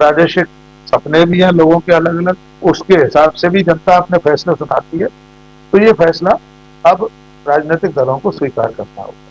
प्रादेशिक सपने भी हैं लोगों के अलग अलग, उसके हिसाब से भी जनता अपने फैसले सुनाती है। तो ये फैसला अब राजनीतिक दलों को स्वीकार करना होगा।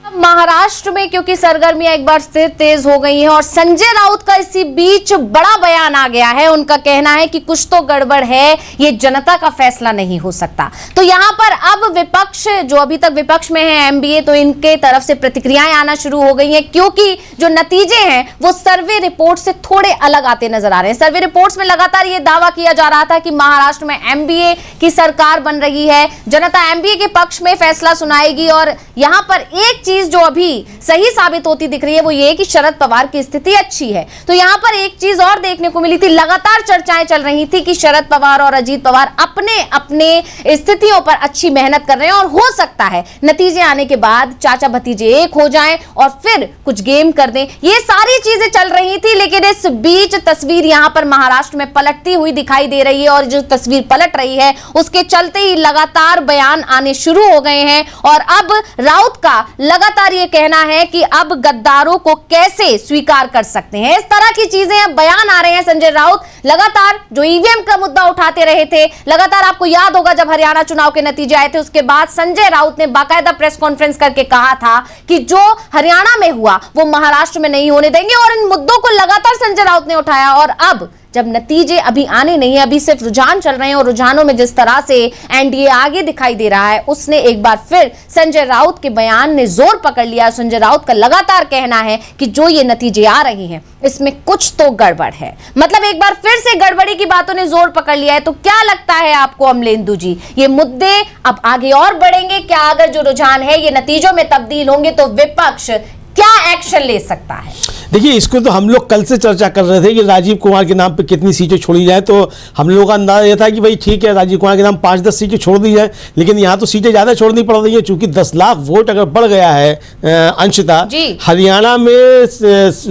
महाराष्ट्र में क्योंकि सरगर्मियां एक बार फिर तेज हो गई हैं और संजय राउत का इसी बीच बड़ा बयान आ गया है। उनका कहना है कि कुछ तो गड़बड़ है, ये जनता का फैसला नहीं हो सकता। तो यहां पर अब विपक्ष, जो अभी तक विपक्ष में है एमबीए, तो इनके तरफ से प्रतिक्रियाएं आना शुरू हो गई हैं, क्योंकि जो नतीजे हैं वो सर्वे रिपोर्ट से थोड़े अलग आते नजर आ रहे हैं। सर्वे रिपोर्ट्स में लगातार ये दावा किया जा रहा था कि महाराष्ट्र में एमबीए की सरकार बन रही है, जनता एमबीए के पक्ष में फैसला सुनाएगी। और यहां पर एक चीज जो अभी सही साबित होती दिख रही है वो ये कि शरद पवार की स्थिति अच्छी है। तो यहां पर एक चीज और देखने को मिली थी, लगातार चर्चाएं चल रही थी कि शरद पवार और अजीत पवार अपने अपने स्थितियों पर अच्छी मेहनत कर रहे हैं और हो सकता है नतीजे आने के बाद चाचा भतीजे एक हो जाएं और फिर कुछ गेम कर दें। ये सारी चीजें चल रही थी, लेकिन इस बीच तस्वीर यहां पर महाराष्ट्र में पलटती हुई दिखाई दे रही है और जो तस्वीर पलट रही है उसके चलते ही लगातार बयान आने शुरू हो गए हैं। और अब राउत का लगातार ये कहना है कि अब गद्दारों को कैसे स्वीकार कर सकते हैं, इस तरह की चीजें अब बयान आ रहे हैं। संजय राउत लगातार जो ईवीएम का मुद्दा उठाते रहे थे, लगातार आपको याद होगा जब हरियाणा चुनाव के नतीजे आए थे उसके बाद संजय राउत ने बाकायदा प्रेस कॉन्फ्रेंस करके कहा था कि जो हरियाणा में हुआ वो महाराष्ट्र में नहीं होने देंगे, और इन मुद्दों को लगातार संजय राउत ने उठाया। और अब जब नतीजे अभी आने नहीं है, अभी सिर्फ रुझान चल रहे हैं और रुझानों में जिस तरह से एनडीए आगे दिखाई दे रहा है, उसने एक बार फिर संजय राउत के बयान ने जोर पकड़ लिया। संजय राउत का लगातार कहना है कि जो ये नतीजे आ रहे हैं इसमें कुछ तो गड़बड़ है, मतलब एक बार फिर से गड़बड़ी की बातों ने जोर पकड़ लिया है। तो क्या लगता है आपको अमलेंदु जी, ये मुद्दे अब आगे और बढ़ेंगे क्या? अगर जो रुझान है ये नतीजों में तब्दील होंगे तो विपक्ष क्या एक्शन ले सकता है? देखिए, इसको तो हम लोग कल से चर्चा कर रहे थे कि राजीव कुमार के नाम पे कितनी सीटें छोड़ी जाए। तो हम लोगों का अंदाजा यह था कि भाई ठीक है, राजीव कुमार के नाम 5-10 सीटें छोड़ दी जाए, लेकिन यहाँ तो सीटें ज़्यादा छोड़नी पड़ रही है क्योंकि 10 लाख वोट अगर बढ़ गया है अंशता, हरियाणा में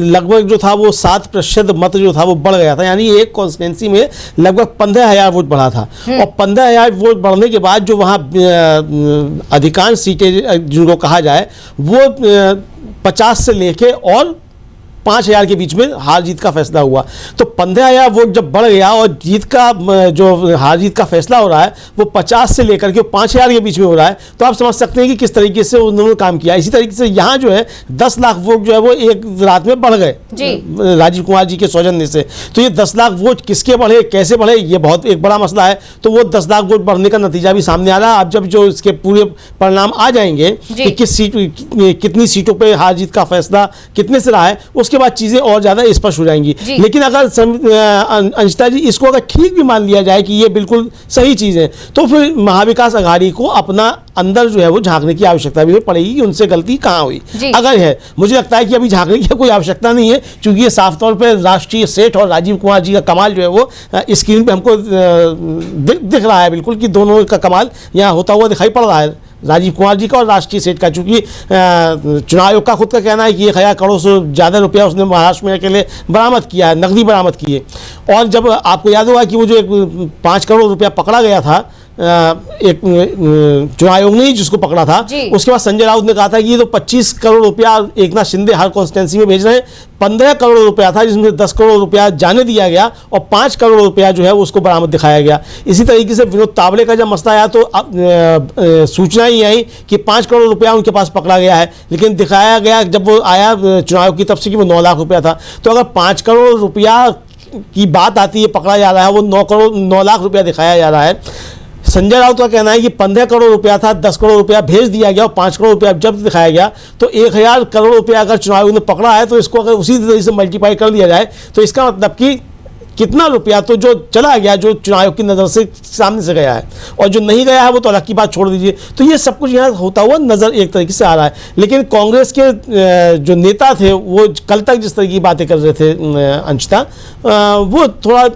लगभग जो था वो 7% मत जो था वो बढ़ गया था, यानी एक कॉन्स्टिट्यूंसी में लगभग 15,000 वोट बढ़ा था। और 15,000 वोट बढ़ने के बाद जो वहाँ अधिकांश सीटें जिनको कहा जाए वो 50 से लेके और 5,000 के बीच में हार जीत का फैसला हुआ। तो 15,000 वोट जब बढ़ गया और जीत का जो हार जीत का फैसला हो रहा है वो 50 से लेकर के 5,000 के बीच में हो रहा है, तो आप समझ सकते हैं कि किस तरीके से उन्होंने काम किया। इसी तरीके से यहाँ जो है 10 लाख वोट जो है वो एक रात में बढ़ गए राजीव कुमार जी के सौजन्य से। तो ये 10 लाख वोट किसके बढ़े, कैसे बढ़े, ये बहुत एक बड़ा मसला है। तो वो 10 लाख वोट बढ़ने का नतीजा भी सामने आ रहा है। अब जब जो इसके पूरे परिणाम आ जाएंगे कि कितनी सीटों पर हार जीत का फैसला कितने से रहा है, उसके बाद चीजें और ज्यादा स्पष्ट हो जाएंगी। लेकिन अगर अंशिता जी इसको अगर ठीक भी मान लिया जाए कि ये बिल्कुल सही चीज है, तो फिर महाविकास अघाड़ी को अपना अंदर जो है वो झांकने की आवश्यकता भी पड़ेगी कि उनसे गलती कहाँ हुई। अगर है, मुझे लगता है कि अभी झांकने की कोई आवश्यकता नहीं है, क्योंकि ये साफ तौर पर राष्ट्रीय सेठ और राजीव कुमार जी का कमाल जो है वो स्क्रीन पे हमको दिख रहा है बिल्कुल, कि दोनों का कमाल यहाँ होता हुआ दिखाई पड़ रहा है, राजीव कुमार जी का और राष्ट्रीय सेठ का। चूंकि चुनाव आयोग का खुद का कहना है कि 1,000 करोड़ से ज़्यादा रुपया उसने महाराष्ट्र में अकेले बरामद किया है, नकदी बरामद की है। और जब आपको याद होगा कि वो जो 5 करोड़ रुपया पकड़ा गया था, एक चुनाव आयोग ने जिसको पकड़ा था, उसके बाद संजय राउत ने कहा था कि ये तो 25 करोड़ रुपया एकनाथ शिंदे हर कॉन्स्टिट्यूंसी में भेज रहे हैं। 15 करोड़ रुपया था जिसमें 10 करोड़ रुपया जाने दिया गया और 5 करोड़ रुपया जो है उसको बरामद दिखाया गया। इसी तरीके से विनोद तावड़े का जब मसला आया तो सूचना ही आई कि 5 करोड़ रुपया उनके पास पकड़ा गया है, लेकिन दिखाया गया जब वो आया चुनाव आयोग की तरफ से कि वो 9 लाख रुपया था। तो अगर 5 करोड़ रुपया की बात आती है, पकड़ा जा रहा है, वो 9 लाख रुपया दिखाया जा रहा है। संजय राउत का कहना है कि 15 करोड़ रुपया था, 10 करोड़ रुपया भेज दिया गया और 5 करोड़ रुपया जब दिखाया गया। तो 1,000 करोड़ रुपया अगर चुनाव आयोग ने पकड़ा है तो इसको अगर उसी तरीके से मल्टीप्लाई कर दिया जाए तो इसका मतलब कि कितना रुपया तो जो चला गया, जो चुनाव आयोग की नज़र से सामने से गया है, और जो नहीं गया है वो तो अलग की बात छोड़ दीजिए। तो ये सब कुछ यहाँ होता हुआ नज़र एक तरीके से आ रहा है। लेकिन कांग्रेस के जो नेता थे वो कल तक जिस तरह की बातें कर रहे थे अंशता, वो थोड़ा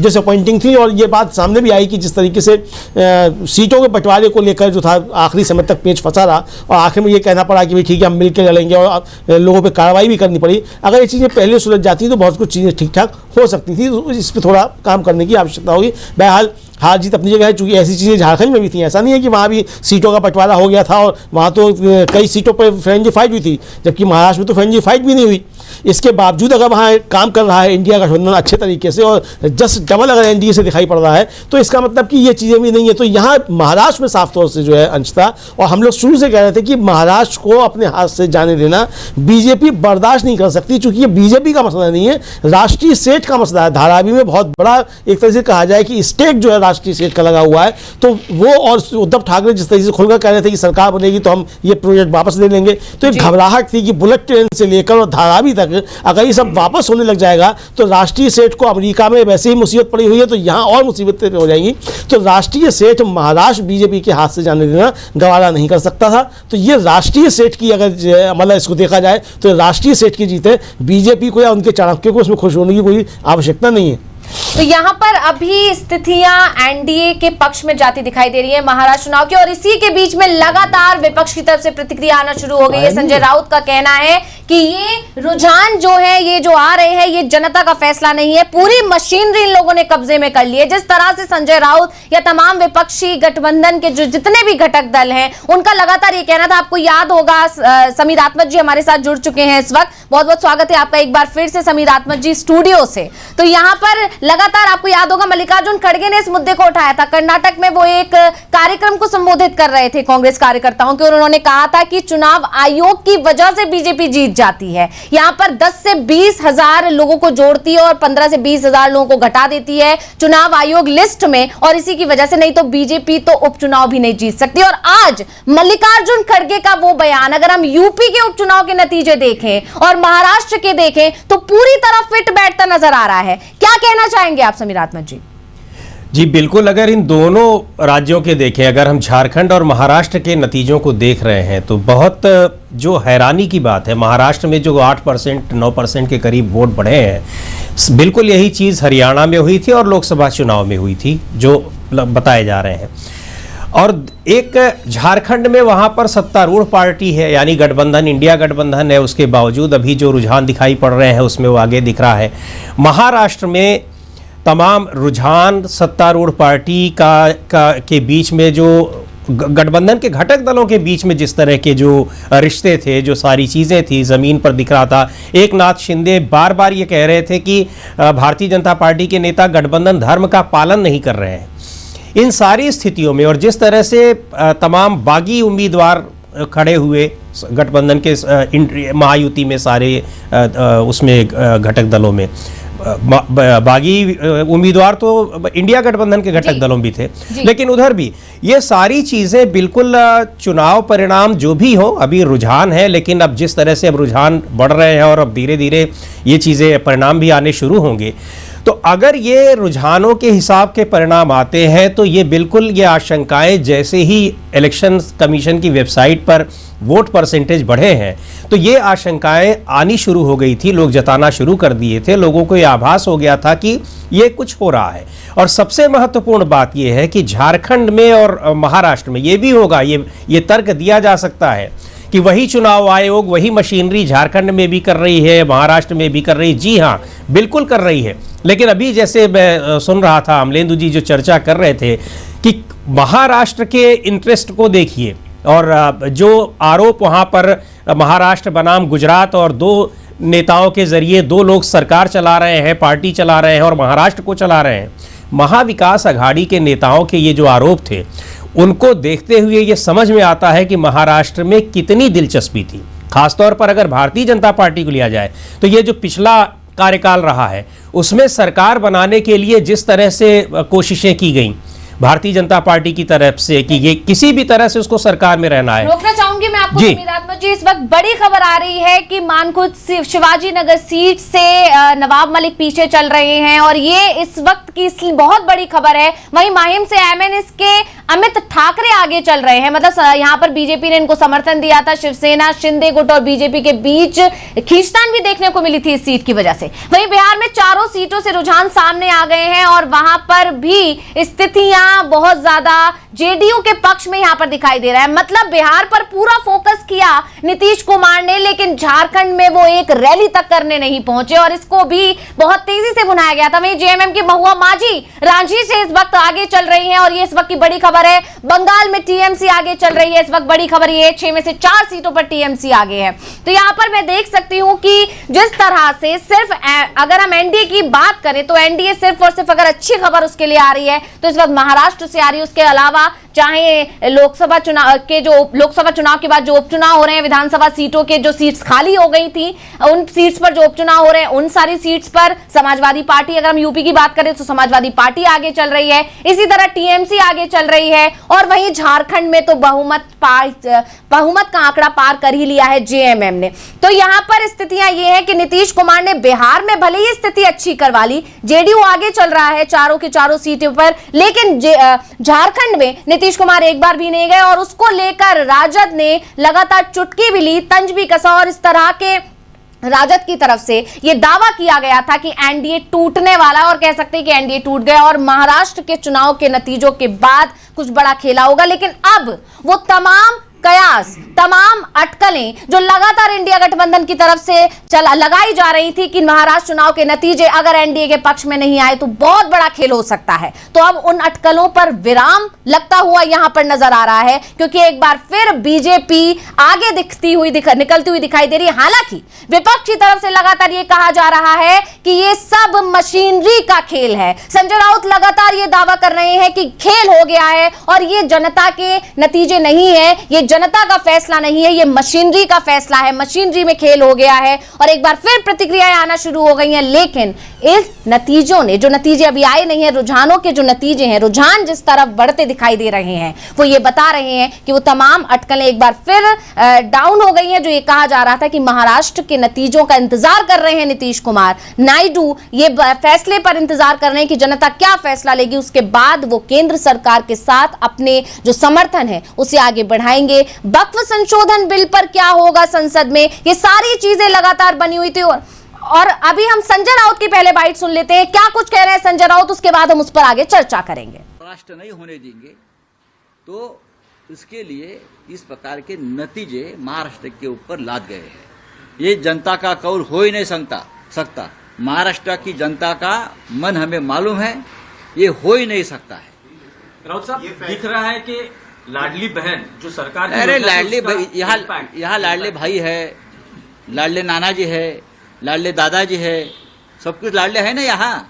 डिसअपॉइंटिंग थी। और ये बात सामने भी आई कि जिस तरीके से सीटों के बंटवारे को लेकर जो था आखिरी समय तक पेच फंसा रहा और आखिर में ये कहना पड़ा कि भाई ठीक है हम मिलकर लड़ेंगे, और लोगों पर कार्रवाई भी करनी पड़ी। अगर ये चीज़ें पहले सुलझ जाती तो बहुत कुछ चीज़ें ठीक ठाक हो सकती थी। इस पर थोड़ा काम करने की आवश्यकता होगी। बहरहाल हार जीत अपनी जगह है, चूंकि ऐसी चीज़ें झारखंड में भी थी। ऐसा नहीं है कि वहाँ भी सीटों का बंटवारा हो गया था और वहाँ तो कई सीटों पर फ्रेंजी फाइट भी थी, जबकि महाराष्ट्र में तो फ्रेंजी फाइट भी नहीं हुई। इसके बावजूद अगर वहाँ काम कर रहा है इंडिया गठबंधन अच्छे तरीके से और जस्ट डबल अगर एनडीए से दिखाई पड़ रहा है, तो इसका मतलब कि ये चीज़ें भी नहीं है। तो यहाँ महाराष्ट्र में साफ तौर से जो है अंश था, और हम लोग शुरू से कह रहे थे कि महाराष्ट्र को अपने हाथ से जाने देना बीजेपी बर्दाश्त नहीं कर सकती, चूंकि ये बीजेपी का मसला नहीं है, राष्ट्रीय सेठ का मसला है। धारावी में बहुत बड़ा एक तरह से कहा जाए कि स्टेक जो है राष्ट्रीय सेठ का लगा हुआ है, तो वो और उद्धव ठाकरे जिस तरीके से खुलकर कह रहे थे कि सरकार बनेगी तो हम ये प्रोजेक्ट वापस ले लेंगे, तो एक घबराहट थी कि बुलेट ट्रेन से लेकर और धारावी तक अगर ये सब वापस होने लग जाएगा तो राष्ट्रीय सेठ को अमेरिका में वैसे ही मुसीबत पड़ी हुई है, तो यहाँ और मुसीबतें हो जाएंगी। तो राष्ट्रीय सेठ महाराष्ट्र बीजेपी के हाथ से जाने देना गवारा नहीं कर सकता था। तो ये राष्ट्रीय सेठ की अगर मतलब इसको देखा जाए तो राष्ट्रीय सेठ की जीत है, बीजेपी को या उनके चाणक्य को उसमें खुश होने की कोई आवश्यकता नहीं है। तो यहाँ पर अभी स्थितियां एनडीए के पक्ष में जाती दिखाई दे रही है महाराष्ट्र चुनाव की, और इसी के बीच में लगातार विपक्ष की तरफ से प्रतिक्रिया आना शुरू हो गई है। संजय राउत का कहना है कि ये रुझान जो है ये जो आ रहे हैं ये जनता का फैसला नहीं है, पूरी मशीनरी इन लोगों ने कब्जे में कर ली है। जिस तरह से संजय राउत या तमाम विपक्षी गठबंधन के जो जितने भी घटक दल हैं उनका लगातार ये कहना था। आपको याद होगा समीर आत्मज जी हमारे साथ जुड़ चुके हैं इस वक्त, बहुत बहुत स्वागत है आपका एक बार फिर से समीर आत्मज जी स्टूडियो से। तो यहाँ पर लगातार आपको याद होगा मल्लिकार्जुन खड़गे ने इस मुद्दे को उठाया था, कर्नाटक में वो एक कार्यक्रम को संबोधित कर रहे थे कांग्रेस कार्यकर्ताओं के, और उन्होंने कहा था कि चुनाव आयोग की वजह से बीजेपी जीत जाती है, यहां पर 10 से 20 हजार लोगों को जोड़ती है और 15 से 20 हजार लोगों को घटा देती है चुनाव आयोग लिस्ट में, और इसी की वजह से नहीं तो बीजेपी तो उपचुनाव भी नहीं जीत सकती। और आज मल्लिकार्जुन खड़गे का वो बयान अगर हम यूपी के उपचुनाव के नतीजे देखें और महाराष्ट्र के देखें तो पूरी तरह फिट बैठता नजर आ रहा है। क्या कहना चाहेंगे आप समीर आत्मज जी? जी बिल्कुल, अगर इन दोनों राज्यों के देखें, अगर हम झारखंड और महाराष्ट्र के नतीजों को देख रहे हैं तो बहुत जो हैरानी की बात है, महाराष्ट्र में जो 8% 9% के करीब वोट बढ़े हैं, बिल्कुल यही चीज़ हरियाणा में हुई थी और लोकसभा चुनाव में हुई थी जो बताए जा रहे हैं। और एक झारखंड में वहाँ पर सत्तारूढ़ पार्टी है यानी गठबंधन, इंडिया गठबंधन है, उसके बावजूद अभी जो रुझान दिखाई पड़ रहे हैं उसमें वो आगे दिख रहा है। महाराष्ट्र में तमाम रुझान सत्तारूढ़ पार्टी के बीच में, जो गठबंधन के घटक दलों के बीच में जिस तरह के जो रिश्ते थे, जो सारी चीज़ें थी, ज़मीन पर दिख रहा था। एक नाथ शिंदे बार बार ये कह रहे थे कि भारतीय जनता पार्टी के नेता गठबंधन धर्म का पालन नहीं कर रहे हैं। इन सारी स्थितियों में और जिस तरह से तमाम बागी उम्मीदवार खड़े हुए गठबंधन के महायुति में, सारे उसमें घटक दलों में बागी उम्मीदवार तो इंडिया गठबंधन के घटक दलों भी थे, लेकिन उधर भी ये सारी चीज़ें बिल्कुल चुनाव परिणाम जो भी हो, अभी रुझान है, लेकिन अब जिस तरह से अब रुझान बढ़ रहे हैं और अब धीरे धीरे ये चीज़ें परिणाम भी आने शुरू होंगे, तो अगर ये रुझानों के हिसाब के परिणाम आते हैं तो ये बिल्कुल ये आशंकाएं, जैसे ही इलेक्शन कमीशन की वेबसाइट पर वोट परसेंटेज बढ़े हैं तो ये आशंकाएं आनी शुरू हो गई थी, लोग जताना शुरू कर दिए थे, लोगों को ये आभास हो गया था कि ये कुछ हो रहा है। और सबसे महत्वपूर्ण बात ये है कि झारखंड में और महाराष्ट्र में ये भी होगा, ये तर्क दिया जा सकता है कि वही चुनाव आयोग, वही मशीनरी झारखंड में भी कर रही है, महाराष्ट्र में भी कर रही है। जी हाँ, बिल्कुल कर रही है, लेकिन अभी जैसे मैं सुन रहा था अमलेंदु जी जो चर्चा कर रहे थे कि महाराष्ट्र के इंटरेस्ट को देखिए, और जो आरोप वहाँ पर महाराष्ट्र बनाम गुजरात और दो नेताओं के जरिए दो लोग सरकार चला रहे हैं, पार्टी चला रहे हैं और महाराष्ट्र को चला रहे हैं, महाविकास अघाड़ी के नेताओं के ये जो आरोप थे उनको देखते हुए ये समझ में आता है कि महाराष्ट्र में कितनी दिलचस्पी थी। खासतौर पर अगर भारतीय जनता पार्टी को लिया जाए तो ये जो पिछला कार्यकाल रहा है उसमें सरकार बनाने के लिए जिस तरह से कोशिशें की गई भारतीय जनता पार्टी की तरफ से कि ये किसी भी तरह से उसको सरकार में रहना है। रोकना चाहूंगी मैं आपको समीर आत्मज जी, इस वक्त बड़ी खबर आ रही है कि मानखुद शिवाजी नगर सीट से नवाब मलिक पीछे चल रहे हैं और ये इस वक्त की बहुत बड़ी खबर है। वहीं माहिम से एमएनएस के अमित ठाकरे आगे चल रहे हैं, मतलब यहाँ पर बीजेपी ने इनको समर्थन दिया था। शिवसेना, शिंदे गुट और बीजेपी के बीच खींचतान भी देखने को मिली थी इस सीट की वजह से। वहीं बिहार में चारों सीटों से रुझान सामने आ गए हैं और वहां पर भी स्थितियां बहुत ज्यादा जेडीयू के पक्ष में यहां पर दिखाई दे रहा है। मतलब बिहार पर पूरा फोकस किया नीतीश कुमार ने, लेकिन झारखंड में वो एक रैली तक करने नहीं पहुंचे और इसको भी बहुत तेजी से बुनाया गया था। वहीं जेएमएम की महुआ माझी रांची से इस वक्त आगे चल रही हैं और ये इस वक्त की बड़ी खबर खबर है, बंगाल में टीएमसी आगे चल रही है। इस वक्त बड़ी खबर ये है, 6 में से 4 सीटों पर टीएमसी आगे है। तो यहां पर मैं देख सकती हूं कि जिस तरह से सिर्फ अगर हम एनडीए की बात करें तो एनडीए सिर्फ और सिर्फ अगर अच्छी खबर उसके लिए आ रही है तो इस वक्त महाराष्ट्र से आ रही है। उसके अलावा चाहे लोकसभा चुनाव के बाद जो उपचुनाव हो रहे हैं, विधानसभा सीटों के जो सीट्स खाली हो गई थी उन सीट्स पर जो उपचुनाव हो रहे हैं, उन सारी सीट्स पर समाजवादी पार्टी, अगर हम यूपी की बात करें तो समाजवादी पार्टी आगे चल रही है, इसी तरह टीएमसी आगे चल रही है। और वहीं झारखंड में तो बहुमत का आंकड़ा पार कर ही लिया है जेएमएम ने। तो यहां पर स्थितियां ये है कि नीतीश कुमार ने बिहार में भले ही स्थिति अच्छी करवा ली, जेडीयू आगे चल रहा है चारों की चारों सीटों पर, लेकिन झारखंड में नीतीश कुमार एक बार भी नहीं गए और उसको लेकर राजद ने लगातार चुटकी भी ली, तंज भी कसा और इस तरह के राजद की तरफ से यह दावा किया गया था कि एनडीए टूटने वाला, और कह सकते हैं कि एनडीए टूट गया और महाराष्ट्र के चुनाव के नतीजों के बाद कुछ बड़ा खेला होगा। लेकिन अब वो तमाम कयास, तमाम अटकलें जो लगातार इंडिया गठबंधन की तरफ से लगाई जा रही थी कि महाराष्ट्र चुनाव के नतीजे अगर एनडीए के पक्ष में नहीं आए तो बहुत बड़ा खेल हो सकता है, तो अब उन अटकलों पर विराम लगता हुआ यहां पर नजर आ रहा है, क्योंकि एक बार फिर बीजेपी आगे निकलती हुई दिखाई दे रही है। हालांकि विपक्ष की तरफ से लगातार यह कहा जा रहा है कि यह सब मशीनरी का खेल है। संजय राउत लगातार यह दावा कर रहे हैं कि खेल हो गया है और यह जनता के नतीजे नहीं है, यह जनता का फैसला नहीं है, यह मशीनरी का फैसला है, मशीनरी में खेल हो गया है। और एक बार फिर प्रतिक्रियाएं आना शुरू हो गई हैं, लेकिन इस नतीजों ने, जो नतीजे अभी आए नहीं है, रुझानों के जो नतीजे हैं, रुझान जिस तरफ बढ़ते दिखाई दे रहे हैं, वो ये बता रहे हैं कि वो तमाम अटकलें एक बार फिर डाउन हो गई हैं। जो ये कहा जा रहा था कि महाराष्ट्र के नतीजों का इंतजार कर रहे हैं नीतीश कुमार, नायडू ये फैसले पर इंतजार कर रहे हैं कि जनता क्या फैसला लेगी, उसके बाद वो केंद्र सरकार के साथ अपने जो समर्थन है उसे आगे बढ़ाएंगे। वक्फ संशोधन बिल पर क्या होगा संसद में, ये सारी चीजें लगातार बनी हुई थी। और अभी हम संजय राउत की पहले बाइट सुन लेते हैं, क्या कुछ कह रहे हैं संजय राउत, उसके बाद हम उस पर आगे चर्चा करेंगे। राष्ट्र नहीं होने देंगे तो इसके लिए इस प्रकार के नतीजे महाराष्ट्र के ऊपर लाद गए हैं। ये जनता का कौल हो ही नहीं सकता। महाराष्ट्र की जनता का मन हमें मालूम है, ये हो ही नहीं सकता है। राउत साहब, दिख रहा है कि लाडली बहन जो सरकार, अरे लाडली भाई, यहाँ लाडले भाई है, लाडले नाना जी है, लाडले दादाजी है, सब कुछ लाडले है ना यहाँ।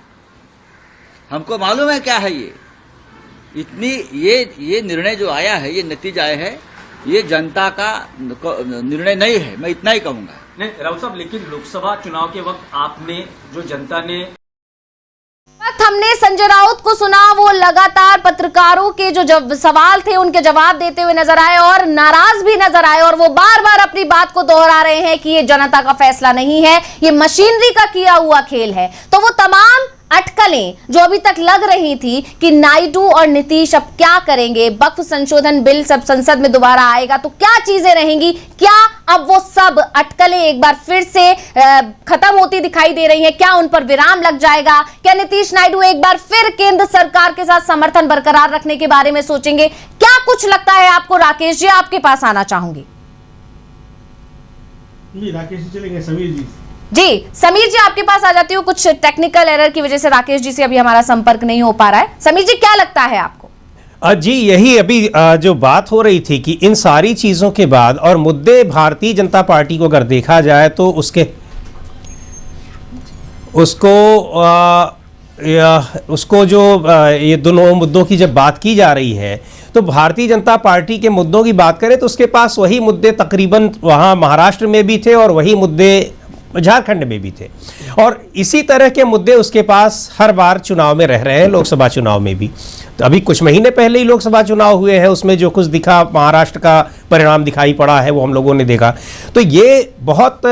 हमको मालूम है क्या है ये। इतनी ये निर्णय जो आया है, ये नतीजा आया है, ये जनता का निर्णय नहीं है, मैं इतना ही कहूंगा। नहीं राउत साहब, लेकिन लोकसभा चुनाव के वक्त आपने जो जनता ने हमने संजय राउत को सुना, वो लगातार पत्रकारों के जो सवाल थे उनके जवाब देते हुए नजर आए और नाराज भी नजर आए, और वो बार बार अपनी बात को दोहरा रहे हैं कि ये जनता का फैसला नहीं है, ये मशीनरी का किया हुआ खेल है। तो वो तमाम अटकलें जो अभी तक लग रही थी कि नायडू और नीतीश अब क्या करेंगे, वक्फ संशोधन बिल सब संसद में दोबारा आएगा तो क्या चीजें रहेंगी, क्या अब वो सब अटकलें एक बार फिर से खत्म होती दिखाई दे रही हैं, क्या उन पर विराम लग जाएगा, क्या नीतीश नायडू एक बार फिर केंद्र सरकार के साथ समर्थन बरकरार रखने के बारे में सोचेंगे, क्या कुछ लगता है आपको? राकेश जी, आपके पास आना चाहूंगी। राकेश जी चलेंगे, समीर जी, समीर जी आपके पास आ जाती हूँ। कुछ टेक्निकल एरर की वजह से राकेश जी से अभी हमारा संपर्क नहीं हो पा रहा है। समीर जी, क्या लगता है आपको? जी, यही अभी जो बात हो रही थी कि इन सारी चीजों के बाद और मुद्दे भारतीय जनता पार्टी को अगर देखा जाए तो उसको जो ये दोनों मुद्दों की जब बात की जा रही है तो भारतीय जनता पार्टी के मुद्दों की बात करें तो उसके पास वही मुद्दे तकरीबन वहाँ महाराष्ट्र में भी थे और वही मुद्दे झारखंड में भी थे, और इसी तरह के मुद्दे उसके पास हर बार चुनाव में रह रहे हैं, लोकसभा चुनाव में भी। तो अभी कुछ महीने पहले ही लोकसभा चुनाव हुए हैं, उसमें जो कुछ दिखा, महाराष्ट्र का परिणाम दिखाई पड़ा है, वो हम लोगों ने देखा। तो ये बहुत,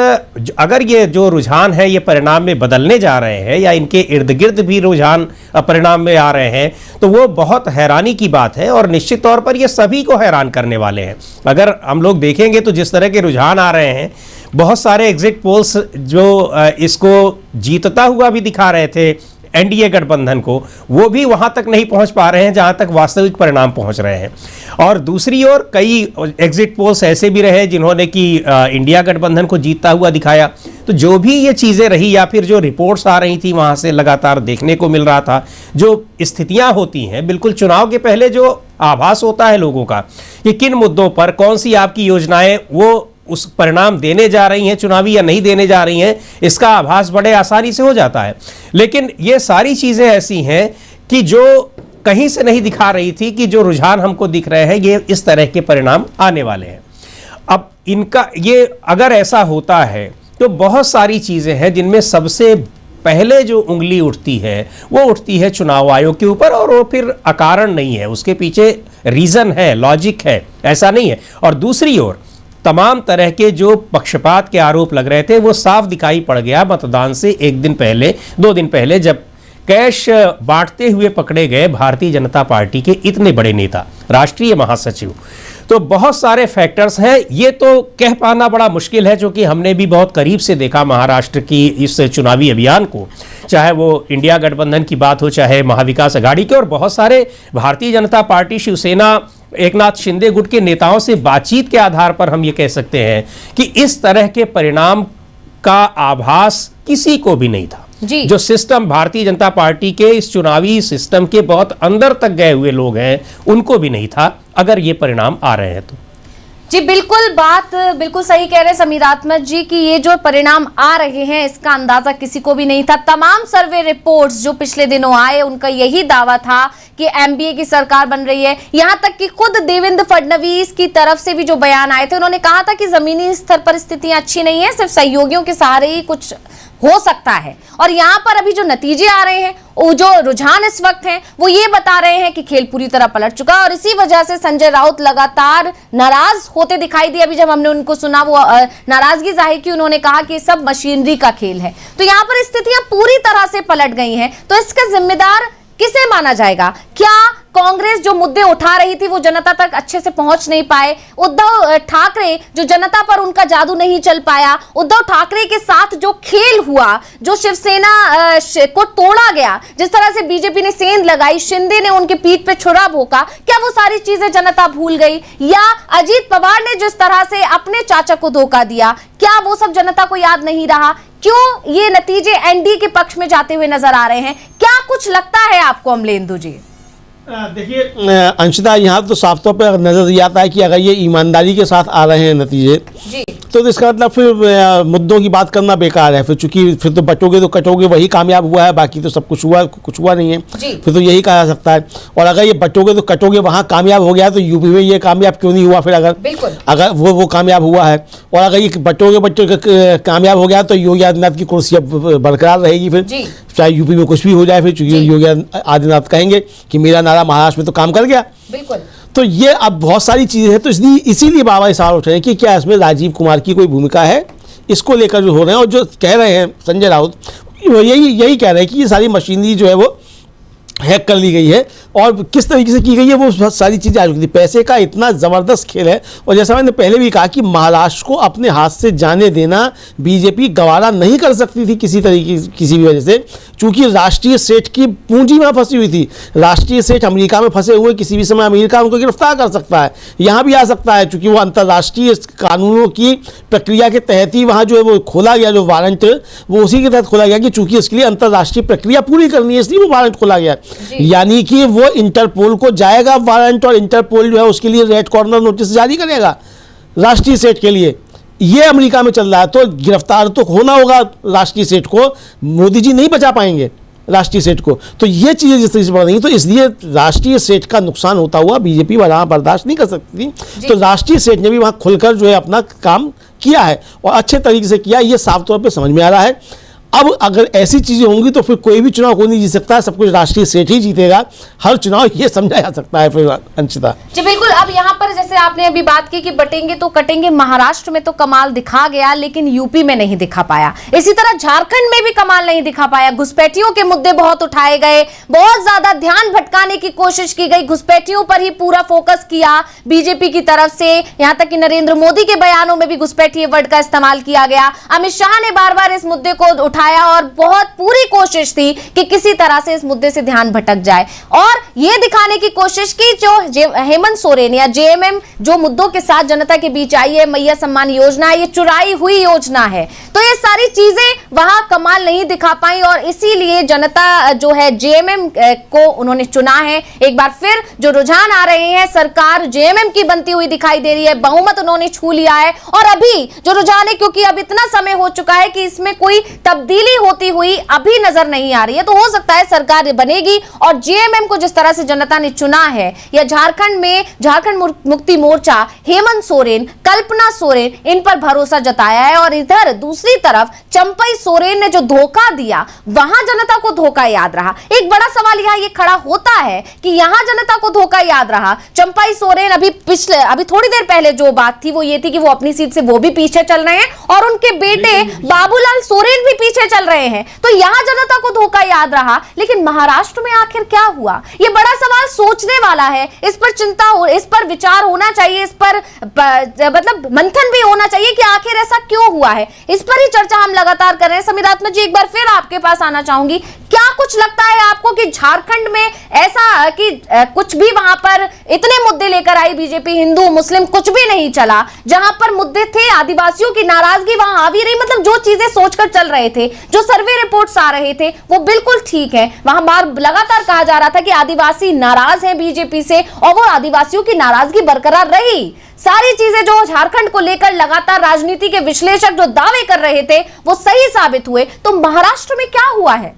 अगर ये जो रुझान है ये परिणाम में बदलने जा रहे हैं या इनके इर्द गिर्द भी रुझान परिणाम में आ रहे हैं तो वो बहुत हैरानी की बात है और निश्चित तौर पर ये सभी को हैरान करने वाले हैं। अगर हम लोग देखेंगे तो जिस तरह के रुझान आ रहे हैं, बहुत सारे एग्जिट पोल्स जो इसको जीतता हुआ भी दिखा रहे थे एनडीए गठबंधन को, वो भी वहां तक नहीं पहुंच पा रहे हैं जहां तक वास्तविक परिणाम पहुंच रहे हैं। और दूसरी ओर कई एग्जिट पोल्स ऐसे भी रहे जिन्होंने कि इंडिया गठबंधन को जीतता हुआ दिखाया। तो जो भी ये चीजें रही या फिर जो रिपोर्ट्स आ रही थी वहां से लगातार देखने को मिल रहा था, जो स्थितियां होती हैं बिल्कुल चुनाव के पहले, जो आभास होता है लोगों का कि किन मुद्दों पर कौन सी आपकी योजनाएं वो उस परिणाम देने जा रही हैं चुनावी या नहीं देने जा रही हैं, इसका आभास बड़े आसानी से हो जाता है। लेकिन ये सारी चीजें ऐसी हैं कि जो कहीं से नहीं दिखा रही थी कि जो रुझान हमको दिख रहे हैं ये इस तरह के परिणाम आने वाले हैं। अब इनका ये अगर ऐसा होता है तो बहुत सारी चीजें हैं जिनमें सबसे पहले जो उंगली उठती है वो उठती है चुनाव आयोग के ऊपर, और वो फिर अकारण नहीं है, उसके पीछे रीजन है, लॉजिक है, ऐसा नहीं है। और दूसरी ओर तमाम तरह के जो पक्षपात के आरोप लग रहे थे वो साफ दिखाई पड़ गया मतदान से एक दिन पहले, 2 दिन पहले, जब कैश बांटते हुए पकड़े गए भारतीय जनता पार्टी के इतने बड़े नेता, राष्ट्रीय महासचिव। तो बहुत सारे फैक्टर्स हैं, ये तो कह पाना बड़ा मुश्किल है, क्योंकि हमने भी बहुत करीब से देखा महाराष्ट्र की इस चुनावी अभियान को, चाहे वो इंडिया गठबंधन की बात हो, चाहे महाविकास अघाड़ी की, और बहुत सारे भारतीय जनता पार्टी, शिवसेना, एकनाथ शिंदे गुट के नेताओं से बातचीत के आधार पर हम ये कह सकते हैं कि इस तरह के परिणाम का आभास किसी को भी नहीं था। जी। जो सिस्टम भारतीय जनता पार्टी के इस चुनावी सिस्टम के बहुत अंदर तक गए हुए लोग हैं उनको भी नहीं था अगर ये परिणाम आ रहे हैं तो। जी बिल्कुल, बात बिल्कुल सही कह रहे हैं समीरात्मक जी कि ये जो परिणाम आ रहे हैं इसका अंदाजा किसी को भी नहीं था। तमाम सर्वे रिपोर्ट्स जो पिछले दिनों आए उनका यही दावा था कि एमबीए की सरकार बन रही है। यहां तक कि खुद देवेंद्र फडणवीस की तरफ से भी जो बयान आए थे उन्होंने कहा था कि जमीनी स्तर पर स्थितियां अच्छी नहीं है, सिर्फ सहयोगियों के सहारे ही कुछ हो सकता है। और यहां पर अभी जो नतीजे आ रहे हैं, वो जो रुझान इस वक्त हैं, वो ये बता रहे हैं कि खेल पूरी तरह पलट चुका है। और इसी वजह से संजय राउत लगातार नाराज होते दिखाई दिए। अभी जब हमने उनको सुना वो नाराजगी जाहिर की, उन्होंने कहा कि सब मशीनरी का खेल है। तो यहां पर स्थितियां पूरी तरह से पलट गई हैं। तो इसका जिम्मेदार किसे माना जाएगा? क्या कांग्रेस जो मुद्दे उठा रही थी वो जनता तक अच्छे से पहुंच नहीं पाए? उद्धव ठाकरे जो जनता पर उनका जादू नहीं चल पाया? उद्धव ठाकरे के साथ जो खेल हुआ, जो शिवसेना को तोड़ा गया, जिस तरह से बीजेपी ने सेंध लगाई, शिंदे ने उनके पीठ पे छुरा भोंका, क्या वो सारी चीजें जनता भूल गई? या अजीत पवार ने जिस तरह से अपने चाचा को धोखा दिया, क्या वो सब जनता को याद नहीं रहा? क्यों ये नतीजे एनडीए के पक्ष में जाते हुए नजर आ रहे हैं? क्या कुछ लगता है आपको अमलेंदु जी? देखिए अंशिता, यहाँ तो साफ तौर पर नजर ये आता है कि अगर ये ईमानदारी के साथ आ रहे हैं नतीजे जी, तो इसका मतलब फिर मुद्दों की बात करना बेकार है। फिर चूंकि फिर तो बचोगे तो कटोगे, वही कामयाब हुआ है, बाकी तो सब कुछ हुआ नहीं है। फिर तो यही कहा जा सकता है। और अगर ये बचोगे तो कटोगे वहाँ कामयाब हो गया तो यूपी में ये कामयाब क्यों नहीं हुआ? फिर अगर वो कामयाब हुआ है, और अगर ये बचोगे कामयाब हो गया तो योगी आदित्यनाथ की कुर्सी अब बरकरार रहेगी। फिर चाहे यूपी में कुछ भी हो जाए, फिर चूंकि योगी आदित्यनाथ कहेंगे कि मेरा नारा महाराष्ट्र में तो काम कर गया। बिल्कुल। तो ये अब बहुत सारी चीज़ें हैं। तो इसीलिए बाबा सवाल उठ रहे हैं कि क्या इसमें राजीव कुमार की कोई भूमिका है, इसको लेकर जो हो रहे हैं। और जो कह रहे हैं संजय राउत, यही कह रहे हैं कि ये सारी मशीनरी जो है वो हैक कर ली गई है, और किस तरीके से की गई है वो बहुत सारी चीज़ें आ चुकी थी। पैसे का इतना ज़बरदस्त खेल है। और जैसा मैंने पहले भी कहा कि महाराष्ट्र को अपने हाथ से जाने देना बीजेपी गवारा नहीं कर सकती थी किसी तरीके, किसी भी वजह से, चूंकि राष्ट्रीय सेठ की पूंजी में फंसी हुई थी। राष्ट्रीय सेठ अमेरिका में फंसे हुए, किसी भी समय अमेरिका उनको गिरफ्तार कर सकता है, यहाँ भी आ सकता है, चूंकि वो अंतर्राष्ट्रीय कानूनों की प्रक्रिया के तहत ही वहाँ जो है वो खोला गया, जो वारंट वो उसी के तहत खोला गया कि चूंकि इसके लिए अंतर्राष्ट्रीय प्रक्रिया पूरी करनी है, इसलिए वो वारंट खोला गया। यानी कि वो इंटरपोल को जाएगा वारंट, और इंटरपोल जो है उसके लिए रेड कॉर्नर नोटिस जारी करेगा राष्ट्रीय सेठ के लिए। ये अमेरिका में चल रहा है, तो गिरफ्तार तो होना होगा राष्ट्रीय सेठ को। मोदी जी नहीं बचा पाएंगे राष्ट्रीय सेठ को। तो ये चीज़ें जिस तरीके से बढ़ रही, तो इसलिए राष्ट्रीय सेठ का नुकसान होता हुआ बीजेपी वहाँ बर्दाश्त नहीं कर सकती थी। तो राष्ट्रीय सेठ ने भी वहाँ खुलकर जो है अपना काम किया है, और अच्छे तरीके से किया, ये साफ तौर पर समझ में आ रहा है। अब अगर ऐसी चीज़ें होंगी तो फिर कोई भी चुनाव कोई नहीं जीत सकता, सब कुछ राष्ट्रीय सेठ ही जीतेगा हर चुनाव, ये समझा जा सकता है फिर अंशिता जी। बिल्कुल। अब यहाँ पर जैसे आपने अभी बात की कि बटेंगे तो कटेंगे, महाराष्ट्र में तो कमाल दिखा गया लेकिन यूपी में नहीं दिखा पाया। इसी तरह झारखंड में भी कमाल नहीं दिखा पाया। घुसपैठियों के मुद्दे बहुत उठाए गए, बहुत ज्यादा ध्यान भटकाने की कोशिश की गई, घुसपैठियों पर ही पूरा फोकस किया बीजेपी की तरफ से। यहाँ तक कि नरेंद्र मोदी के बयानों में भी घुसपैठिए वर्ड का इस्तेमाल किया गया। अमित शाह ने बार बार इस मुद्दे को उठाया दिखाया और बहुत पूरी कोशिश थी कि किसी तरह से इस मुद्दे से ध्यान भटक जाए और यह दिखाने की कोशिश की जो हेमंत सोरेन या जेएमएम जो मुद्दों के साथ जनता के बीच आई है, मैया सम्मान योजना, ये चुराई हुई योजना है, तो ये सारी चीजें वहां कमाल नहीं दिखा पाई और इसीलिए जनता जो है जेएमएम को उन्होंने चुना है। एक बार फिर जो रुझान आ रहे हैं, सरकार जेएमएम की बनती हुई दिखाई दे रही है, बहुमत उन्होंने छू लिया है और अभी जो रुझान है, क्योंकि अब इतना समय हो चुका है कि इसमें कोई तब्दीली होती हुई अभी नजर नहीं आ रही है, तो हो सकता है सरकार बनेगी और जेएमएम को जिस तरह से जनता ने चुना है, या झारखंड में झारखंड मुक्ति मोर्चा, हेमंत सोरेन, कल्पना सोरेन, इन पर भरोसा जताया है और इधर दूसरी तरफ चंपई सोरेन ने जो धोखा दिया, वहां जनता को धोखा याद रहा। एक बड़ा सवाल यहां ये खड़ा होता है कि यहां जनता को धोखा याद रहा। चंपई सोरेन अभी थोड़ी देर पहले जो बात थी वो ये थी कि वो अपनी सीट से वो भी पीछे चल रहे हैं और उनके बेटे बाबूलाल सोरेन भी पीछे चल रहे हैं, तो यहां जनता को धोखा याद रहा। लेकिन महाराष्ट्र में आखिर क्या हुआ, ये बड़ा सवाल सोचने वाला है। इस पर चिंता हो, इस पर विचार होना चाहिए, इस पर मतलब मंथन भी होना चाहिए कि आखिर ऐसा क्यों हुआ है। इस पर ही चर्चा हम लगातार कर रहे हैं। समीरात्मक जी, एक बार फिर आपके पास आना चाहूंगी, क्या कुछ लगता है आपको कि झारखंड में ऐसा कि कुछ भी वहां पर इतने मुद्दे लेकर आई बीजेपी, हिंदू मुस्लिम कुछ भी नहीं चला, जहां पर मुद्दे थे आदिवासियों की नाराजगी वहां आ भी रही, मतलब जो चीजें सोचकर चल रहे थे, जो सर्वे रिपोर्ट्स आ रहे थे वो बिल्कुल ठीक है। वहां बार लगातार कहा जा रहा था कि आदिवासी नाराज हैं बीजेपी से और वो आदिवासियों की नाराजगी बरकरार रही। सारी चीजें जो झारखंड को लेकर लगातार राजनीति के विश्लेषक जो दावे कर रहे थे वो सही साबित हुए, तो महाराष्ट्र में क्या हुआ है?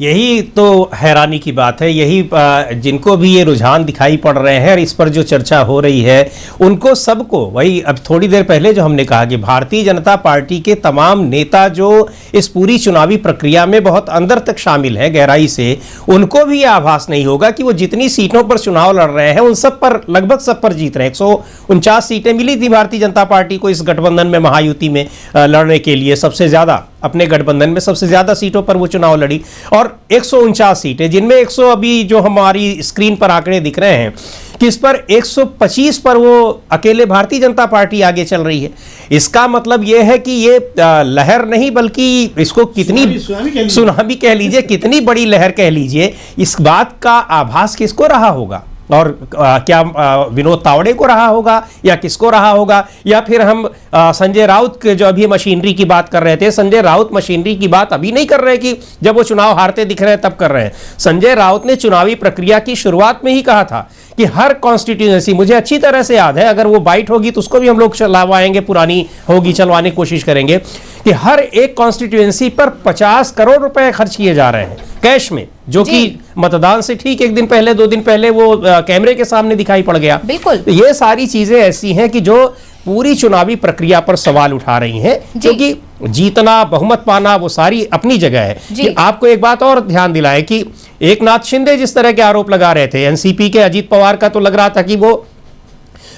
यही तो हैरानी की बात है। यही जिनको भी ये रुझान दिखाई पड़ रहे हैं और इस पर जो चर्चा हो रही है उनको सबको, वही अब थोड़ी देर पहले जो हमने कहा कि भारतीय जनता पार्टी के तमाम नेता जो इस पूरी चुनावी प्रक्रिया में बहुत अंदर तक शामिल है गहराई से, उनको भी ये आभास नहीं होगा कि वो जितनी सीटों पर चुनाव लड़ रहे हैं उन सब पर, लगभग सब पर जीत रहे हैं। 149 सीटें मिली थी भारतीय जनता पार्टी को इस गठबंधन में, महायुति में लड़ने के लिए। सबसे ज्यादा अपने गठबंधन में सबसे ज्यादा सीटों पर वो चुनाव लड़ी और 149 सीटें, जिनमें 100 अभी जो हमारी स्क्रीन पर आंकड़े दिख रहे हैं कि इस पर 125 पर वो अकेले भारतीय जनता पार्टी आगे चल रही है। इसका मतलब ये है कि ये लहर नहीं, बल्कि इसको कितनी सुनामी कह लीजिए, कितनी बड़ी लहर कह लीजिए, इस बात का आभास किसको रहा होगा? और क्या विनोद तावड़े को रहा होगा या किसको रहा होगा? या फिर हम संजय राउत के जो अभी मशीनरी की बात कर रहे थे, संजय राउत मशीनरी की बात अभी नहीं कर रहे कि जब वो चुनाव हारते दिख रहे हैं तब कर रहे हैं। संजय राउत ने चुनावी प्रक्रिया की शुरुआत में ही कहा था कि हर कॉन्स्टिट्यूएंसी, मुझे अच्छी तरह से याद है, अगर वो बाइट होगी तो उसको भी हम लोग चलवाएंगे, पुरानी होगी चलवाने की कोशिश करेंगे, कि हर एक कॉन्स्टिट्यूएंसी पर 50 करोड़ रुपए खर्च किए जा रहे हैं कैश में, जो कि मतदान से ठीक 1 दिन पहले 2 दिन पहले वो कैमरे के सामने दिखाई पड़ गया। बिल्कुल, तो ये सारी चीजें ऐसी हैं कि जो पूरी चुनावी प्रक्रिया पर सवाल उठा रही हैं, क्योंकि जीतना, बहुमत पाना, वो सारी अपनी जगह है। कि आपको एक बात और ध्यान दिलाए कि एकनाथ शिंदे जिस तरह के आरोप लगा रहे थे, एनसीपी के अजीत पवार का तो लग रहा था कि वो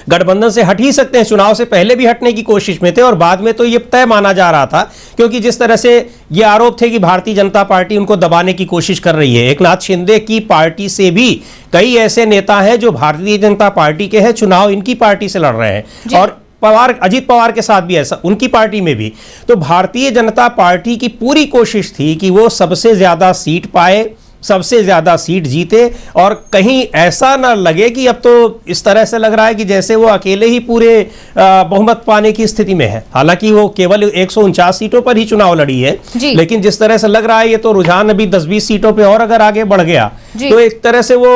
गठबंधन से हट ही सकते हैं, चुनाव से पहले भी हटने की कोशिश में थे और बाद में तो ये तय माना जा रहा था, क्योंकि जिस तरह से ये आरोप थे कि भारतीय जनता पार्टी उनको दबाने की कोशिश कर रही है। एकनाथ शिंदे की पार्टी से भी कई ऐसे नेता हैं जो भारतीय जनता पार्टी के हैं, चुनाव इनकी पार्टी से लड़ रहे हैं, और अजीत पवार के साथ भी ऐसा, उनकी पार्टी में भी। तो भारतीय जनता पार्टी की पूरी कोशिश थी कि वो सबसे ज्यादा सीट पाए, सबसे ज्यादा सीट जीते, और कहीं ऐसा ना लगे कि अब तो इस तरह से लग रहा है कि जैसे वो अकेले ही पूरे बहुमत पाने की स्थिति में है। हालांकि वो केवल 149 सीटों पर ही चुनाव लड़ी है, लेकिन जिस तरह से लग रहा है ये तो रुझान अभी 10-20 सीटों पे और अगर आगे बढ़ गया तो एक तरह से वो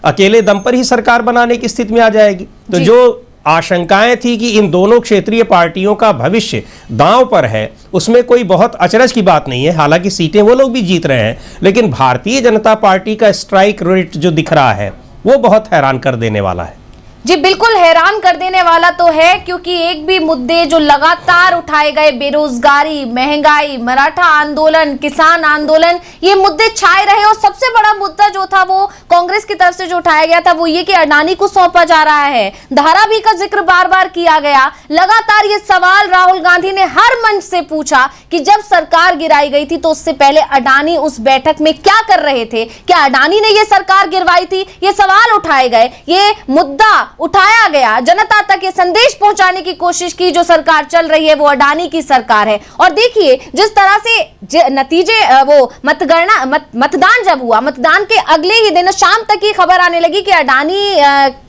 अकेले दम पर ही सरकार बनाने की स्थिति में आ जाएगी। तो जो आशंकाएं थी कि इन दोनों क्षेत्रीय पार्टियों का भविष्य दांव पर है, उसमें कोई बहुत अचरज की बात नहीं है। हालांकि सीटें वो लोग भी जीत रहे हैं, लेकिन भारतीय जनता पार्टी का स्ट्राइक रेट जो दिख रहा है वो बहुत हैरान कर देने वाला है। जी बिल्कुल हैरान कर देने वाला तो है, क्योंकि एक भी मुद्दे जो लगातार उठाए गए, बेरोजगारी, महंगाई, मराठा आंदोलन, किसान आंदोलन, ये मुद्दे छाए रहे। और सबसे बड़ा मुद्दा जो था वो कांग्रेस की तरफ से जो उठाया गया था वो ये कि अडानी को सौंपा जा रहा है। धारावी का जिक्र बार बार किया गया। लगातार ये सवाल राहुल गांधी ने हर मंच से पूछा कि जब सरकार गिराई गई थी तो उससे पहले अडानी उस बैठक में क्या कर रहे थे, क्या अडानी ने ये सरकार गिरवाई थी? ये सवाल उठाए गए। ये मुद्दा उठाया गया, जनता तक ये संदेश पहुंचाने की कोशिश की जो सरकार चल रही है वो अडानी की सरकार है। और देखिए जिस तरह से नतीजे वो मतदान जब हुआ, मतदान के अगले ही दिन शाम तक ही खबर आने लगी कि अडानी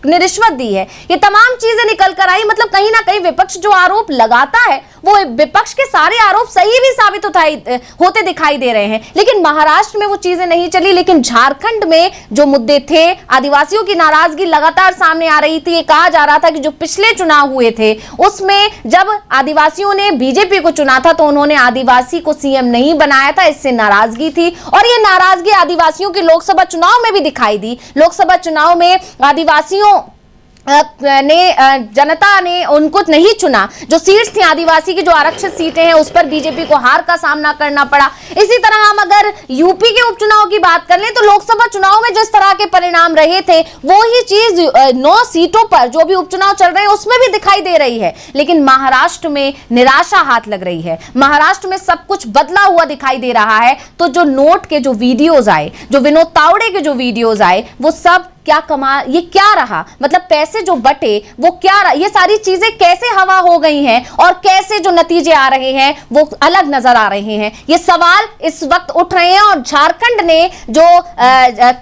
ने रिश्वत दी है। ये तमाम चीजें निकल कर आई। मतलब कहीं ना कहीं विपक्ष जो आरोप लगाता है वो विपक्ष के सारे आरोप सही भी साबित होते दिखाई दे रहे हैं। लेकिन महाराष्ट्र में वो चीजें नहीं चली। लेकिन झारखंड में जो मुद्दे थे, आदिवासियों की नाराजगी लगातार सामने आ रही थी। ये कहा जा रहा था कि जो पिछले चुनाव हुए थे उसमें जब आदिवासियों ने बीजेपी को चुना था तो उन्होंने आदिवासी को सीएम नहीं बनाया था, इससे नाराजगी थी। और ये नाराजगी आदिवासियों के लोकसभा चुनाव में भी दिखाई दी। लोकसभा चुनाव में आदिवासियों जनता ने उनको नहीं चुना। जो सीट्स थी आदिवासी की, जो आरक्षित सीटें हैं, उस पर बीजेपी को हार का सामना करना पड़ा। इसी तरह हम अगर यूपी के उपचुनाव की बात कर लें तो लोकसभा चुनाव में जिस तरह के परिणाम रहे थे वो ही चीज 9 सीटों पर जो भी उपचुनाव चल रहे हैं उसमें भी दिखाई दे रही है। लेकिन महाराष्ट्र में निराशा हाथ लग रही है। महाराष्ट्र में सब कुछ बदला हुआ दिखाई दे रहा है। तो जो नोट के जो वीडियोज आए, जो विनोद तावड़े के जो वीडियोज आए, वो सब क्या कमाल, ये क्या रहा, मतलब पैसे जो बटे वो क्या रहा, ये सारी चीजें कैसे हवा हो गई हैं और कैसे जो नतीजे आ रहे हैं वो अलग नजर आ रहे हैं, ये सवाल इस वक्त उठ रहे हैं। और झारखंड ने जो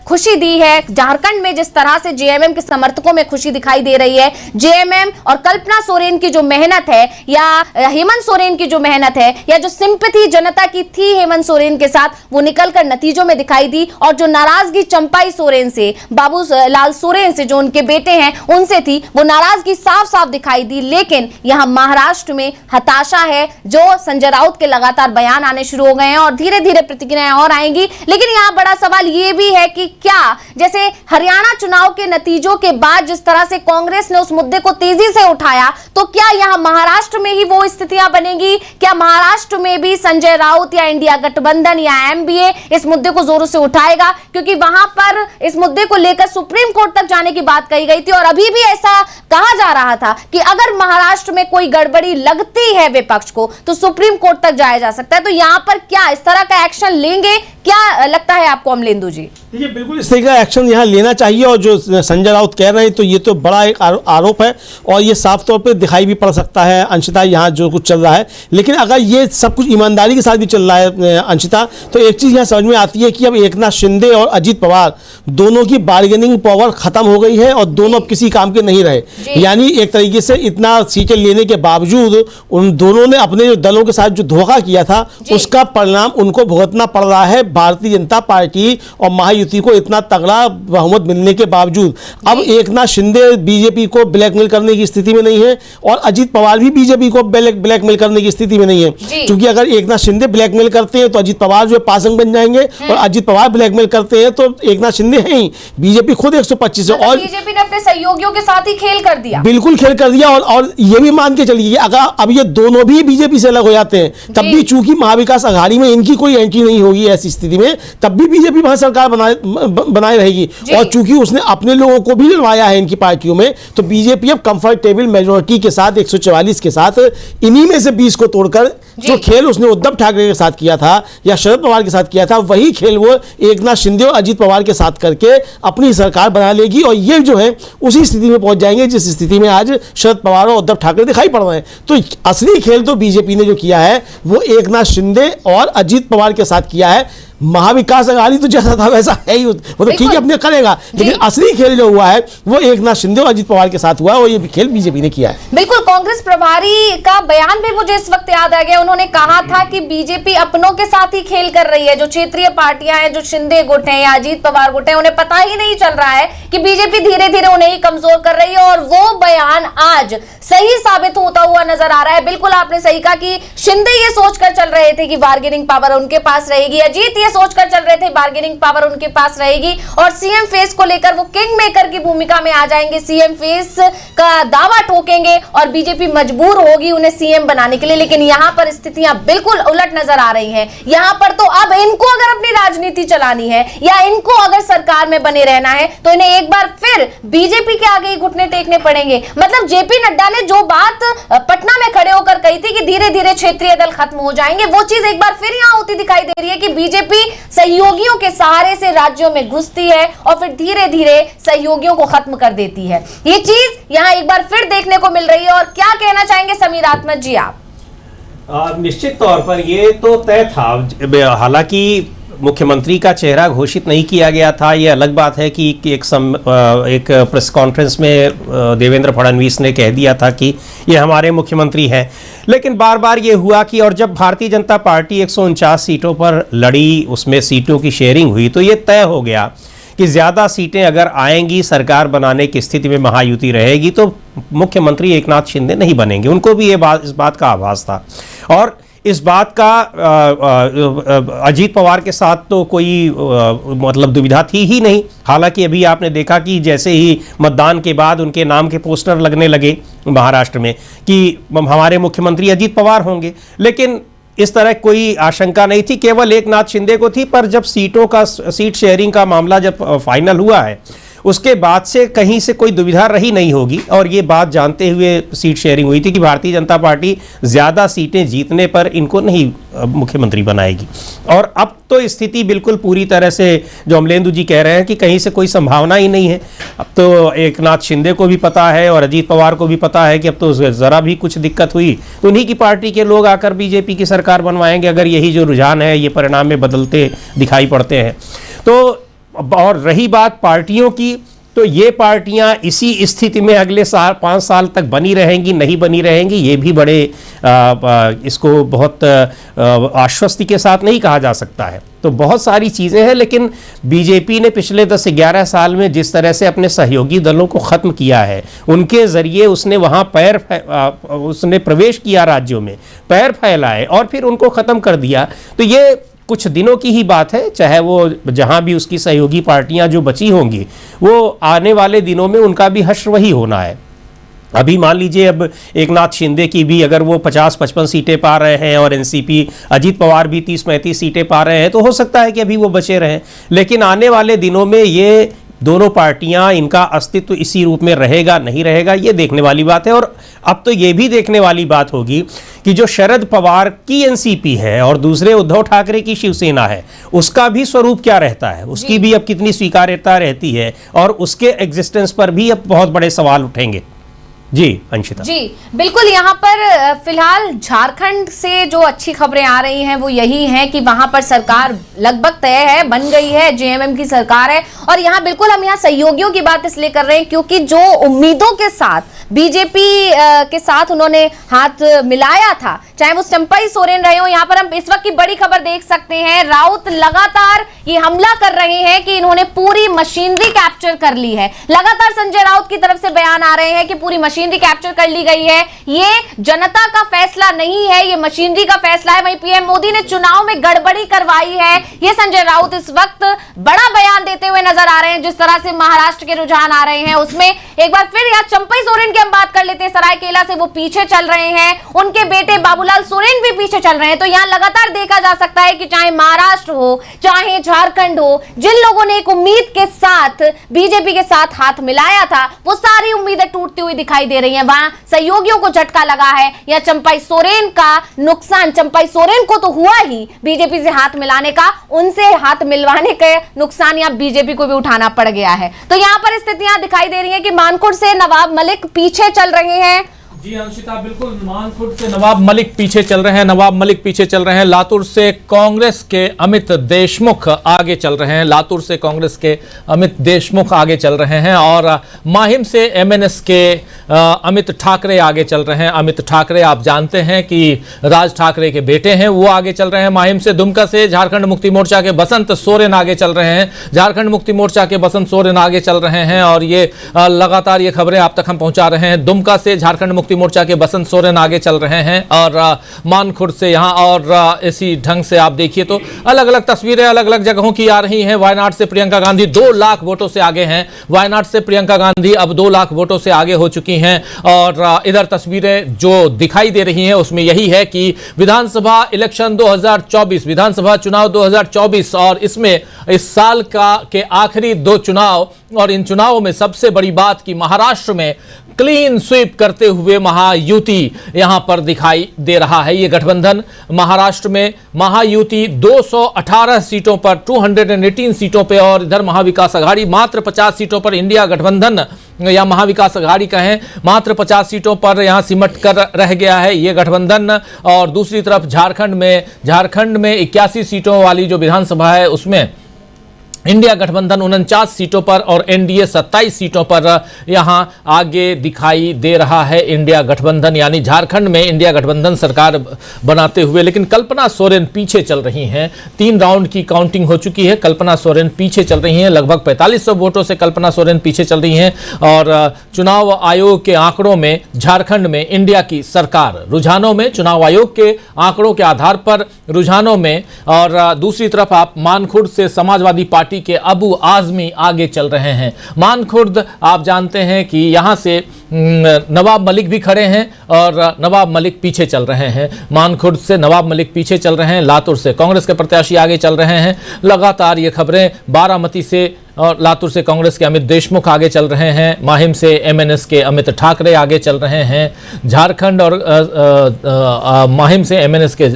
खुशी दी है, झारखंड में जिस तरह से जेएमएम के समर्थकों में खुशी दिखाई दे रही है, जेएमएम और कल्पना सोरेन की जो मेहनत है या हेमंत सोरेन की जो मेहनत है या जो सिंपैथी जनता की थी हेमंत सोरेन के साथ, वो निकलकर नतीजों में दिखाई दी। और जो नाराजगी चंपाई सोरेन से, बाबू लाल सोरेन से, जो उनके बेटे हैं, उनसे थी, वो नाराजगी साफ साफ दिखाई दी। लेकिन यहां महाराष्ट्र में हताशा है। जो संजय राउत के लगातार बयान आने शुरू हो गए हैं और धीरे धीरे प्रतिक्रियाएं और आएंगी। लेकिन यहां बड़ा सवाल यह भी है कि क्या जैसे हरियाणा चुनाव के नतीजों के बाद जिस तरह से कांग्रेस ने उस मुद्दे को तेजी से उठाया, तो क्या यहां महाराष्ट्र में ही वो स्थितियां बनेगी? क्या महाराष्ट्र में भी संजय राउत या इंडिया गठबंधन या एमबीए इस मुद्दे को जोरों से उठाएगा? क्योंकि वहां पर इस मुद्दे को लेकर सुप्रीम कोर्ट तक जाने की बात कही गई थी और अभी भी ऐसा कहा जा रहा था कि अगर महाराष्ट्र में कोई गड़बड़ी लगती है विपक्ष को तो सुप्रीम कोर्ट तक जाया जा सकता है। तो यहां पर क्या इस तरह का एक्शन लेंगे? क्या लगता है आपको अमलेंदु जी? देखिए, बिल्कुल इस तरह का एक्शन यहाँ लेना चाहिए। और जो संजय राउत कह रहे हैं तो ये तो बड़ा एक आरोप है और ये साफ तौर पे दिखाई भी पड़ सकता है अंशिता, यहाँ जो कुछ चल रहा है। लेकिन अगर ये सब कुछ ईमानदारी के साथ भी चल रहा है अंशिता, तो एक चीज़ यहाँ समझ में आती है कि अब एकनाथ शिंदे और अजित पवार दोनों की बार्गेनिंग पावर खत्म हो गई है और दोनों अब किसी काम के नहीं रहे। यानी एक तरीके से इतना सीटें लेने के बावजूद उन दोनों ने अपने दलों के साथ जो धोखा किया था उसका परिणाम उनको भुगतना पड़ रहा है। भारतीय जनता पार्टी और महायुति को इतना तगड़ा बहुमत मिलने के बावजूद अब एकनाथ शिंदे बीजेपी को ब्लैकमेल करने की स्थिति में नहीं है और अजित पवार भी बीजेपी को ब्लैकमेल करने की स्थिति में नहीं है। क्योंकि अगर एकनाथ शिंदे ब्लैकमेल करते हैं तो अजित पवार जो पासंग बन जाएंगे और अजित पवार ब्लैकमेल करते हैं तो एकनाथ शिंदे हैं ही, बीजेपी खुद 125 है। और बीजेपी ने अपने सहयोगियों के साथ ही खेल कर दिया, बिल्कुल खेल कर दिया। और ये भी मान के चलिए अगर अब ये दोनों भी बीजेपी से अलग हो जाते हैं तब भी चूंकि महाविकास अघाड़ी में इनकी कोई एंट्री नहीं होगी ऐसी स्थिति में, तब भी बीजेपी वहां सरकार बनाए रहेगी। और चूंकि उसने अपने लोगों को भी डलवाया है इनकी पार्टियों में, तो बीजेपी अब कंफर्टेबल मेजोरिटी के साथ 144 के साथ इन्हीं में से 20 को तोड़कर जो खेल उसने उद्धव ठाकरे के साथ किया था या शरद पवार के साथ किया था, वही खेल वो एकनाथ शिंदे और अजित पवार के साथ करके अपनी सरकार बना लेगी। और ये जो है उसी स्थिति में पहुंच जाएंगे जिस स्थिति में आज शरद पवार और उद्धव ठाकरे दिखाई पड़ रहे हैं। तो असली खेल तो बीजेपी ने जो किया है वो एकनाथ शिंदे और अजित पवार के साथ किया है। महाविकास अघाड़ी तो जैसा था वैसा है ही, वो तो ठीक है अपने करेगा, लेकिन असली खेल जो हुआ है वो एकनाथ शिंदे और अजित पवार के साथ हुआ है और ये खेल बीजेपी ने किया है। बिल्कुल, कांग्रेस प्रभारी का बयान भी मुझे इस वक्त याद आ गया। उन्होंने कहा था कि बीजेपी अपनों के साथ ही खेल कर रही है। जो क्षेत्रीय पार्टियां हैं, जो शिंदे गुट हैं या अजित पवार गुट हैं, उन्हें पता ही नहीं चल रहा है कि बीजेपी धीरे धीरे उन्हें ही कमजोर कर रही है। और वो बयान आज सही साबित होता हुआ नजर आ रहा है। बिल्कुल आपने सही कहा कि शिंदे ये सोचकर चल रहे थे कि बार्गेनिंग पावर उनके पास रहेगी, अजीत सोचकर चल रहे थे बार्गेनिंग पावर उनके पास रहेगी और सीएम फेस को लेकर वो किंग मेकर की भूमिका में आ जाएंगे, सीएम फेस का दावा ठोकेंगे और बीजेपी मजबूर होगी उन्हें सीएम बनाने के लिए। लेकिन यहां पर स्थितियां बिल्कुल उलट नजर आ रही हैं। यहां पर तो अब इनको अगर अपनी राजनीति नीति चलानी है या इनको अगर सरकार में बने रहना है तो इन्हें एक बार फिर बीजेपी के आगे ही घुटने टेकने पड़ेंगे। मतलब जेपी नड्डा ने जो बात पटना में खड़े होकर कही थी कि धीरे धीरे क्षेत्रीय दल खत्म हो जाएंगे, वो चीज एक बार फिर यहां होती दिखाई दे रही है कि बीजेपी सहयोगियों के सहारे से राज्यों में घुसती है और फिर धीरे धीरे सहयोगियों को खत्म कर देती है। ये चीज यहां एक बार फिर देखने को मिल रही है। और क्या कहना चाहेंगे समीर आत्मज जी आप? निश्चित तौर पर ये तो तय था, हालांकि मुख्यमंत्री का चेहरा घोषित नहीं किया गया था। ये अलग बात है कि एक प्रेस कॉन्फ्रेंस में देवेंद्र फडणवीस ने कह दिया था कि ये हमारे मुख्यमंत्री हैं, लेकिन बार बार ये हुआ कि, और जब भारतीय जनता पार्टी 149 सीटों पर लड़ी, उसमें सीटों की शेयरिंग हुई, तो ये तय हो गया कि ज़्यादा सीटें अगर आएंगी, सरकार बनाने की स्थिति में महायुति रहेगी, तो मुख्यमंत्री एकनाथ शिंदे नहीं बनेंगे। उनको भी इस बात का आभास था और इस बात का अजीत पवार के साथ तो कोई मतलब दुविधा थी ही नहीं। हालांकि अभी आपने देखा कि जैसे ही मतदान के बाद उनके नाम के पोस्टर लगने लगे महाराष्ट्र में कि हमारे मुख्यमंत्री अजीत पवार होंगे, लेकिन इस तरह कोई आशंका नहीं थी, केवल एकनाथ शिंदे को थी। पर जब सीट शेयरिंग का मामला जब फाइनल हुआ है, उसके बाद से कहीं से कोई दुविधा रही नहीं होगी। और ये बात जानते हुए सीट शेयरिंग हुई थी कि भारतीय जनता पार्टी ज़्यादा सीटें जीतने पर इनको नहीं मुख्यमंत्री बनाएगी। और अब तो स्थिति बिल्कुल पूरी तरह से, जो अमलेंदु जी कह रहे हैं कि कहीं से कोई संभावना ही नहीं है। अब तो एकनाथ शिंदे को भी पता है और अजीत पवार को भी पता है कि अब तो ज़रा भी कुछ दिक्कत हुई तो उन्हीं की पार्टी के लोग आकर बीजेपी की सरकार बनवाएंगे, अगर यही जो रुझान है ये परिणाम में बदलते दिखाई पड़ते हैं तो। और रही बात पार्टियों की, तो ये पार्टियां इसी स्थिति में अगले 5 साल तक बनी रहेंगी, नहीं बनी रहेंगी, ये भी बड़े इसको बहुत आश्वस्ति के साथ नहीं कहा जा सकता है। तो बहुत सारी चीज़ें हैं, लेकिन बीजेपी ने पिछले 10-11 साल में जिस तरह से अपने सहयोगी दलों को ख़त्म किया है, उनके ज़रिए उसने वहाँ उसने प्रवेश किया, राज्यों में पैर फैलाए और फिर उनको ख़त्म कर दिया। तो ये कुछ दिनों की ही बात है, चाहे वो जहां भी उसकी सहयोगी पार्टियां जो बची होंगी, वो आने वाले दिनों में उनका भी हश्र वही होना है। अभी मान लीजिए अब एकनाथ शिंदे की भी अगर वो 50-55 सीटें पा रहे हैं और एनसीपी अजीत पवार भी 30-35 सीटें पा रहे हैं, तो हो सकता है कि अभी वो बचे रहें, लेकिन आने वाले दिनों में ये दोनों पार्टियां, इनका अस्तित्व इसी रूप में रहेगा नहीं रहेगा, ये देखने वाली बात है। और अब तो ये भी देखने वाली बात होगी कि जो शरद पवार की एनसीपी है और दूसरे उद्धव ठाकरे की शिवसेना है, उसका भी स्वरूप क्या रहता है, उसकी भी अब कितनी स्वीकार्यता रहती है, और उसके एग्जिस्टेंस पर भी अब बहुत बड़े सवाल उठेंगे। जी अंशिता जी बिल्कुल। यहाँ पर फिलहाल झारखंड से जो अच्छी खबरें आ रही हैं वो यही है कि वहां पर सरकार लगभग तय है, बन गई है, जेएमएम की सरकार है। और यहाँ बिल्कुल हम यहाँ सहयोगियों की बात इसलिए कर रहे हैं क्योंकि जो उम्मीदों के साथ बीजेपी के साथ उन्होंने हाथ मिलाया था, चाहे वो चंपाई सोरेन रहे हो, यहाँ पर हम इस वक्त की बड़ी खबर देख सकते हैं, राउत लगातार ये हमला कर रहे हैं कि इन्होंने पूरी मशीनरी कैप्चर कर ली है। लगातार संजय राउत की तरफ से बयान आ रहे हैं कि पूरी मशीनरी कैप्चर कर ली गई है, ये जनता का फैसला नहीं है, ये मशीनरी का फैसला है। वहीं पीएम मोदी ने चुनाव में गड़बड़ी करवाई है, ये संजय राउत इस वक्त बड़ा बयान देते हुए नजर आ रहे हैं। जिस तरह से महाराष्ट्र के रुझान आ रहे हैं उसमें एक बार फिर यहाँ चंपाई सोरेन की हम बात कर लेते हैं, सरायकेला से वो पीछे चल रहे हैं, उनके बेटे बाबूलाल सोरेन भी पीछे चल रहे हैं। तो यहाँ लगातार देखा जा सकता है कि चाहे महाराष्ट्र हो चाहे झारखंड हो, जिन लोगों ने एक उम्मीद के साथ बीजेपी के साथ हाथ मिलाया था, वो सारी उम्मीदें टूटती हुई दिखाई दे रही हैं। वहां सहयोगियों को झटका लगा है या चंपाई सोरेन का नुकसान, चंपाई सोरेन को तो हुआ ही बीजेपी से हाथ मिलाने का, उनसे हाथ मिलवाने के नुकसान या बीजेपी को भी उठाना पड़ गया है। तो यहां पर स्थितियां दिखाई दे रही हैं कि मानकोट से नवाब मलिक पीछे चल रहे हैं। जी अंशिता, बिल्कुल मानखुर्द से नवाब मलिक पीछे चल रहे हैं, नवाब मलिक पीछे चल रहे हैं। लातूर से कांग्रेस के अमित देशमुख आगे चल रहे हैं, लातूर से कांग्रेस के अमित देशमुख आगे चल रहे हैं, और माहिम से एमएनएस के अमित ठाकरे आगे चल रहे हैं। अमित ठाकरे आप जानते हैं कि राज ठाकरे के बेटे हैं, वो आगे चल रहे हैं माहिम से। दुमका से झारखंड मुक्ति मोर्चा के बसंत सोरेन आगे चल रहे हैं, झारखंड मुक्ति मोर्चा के बसंत सोरेन आगे चल रहे हैं, और ये लगातार ये खबरें आप तक हम पहुंचा रहे हैं। दुमका से झारखंड मुक्ति मोर्चा के बसंत सोरेन आगे चल रहे हैं और मानखुर्द से यहाँ और इसी ढंग से आप देखिए तो अलग अलग तस्वीरें अलग अलग जगहों की आ रही हैं। वायनाड से प्रियंका गांधी 2 लाख वोटों से आगे हैं। वायनाड से प्रियंका गांधी अब 2 लाख वोटों से आगे हो चुकी हैं और इधर तस्वीरें जो दिखाई दे रही हैं उसमें यही है कि विधानसभा इलेक्शन 2024, विधानसभा चुनाव 2024 और इसमें इस साल के आखिरी 2 चुनाव और इन चुनावों में सबसे बड़ी बात कि महाराष्ट्र में क्लीन स्वीप करते हुए महायुति यहां पर दिखाई दे रहा है। ये गठबंधन महाराष्ट्र में महायुति 218 सीटों पर 218 सीटों पर और इधर महाविकास आघाड़ी मात्र 50 सीटों पर, इंडिया गठबंधन या महाविकास आघाड़ी कहें मात्र 50 सीटों पर यहां सिमट कर रह गया है ये गठबंधन। और दूसरी तरफ झारखंड में 81 सीटों वाली जो विधानसभा है उसमें इंडिया गठबंधन 49 सीटों पर और एनडीए 27 सीटों पर यहां आगे दिखाई दे रहा है इंडिया गठबंधन, यानी झारखंड में इंडिया गठबंधन सरकार बनाते हुए। लेकिन कल्पना सोरेन पीछे चल रही हैं। 3 राउंड की काउंटिंग हो चुकी है, कल्पना सोरेन पीछे चल रही हैं। लगभग 4500 वोटों से कल्पना सोरेन पीछे चल रही हैं और चुनाव आयोग के आंकड़ों में झारखंड में इंडिया की सरकार, रुझानों में चुनाव आयोग के आंकड़ों के आधार पर रुझानों में। और दूसरी तरफ आप मानखुर्द से समाजवादी पार्टी के अबू आजमी आगे चल रहे हैं। मानखुर्द आप जानते हैं कि यहां से नवाब मलिक भी खड़े हैं और नवाब मलिक पीछे चल रहे हैं। मानखुर्द से नवाब मलिक पीछे चल रहे हैं, लातूर से कांग्रेस के प्रत्याशी आगे चल रहे हैं। लगातार ये खबरें बारामती से और लातूर से कांग्रेस के अमित देशमुख आगे चल रहे हैं, माहिम से एमएनएस के अमित ठाकरे आगे चल रहे हैं, झारखंड और माहिम से एमएनएस के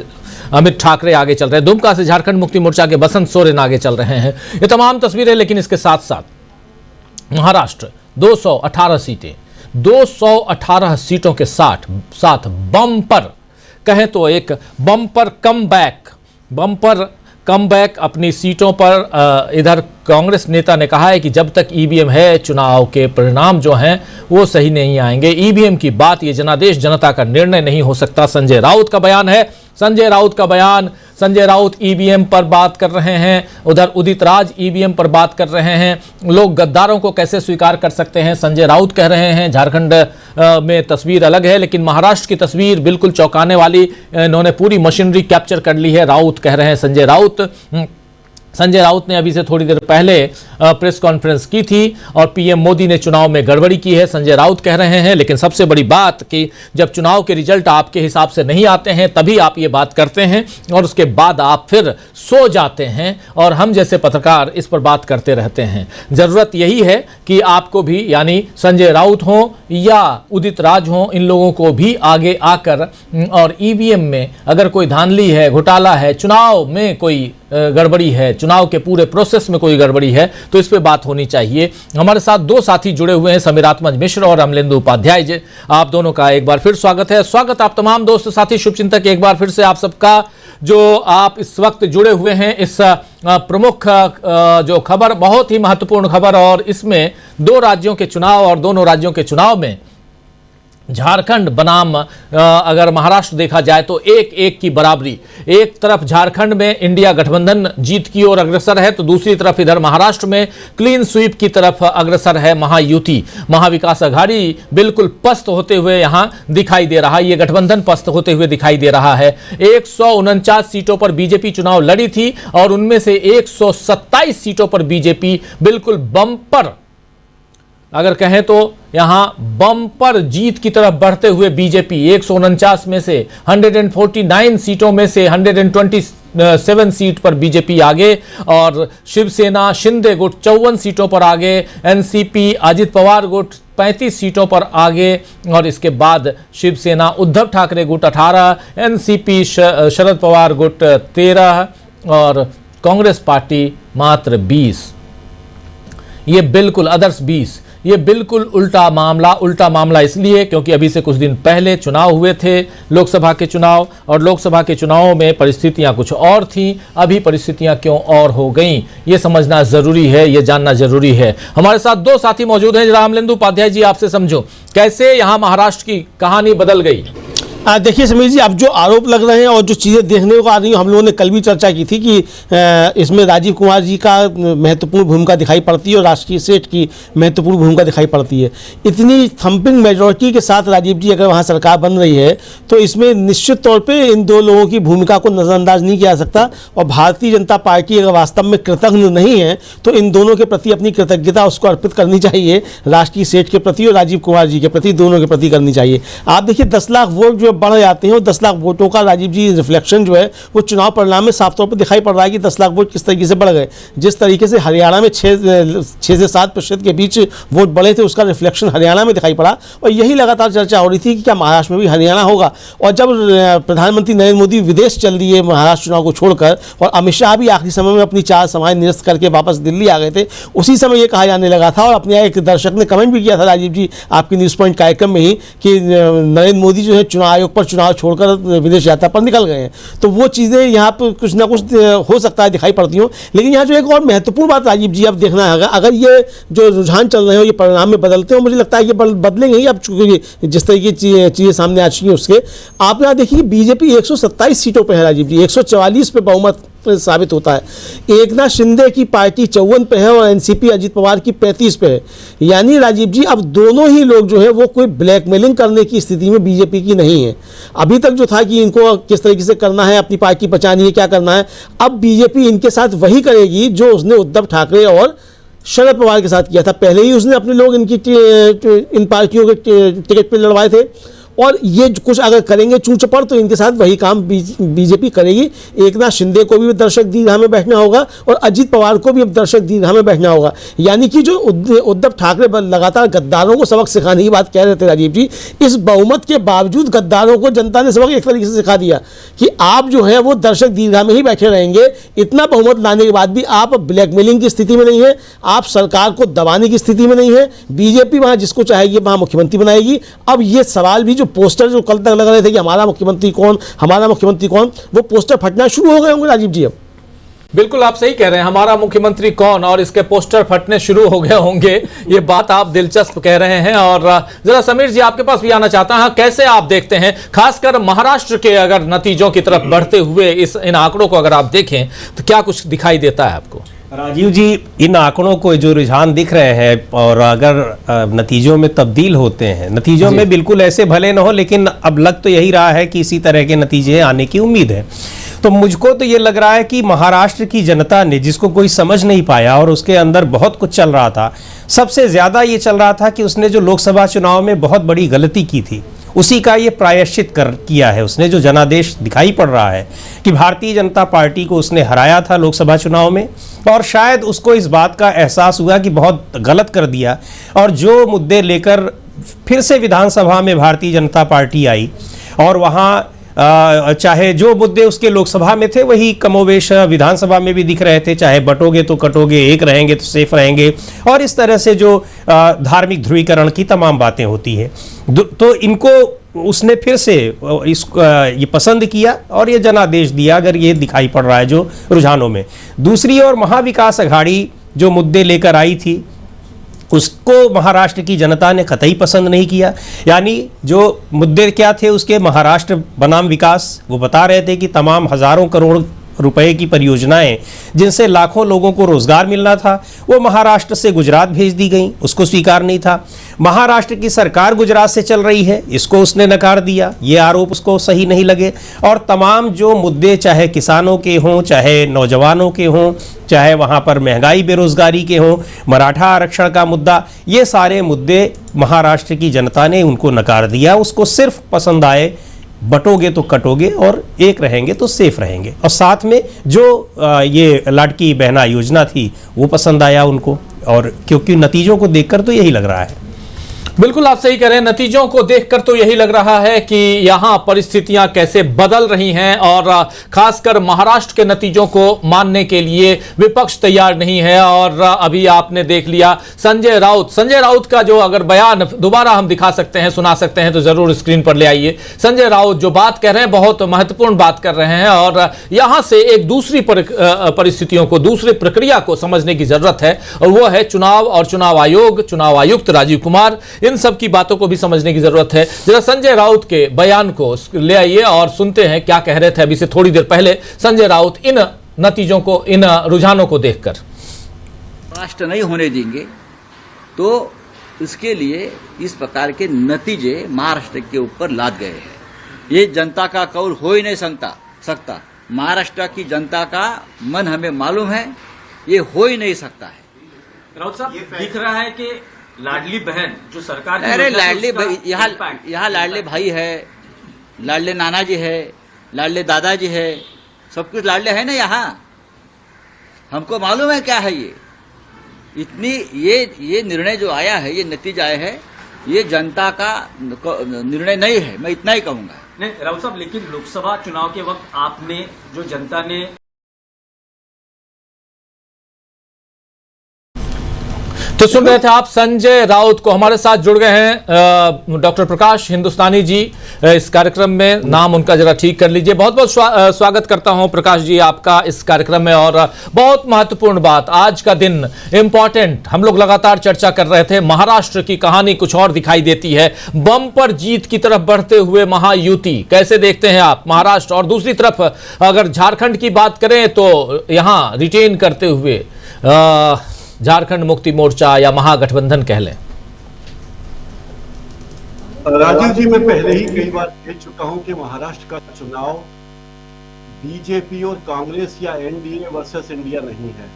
अमित ठाकरे आगे चल रहे हैं, दुमका से झारखंड मुक्ति मोर्चा के बसंत सोरेन आगे चल रहे हैं। ये तमाम तस्वीरें, लेकिन इसके साथ साथ महाराष्ट्र 218 सीटें, 218 सीटों के साथ बम्पर कहें तो एक बम्पर कमबैक अपनी सीटों पर। इधर कांग्रेस नेता ने कहा है कि जब तक ईवीएम है चुनाव के परिणाम जो हैं वो सही नहीं आएंगे। ईवीएम की बात, ये जनादेश जनता का निर्णय नहीं हो सकता। संजय राउत का बयान है, संजय राउत ईवीएम पर बात कर रहे हैं, उधर उदित राज ईवीएम पर बात कर रहे हैं। लोग गद्दारों को कैसे स्वीकार कर सकते हैं, संजय राउत कह रहे हैं। झारखंड में तस्वीर अलग है, लेकिन महाराष्ट्र की तस्वीर बिल्कुल चौंकाने वाली, इन्होंने पूरी मशीनरी कैप्चर कर ली है, राउत कह रहे हैं। संजय राउत ने अभी से थोड़ी देर पहले प्रेस कॉन्फ्रेंस की थी और पीएम मोदी ने चुनाव में गड़बड़ी की है, संजय राउत कह रहे हैं। लेकिन सबसे बड़ी बात कि जब चुनाव के रिजल्ट आपके हिसाब से नहीं आते हैं तभी आप ये बात करते हैं और उसके बाद आप फिर सो जाते हैं और हम जैसे पत्रकार इस पर बात करते रहते हैं। जरूरत यही है कि आपको भी, यानी संजय राउत हो या उदित राज हो, इन लोगों को भी आगे आकर और ईवीएम में अगर कोई धांधली है, घोटाला है, चुनाव में कोई गड़बड़ी है, चुनाव के पूरे प्रोसेस में कोई गड़बड़ी है, तो इस पे बात होनी चाहिए। हमारे साथ 2 साथी जुड़े हुए हैं, समीरात्मज मिश्र और अमलेंदु उपाध्याय जी। आप दोनों का एक बार फिर स्वागत है। स्वागत आप तमाम दोस्त साथी शुभचिंतक, एक बार फिर से आप सबका, जो आप इस वक्त जुड़े हुए हैं इस प्रमुख जो खबर, बहुत ही महत्वपूर्ण खबर, और इसमें 2 राज्यों के चुनाव और दोनों राज्यों के चुनाव में झारखंड बनाम अगर महाराष्ट्र देखा जाए तो 1-1 की बराबरी। एक तरफ झारखंड में इंडिया गठबंधन जीत की ओर अग्रसर है तो दूसरी तरफ इधर महाराष्ट्र में क्लीन स्वीप की तरफ अग्रसर है महायुति। महाविकास आघाड़ी बिल्कुल पस्त होते हुए यहां दिखाई दे रहा है, ये गठबंधन पस्त होते हुए दिखाई दे रहा है। 149 सीटों पर बीजेपी चुनाव लड़ी थी और उनमें से 127 सीटों पर बीजेपी बिल्कुल बम्पर, अगर कहें तो यहां बम्पर जीत की तरफ बढ़ते हुए बीजेपी 149 में से 149 सीटों में से 127 सीट पर बीजेपी आगे और शिवसेना शिंदे गुट 54 सीटों पर आगे, एनसीपी अजित पवार गुट 35 सीटों पर आगे और इसके बाद शिवसेना उद्धव ठाकरे गुट 18, एनसीपी शरद पवार गुट 13 और कांग्रेस पार्टी मात्र 20। ये बिल्कुल अदर्स 20। ये बिल्कुल उल्टा मामला इसलिए क्योंकि अभी से कुछ दिन पहले चुनाव हुए थे, लोकसभा के चुनाव, और लोकसभा के चुनावों में परिस्थितियां कुछ और थीं, अभी परिस्थितियां क्यों और हो गईं, ये समझना जरूरी है, ये जानना जरूरी है। हमारे साथ 2 साथी मौजूद हैं। जरा अमलेंदु उपाध्याय जी आपसे समझो, कैसे यहां महाराष्ट्र की कहानी बदल गई? देखिए समीर जी, अब जो आरोप लग रहे हैं और जो चीज़ें देखने को आ रही हैं, हम लोगों ने कल भी चर्चा की थी कि इसमें राजीव कुमार जी का महत्वपूर्ण भूमिका दिखाई पड़ती है और राष्ट्रीय सेठ की महत्वपूर्ण भूमिका दिखाई पड़ती है। इतनी थंपिंग मेजॉरिटी के साथ राजीव जी अगर वहाँ सरकार बन रही है तो इसमें निश्चित तौर पर इन दो लोगों की भूमिका को नज़रअंदाज नहीं किया जा सकता। और भारतीय जनता पार्टी अगर वास्तव में कृतज्ञ नहीं है तो इन दोनों के प्रति अपनी कृतज्ञता उसको अर्पित करनी चाहिए, राष्ट्रीय सेठ के प्रति और राजीव कुमार जी के प्रति, दोनों के प्रति करनी चाहिए। आप देखिए 10 लाख वोट जो बढ़ जाते हैं और 10 लाख वोटों का राजीव जी रिफ्लेक्शन जो है वो चुनाव परिणाम में साफ तौर पर दिखाई पड़ रहा है कि 10 लाख वोट किस तरीके से बढ़ गए। जिस तरीके से हरियाणा में 6 से 7% के बीच वोट बढ़े थे उसका रिफ्लेक्शन हरियाणा में दिखाई पड़ा। और यही लगातार चर्चा हो रही थी कि क्या महाराष्ट्र में भी हरियाणा होगा। और जब प्रधानमंत्री नरेंद्र मोदी विदेश चल दिए महाराष्ट्र चुनाव को छोड़कर और अमित शाह भी आखिरी समय में अपनी 4 सभाएं निरस्त करके वापस दिल्ली आ गए थे, उसी समय ये कहा जाने लगा था और अपने एक दर्शक ने कमेंट भी किया था राजीव जी आपकी न्यूज़ पॉइंट कार्यक्रम में ही कि नरेंद्र मोदी जो है चुनाव आयोग पर चुनाव छोड़कर विदेश यात्रा पर निकल गए हैं। तो वो चीज़ें यहाँ पर कुछ ना कुछ हो सकता है दिखाई पड़ती हो। लेकिन यहाँ जो एक और महत्वपूर्ण बात राजीव जी अब देखना है, अगर ये जो रुझान चल रहे हो ये परिणाम में बदलते हो, मुझे लगता है ये बदलेंगे ही अब, चूंकि जिस तरीके की चीज़ें सामने आ चुकी हैं उसके। आप यहाँ देखिए बीजेपी 127 सीटों पर है राजीव जी, 144 पे बहुमत साबित होता है। एकनाथ शिंदे की पार्टी 54 पे है और एनसीपी अजित पवार की 35 पे है। यानी राजीव जी अब दोनों ही लोग जो है वो कोई ब्लैकमेलिंग करने की स्थिति में बीजेपी की नहीं है। अभी तक जो था कि इनको किस तरीके से करना है, अपनी पार्टी बचानी है, क्या करना है, अब बीजेपी इनके साथ वही करेगी जो उसने उद्धव ठाकरे और शरद पवार के साथ किया था। पहले ही उसने अपने लोग इन पार्टियों के टिकट पर लड़वाए थे और ये कुछ अगर करेंगे चूचपड़ तो इनके साथ वही काम बीजेपी करेगी। एकनाथ शिंदे को भी दर्शक दीर्घा में बैठना होगा और अजित पवार को भी अब दर्शक दीर्घा में बैठना होगा। यानी कि जो उद्धव ठाकरे लगातार गद्दारों को सबक सिखाने की बात कह रहे थे राजीव जी, इस बहुमत के बावजूद गद्दारों को जनता ने सबक एक तरीके से सिखा दिया कि आप जो है वो दर्शक दीर्घा में ही बैठे रहेंगे। इतना बहुमत लाने के बाद भी आप ब्लैकमेलिंग की स्थिति में नहीं है, आप सरकार को दबाने की स्थिति में नहीं है। बीजेपी वहाँ जिसको चाहेगी वहाँ मुख्यमंत्री बनाएगी। अब ये सवाल भी पोस्टर जो कल तक लग रहे थे कि हमारा मुख्यमंत्री कौन, वो पोस्टर फटना शुरू हो गए होंगे राजीव जी अब। बिल्कुल आप सही कह रहे हैं, हमारा मुख्यमंत्री कौन, और इसके पोस्टर फटने शुरू हो गए होंगे। ये बात आप दिलचस्प कह रहे हैं। और जरा समीर जी आपके पास भी आना चाहता हूं, कैसे आप देखते हैं खासकर महाराष्ट्र के अगर नतीजों की तरफ बढ़ते हुए इन आंकड़ों को अगर आप देखें तो क्या कुछ दिखाई देता है आपको? राजीव जी, इन आंकड़ों को जो रुझान दिख रहे हैं और अगर नतीजों में तब्दील होते हैं, नतीजों में बिल्कुल ऐसे भले न हो लेकिन अब लग तो यही रहा है कि इसी तरह के नतीजे आने की उम्मीद है। तो मुझको तो ये लग रहा है कि महाराष्ट्र की जनता ने, जिसको कोई समझ नहीं पाया और उसके अंदर बहुत कुछ चल रहा था, सबसे ज़्यादा ये चल रहा था कि उसने जो लोकसभा चुनाव में बहुत बड़ी गलती की थी उसी का ये प्रायश्चित किया है उसने। जो जनादेश दिखाई पड़ रहा है कि भारतीय जनता पार्टी को उसने हराया था लोकसभा चुनाव में और शायद उसको इस बात का एहसास हुआ कि बहुत गलत कर दिया और जो मुद्दे लेकर फिर से विधानसभा में भारतीय जनता पार्टी आई और वहाँ चाहे जो मुद्दे उसके लोकसभा में थे वही कमोवेश विधानसभा में भी दिख रहे थे, चाहे बटोगे तो कटोगे, एक रहेंगे तो सेफ रहेंगे और इस तरह से जो धार्मिक ध्रुवीकरण की तमाम बातें होती है। तो इनको उसने फिर से ये पसंद किया और ये जनादेश दिया, अगर ये दिखाई पड़ रहा है जो रुझानों में। दूसरी ओर महाविकास अघाड़ी जो मुद्दे लेकर आई थी उसको महाराष्ट्र की जनता ने कतई पसंद नहीं किया। यानी जो मुद्दे क्या थे उसके, महाराष्ट्र बनाम विकास, वो बता रहे थे कि तमाम हजारों करोड़ रुपए की परियोजनाएं जिनसे लाखों लोगों को रोजगार मिलना था वो महाराष्ट्र से गुजरात भेज दी गई, उसको स्वीकार नहीं था। महाराष्ट्र की सरकार गुजरात से चल रही है, इसको उसने नकार दिया, ये आरोप उसको सही नहीं लगे। और तमाम जो मुद्दे चाहे किसानों के हों, चाहे नौजवानों के हों, चाहे वहाँ पर महंगाई बेरोजगारी के हों, मराठा आरक्षण का मुद्दा, ये सारे मुद्दे महाराष्ट्र की जनता ने उनको नकार दिया। उसको सिर्फ पसंद आए बटोगे तो कटोगे और एक रहेंगे तो सेफ रहेंगे। और साथ में जो ये लाडकी बहना योजना थी वो पसंद आया उनको, और क्योंकि नतीजों को देखकर तो यही लग रहा है। बिल्कुल आप सही कह रहे हैं, नतीजों को देखकर तो यही लग रहा है कि यहां परिस्थितियां कैसे बदल रही हैं और खासकर महाराष्ट्र के नतीजों को मानने के लिए विपक्ष तैयार नहीं है। और अभी आपने देख लिया संजय राउत का जो अगर बयान दोबारा हम दिखा सकते हैं, सुना सकते हैं तो जरूर स्क्रीन पर ले आइए। संजय राउत जो बात कह रहे हैं बहुत महत्वपूर्ण बात कर रहे हैं और यहां से एक दूसरी परिस्थितियों को, दूसरी प्रक्रिया को समझने की जरूरत है और वो है चुनाव और चुनाव आयोग, चुनाव आयुक्त राजीव कुमार। इन सब की बातों को भी समझने की जरूरत है। जरा संजय राउत के बयान को ले आइए और सुनते हैं क्या कह रहे थे अभी से थोड़ी देर पहले संजय राउत इन नतीजों को, इन रुझानों को देखकर। राष्ट्र नहीं होने देंगे तो इसके लिए इस प्रकार के नतीजे महाराष्ट्र के ऊपर लाद गए हैं। ये जनता का कौल हो ही नहीं सकता। महाराष्ट्र की जनता का मन हमें मालूम है, ये हो ही नहीं सकता है। राउत साहब, दिख रहा है कि लाडली बहन जो सरकार की अरे योजना है, लाडली उसका यहाँ लाडले भाई है, लाडले नाना जी है, लाडले दादाजी है, सब कुछ लाडले है ना यहाँ। हमको मालूम है क्या है ये। ये निर्णय जो आया है, ये नतीजा आया है, ये जनता का निर्णय नहीं है, मैं इतना ही कहूंगा। नहीं राउत साहब, लेकिन लोकसभा चुनाव के वक्त आपने जो जनता ने तो सुन रहे थे आप संजय राउत को। हमारे साथ जुड़ गए हैं डॉक्टर प्रकाश हिंदुस्तानी जी इस कार्यक्रम में। नाम उनका जरा ठीक कर लीजिए। बहुत बहुत स्वागत करता हूं प्रकाश जी आपका इस कार्यक्रम में। और बहुत महत्वपूर्ण बात, आज का दिन इंपॉर्टेंट, हम लोग लगातार चर्चा कर रहे थे। महाराष्ट्र की कहानी कुछ और दिखाई देती है। बम्पर जीत की तरफ बढ़ते हुए महायुति कैसे देखते हैं आप महाराष्ट्र? और दूसरी तरफ अगर झारखंड की बात करें तो यहां रिटेन करते हुए झारखंड मुक्ति मोर्चा या महागठबंधन कह लें। राजीव जी, मैं पहले ही कई बार कह चुका हूं कि महाराष्ट्र का चुनाव बीजेपी और कांग्रेस या एनडीए वर्सेस इंडिया नहीं है।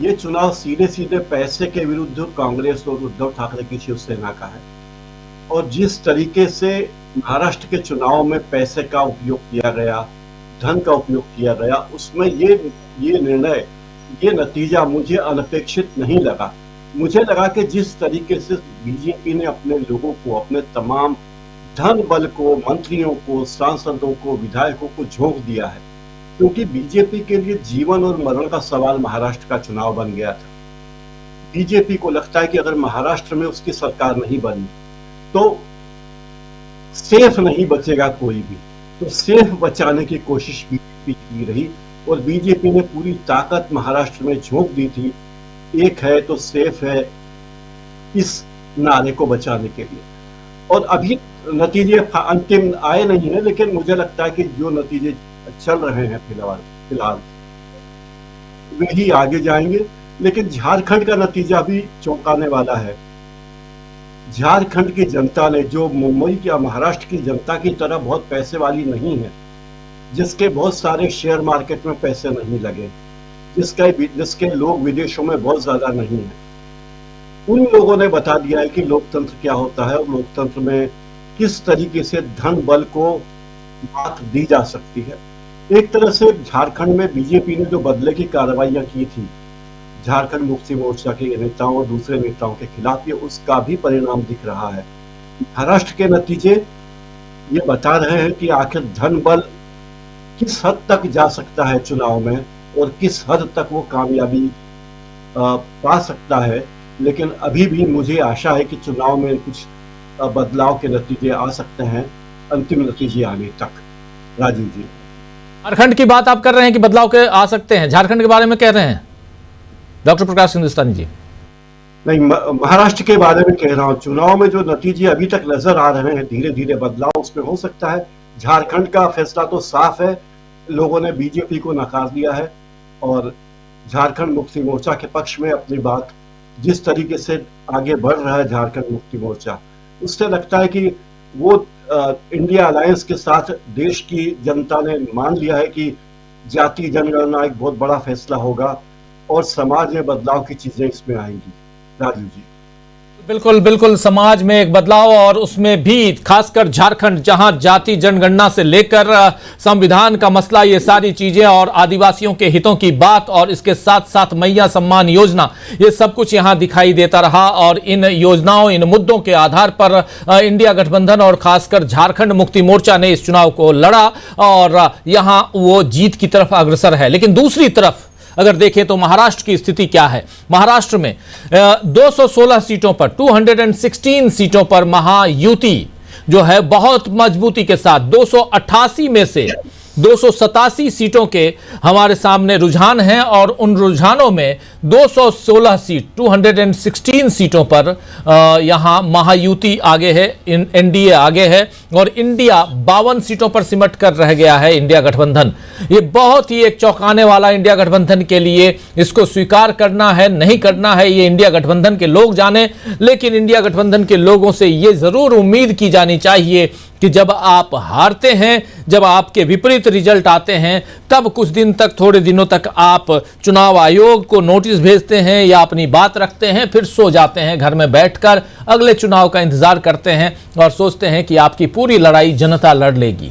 ये चुनाव सीधे सीधे पैसे के विरुद्ध कांग्रेस और उद्धव ठाकरे की शिवसेना का है। और जिस तरीके से महाराष्ट्र के चुनाव में पैसे का उपयोग किया गया, धन का उपयोग किया गया, उसमें ये निर्णय, ये नतीजा मुझे अनपेक्षित नहीं लगा। मुझे लगा कि जिस तरीके से बीजेपी ने अपने लोगों को, अपने तमाम धन बल को, मंत्रियों को, सांसदों को, विधायकों को झोंक दिया है, क्योंकि बीजेपी के लिए जीवन और मरण का सवाल महाराष्ट्र का चुनाव बन गया था। बीजेपी को लगता है कि अगर महाराष्ट्र में उसकी सरकार नहीं बनी तो सेफ नहीं बचेगा कोई भी। तो सेफ बचाने की कोशिश बीजेपी की रही और बीजेपी ने पूरी ताकत महाराष्ट्र में झोंक दी थी। एक है तो सेफ है, इस नारे को बचाने के लिए। और अभी नतीजे अंतिम आए नहीं है, लेकिन मुझे लगता है कि जो नतीजे चल रहे हैं फिलहाल वे ही आगे जाएंगे। लेकिन झारखंड का नतीजा भी चौंकाने वाला है। झारखंड की जनता ने, जो मुंबई या महाराष्ट्र की जनता की तरह बहुत पैसे वाली नहीं है, जिसके बहुत सारे शेयर मार्केट में पैसे नहीं लगे, जिसके लोग विदेशों में बहुत ज्यादा नहीं है, उन लोगों ने बता दिया है कि लोकतंत्र क्या होता है और लोकतंत्र में किस तरीके से धन बल को बात दी जा सकती है। एक तरह से झारखंड में बीजेपी ने जो बदले की कार्रवाइयां की थी झारखंड मुक्ति मोर्चा के नेताओं और दूसरे नेताओं के खिलाफ, ये उसका भी परिणाम दिख रहा है। महाराष्ट्र के नतीजे ये बता रहे हैं कि आखिर धन बल किस हद तक जा सकता है चुनाव में और किस हद तक वो कामयाबी पा सकता है। लेकिन अभी भी मुझे आशा है कि चुनाव में कुछ बदलाव के नतीजे आ सकते हैं, अंतिम नतीजे आने तक। राजीव जी, झारखंड की बात आप कर रहे हैं कि बदलाव के आ सकते हैं, झारखंड के बारे में कह रहे हैं डॉक्टर प्रकाश हिंदुस्तानी जी? नहीं, महाराष्ट्र के बारे में कह रहा हूं। चुनाव में जो नतीजे अभी तक नजर आ रहे हैं, धीरे धीरे बदलाव उसमें हो सकता है। झारखंड का फैसला तो साफ है, लोगों ने बीजेपी को नकार दिया है और झारखंड मुक्ति मोर्चा के पक्ष में अपनी बात, जिस तरीके से आगे बढ़ रहा है झारखंड मुक्ति मोर्चा, उससे लगता है कि वो इंडिया अलायंस के साथ देश की जनता ने मान लिया है कि जाति जनगणना एक बहुत बड़ा फैसला होगा और समाज में बदलाव की चीजें इसमें आएंगी। राजीव जी, बिल्कुल बिल्कुल, समाज में एक बदलाव और उसमें भी खासकर झारखंड, जहां जाति जनगणना से लेकर संविधान का मसला, ये सारी चीजें और आदिवासियों के हितों की बात और इसके साथ साथ मैया सम्मान योजना, ये सब कुछ यहां दिखाई देता रहा। और इन योजनाओं, इन मुद्दों के आधार पर इंडिया गठबंधन और खासकर झारखंड मुक्ति मोर्चा ने इस चुनाव को लड़ा और यहां वो जीत की तरफ अग्रसर है। लेकिन दूसरी तरफ अगर देखें तो महाराष्ट्र की स्थिति क्या है? महाराष्ट्र में 216 सीटों पर, 216 सीटों पर महायुति जो है बहुत मजबूती के साथ 288 में से 287 सीटों के हमारे सामने रुझान हैं और उन रुझानों में 216 सीट 216 सीटों पर यहां महायुति आगे है, एनडीए आगे है और इंडिया 52 सीटों पर सिमट कर रह गया है इंडिया गठबंधन। ये बहुत ही एक चौंकाने वाला इंडिया गठबंधन के लिए, इसको स्वीकार करना है नहीं करना है ये इंडिया गठबंधन के लोग जाने, लेकिन इंडिया गठबंधन के लोगों से ये जरूर उम्मीद की जानी चाहिए कि जब आप हारते हैं, जब आपके विपरीत रिजल्ट आते हैं, तब कुछ दिन तक, थोड़े दिनों तक आप चुनाव आयोग को नोटिस भेजते हैं या अपनी बात रखते हैं, फिर सो जाते हैं घर में बैठकर, अगले चुनाव का इंतजार करते हैं और सोचते हैं कि आपकी पूरी लड़ाई जनता लड़ लेगी।